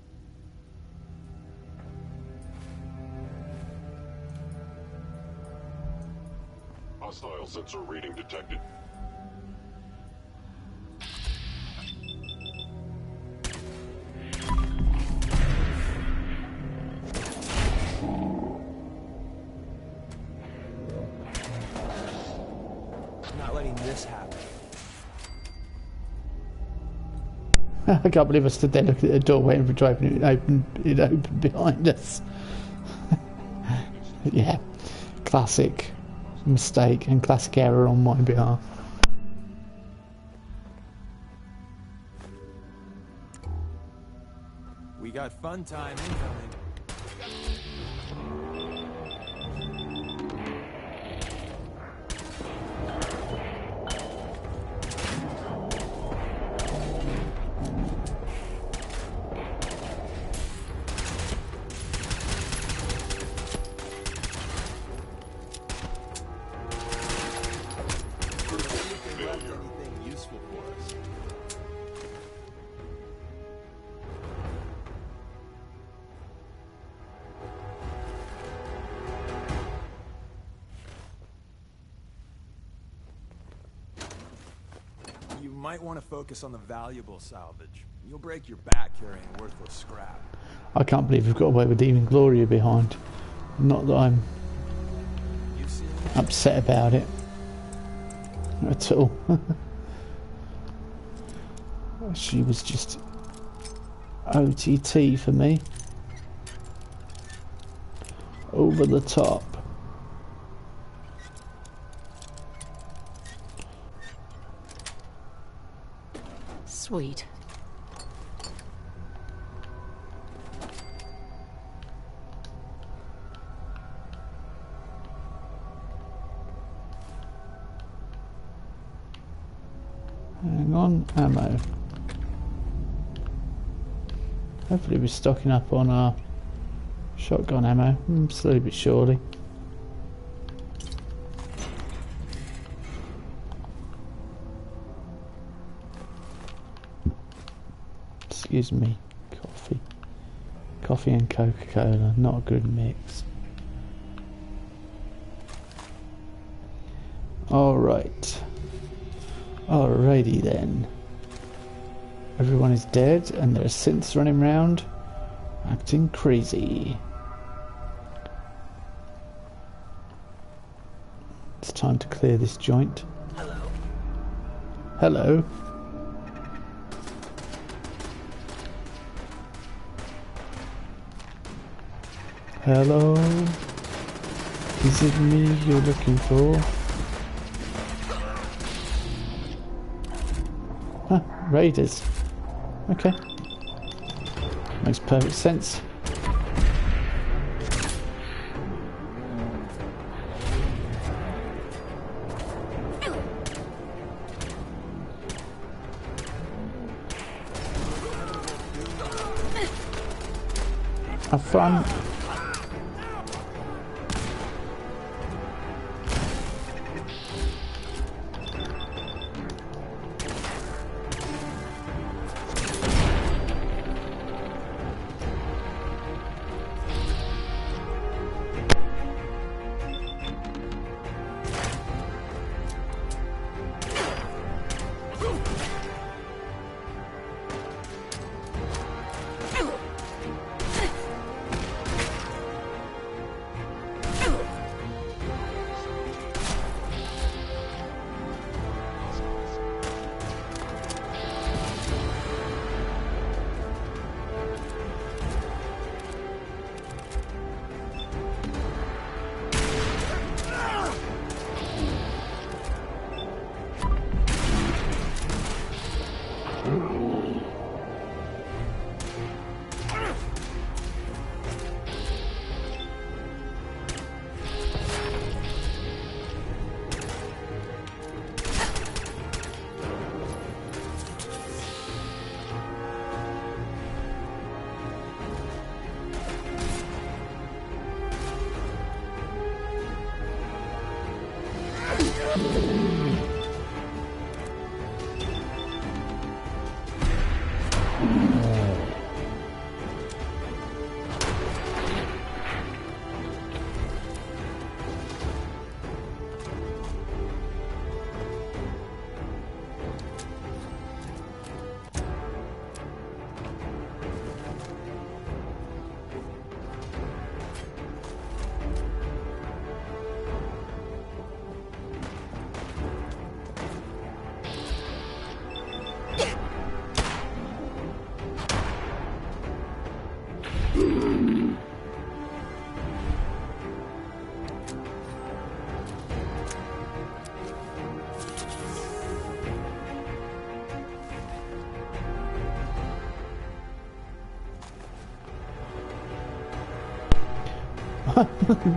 Hostile sensor reading detected. I can't believe I stood there looking at the door waiting for it to open. It opened behind us. Yeah, classic mistake and classic error on my behalf. We got fun time incoming. You might want to focus on the valuable salvage. You'll break your back carrying worthless scrap. I can't believe we've got away with leaving Gloria behind. Not that I'm upset about it at all. She was just OTT for me. Over the top. Sweet. Hang on, ammo. Hopefully we're stocking up on our shotgun ammo, slowly but surely. Excuse me, coffee. Coffee and Coca-Cola, not a good mix. Alright. Alrighty then. Everyone is dead and there are synths running around acting crazy. It's time to clear this joint. Hello. Hello. Hello. Is it me you're looking for? Huh, raiders. Okay. Makes perfect sense. Have fun.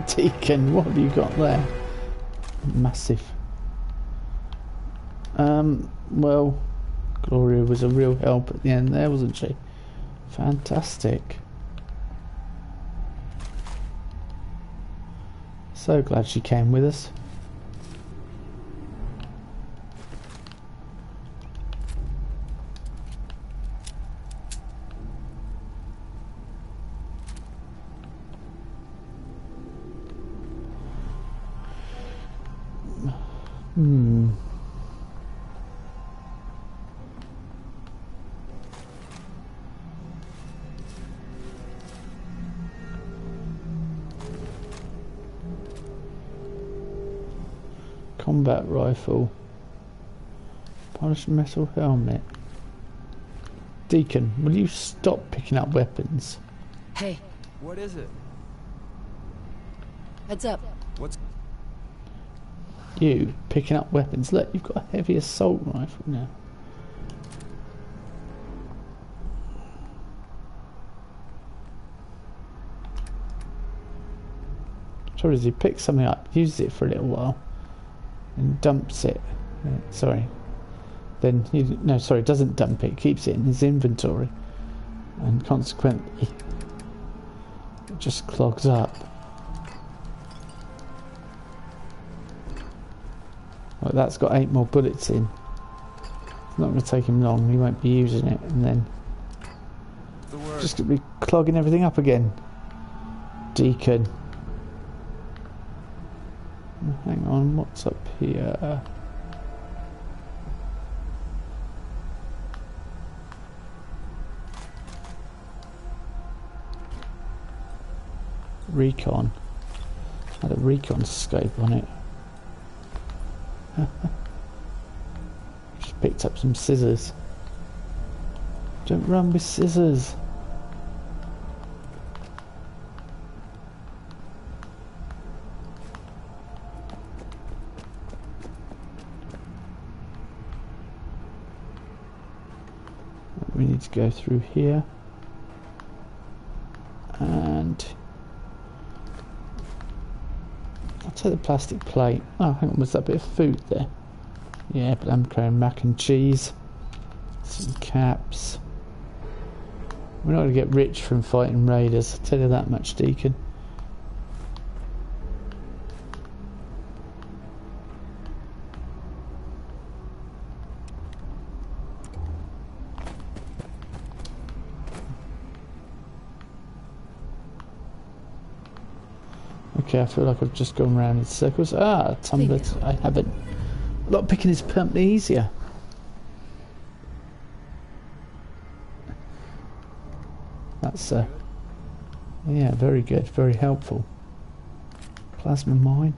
Deacon, what have you got there? Massive. Well, Gloria was a real help at the end there, wasn't she? Fantastic. So glad she came with us. Combat rifle. Polished metal helmet. Deacon, will you stop picking up weapons? Hey. What is it? Heads up. What's... You picking up weapons. Look, you've got a heavy assault rifle now. Trouble is, he picks something up, uses it for a little while, and dumps it. Sorry. Then doesn't dump it, keeps it in his inventory, and consequently it just clogs up. Well, that's got 8 more bullets in. It's not going to take him long, he won't be using it, and then just going to be clogging everything up again. Deacon. Hang on, what's up here? Recon. Had a recon scope on it. Just picked up some scissors. Don't run with scissors. We need to go through here. And I'll take the plastic plate. Oh, hang on, was that a bit of food there? Yeah, but I'm carrying mac and cheese. Some caps. We're not going to get rich from fighting raiders, I'll tell you that much, Deacon. Okay, I feel like I've just gone round in circles. Ah, tumbler. I haven't. Lock picking is permanently easier. That's yeah, very good, very helpful. Plasma mine.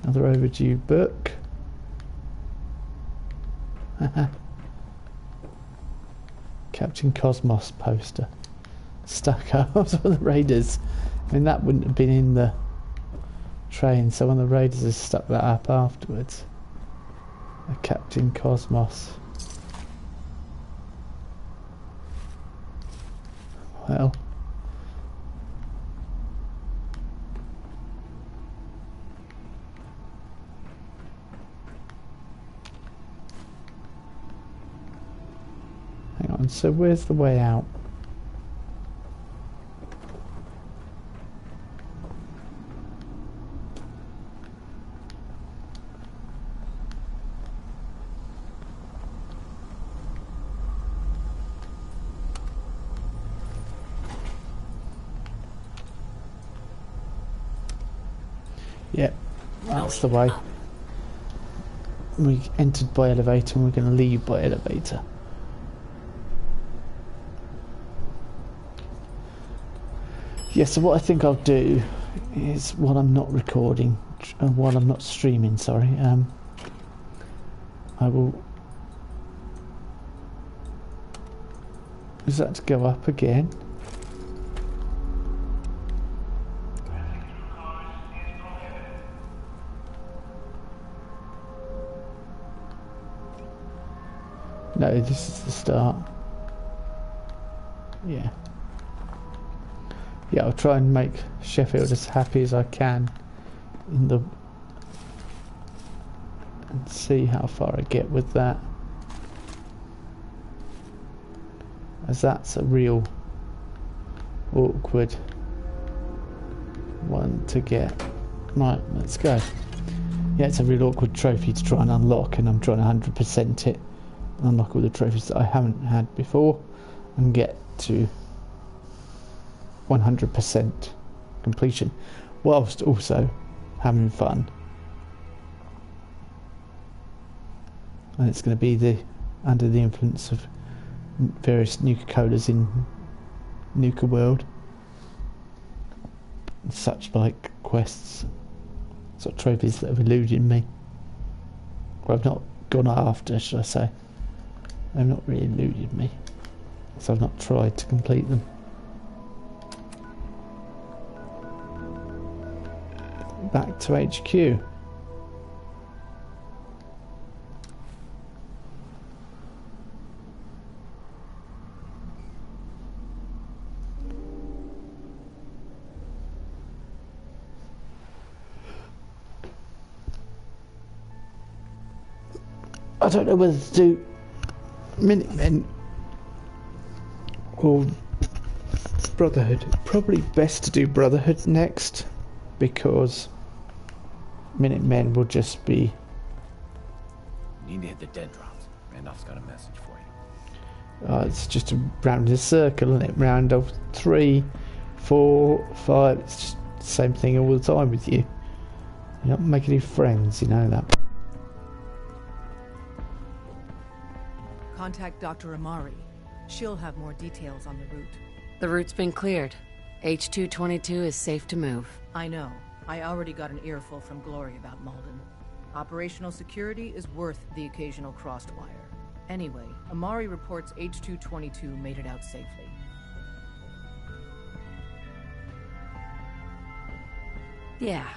Another overdue book. Captain Cosmos poster. Stuck up on the raiders. I mean, that wouldn't have been in the train, so one of the raiders has stuck that up afterwards. A Captain Cosmos. Well. Hang on, so where's the way out? Yep, that's the way. We entered by elevator and we're going to leave by elevator. Yeah, so what I think I'll do is, while I'm not recording, while I'm not streaming, sorry, I will... Is that to go up again? No, this is the start. Yeah. Yeah, I'll try and make Sheffield as happy as I can in the... and see how far I get with that. As that's a real awkward one to get. Right, let's go. Yeah, it's a real awkward trophy to try and unlock, and I'm trying to 100% it. Unlock all the trophies that I haven't had before and get to 100% completion whilst also having fun. And it's going to be under the influence of various Nuka-Colas in Nuka World and such like quests, sort of trophies that have eluded me. Well, I've not gone after, should I say. They've not really eluded me, so I've not tried to complete them. Back to HQ. I don't know whether to do Minutemen or Brotherhood. Probably best to do Brotherhood next, because Minutemen will just be... You need to hit the dead drops. Randolph's got a message for you. it's just round in a circle, isn't it? Round of 3, 4, 5. It's just the same thing all the time with you. You're not making any friends, you know that. Contact Dr. Amari. She'll have more details on the route. The route's been cleared. H-222 is safe to move. I know. I already got an earful from Glory about Malden. Operational security is worth the occasional crossed wire. Anyway, Amari reports H-222 made it out safely. Yeah.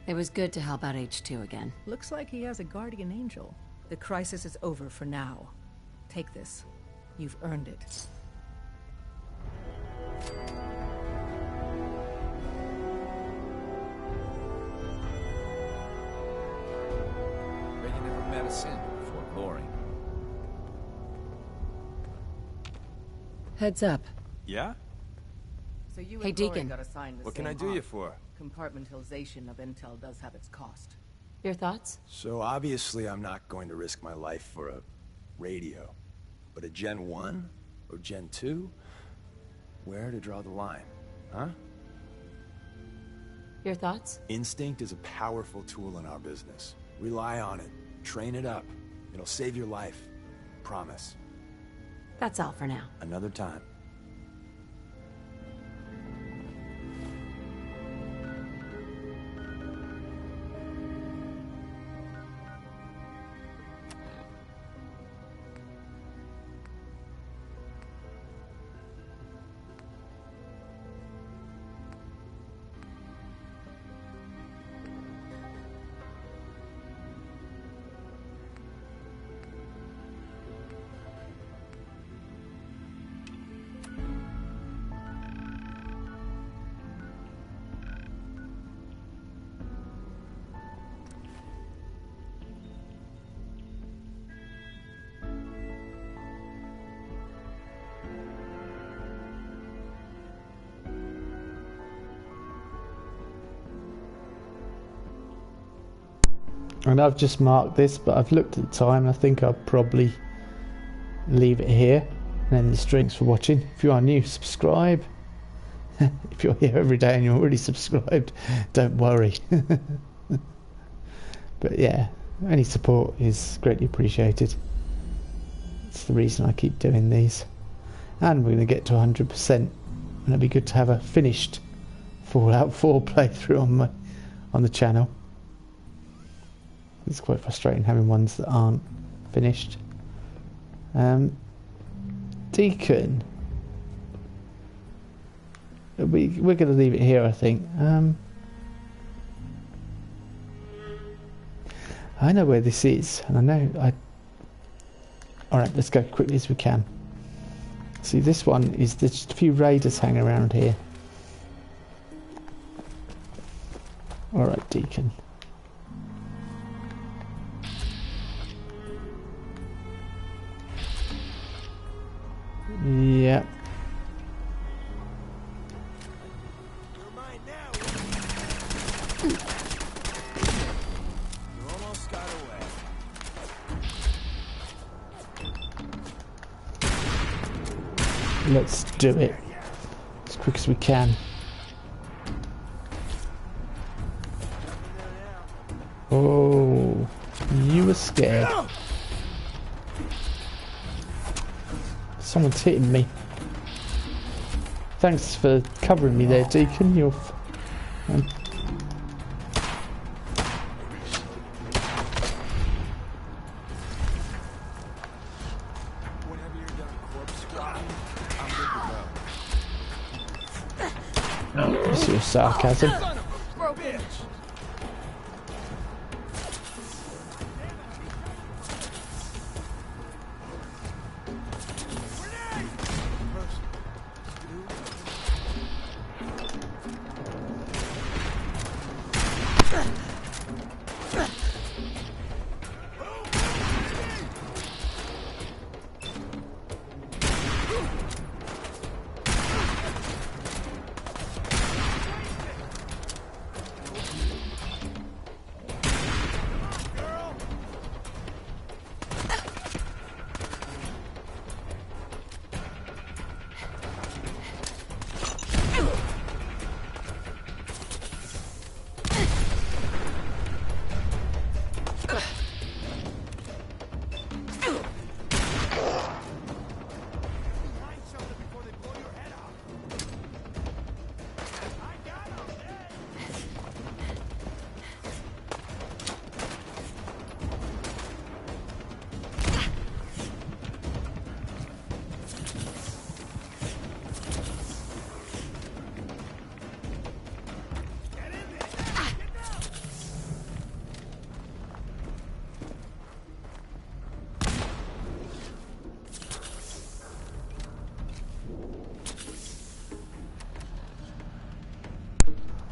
It was good to help out H2 again. Looks like he has a guardian angel. The crisis is over for now. Take this. You've earned it. Bet you never met a sin before Glory. Heads up. Yeah? So you Hey, and Glory Deacon. got assigned the What same can I do you arc. for? Compartmentalization of intel does have its cost. Your thoughts? So obviously I'm not going to risk my life for a radio. But a Gen 1? Or Gen 2? Where to draw the line, huh? Your thoughts? Instinct is a powerful tool in our business. Rely on it. Train it up. It'll save your life. Promise. That's all for now. Another time. And I've just marked this, but I've looked at the time. I think I'll probably leave it here. And then the strings for watching. If you are new, subscribe. If you're here every day and you're already subscribed, don't worry. But yeah, any support is greatly appreciated. It's the reason I keep doing these. And we're going to get to 100%. And it'd be good to have a finished Fallout 4 playthrough on the channel. It's quite frustrating having ones that aren't finished. Deacon. We're going to leave it here, I think. I know where this is, and I know Alright, let's go quickly as we can. See, this one is there's just a few raiders hanging around here. Alright, Deacon. Yeah. Let's do it as quick as we can. Oh, you were scared. Someone's hitting me. Thanks for covering me there, Deacon. You're... That's your sarcasm.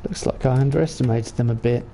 Looks like I underestimated them a bit.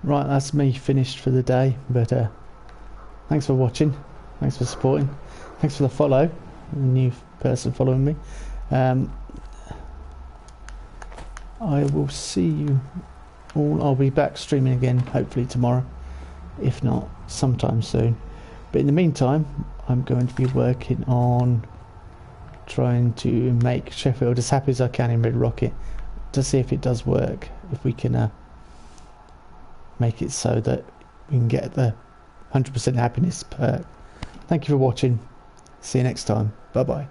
Right, that's me finished for the day. But thanks for watching. Thanks for supporting. Thanks for the follow. A new person following me. I will see you all. I'll be back streaming again, hopefully tomorrow. If not, sometime soon. But in the meantime, I'm going to be working on trying to make Sheffield as happy as I can in Red Rocket to see if it does work. If we can make it so that we can get the 100% happiness perk. Thank you for watching. See you next time. Bye bye.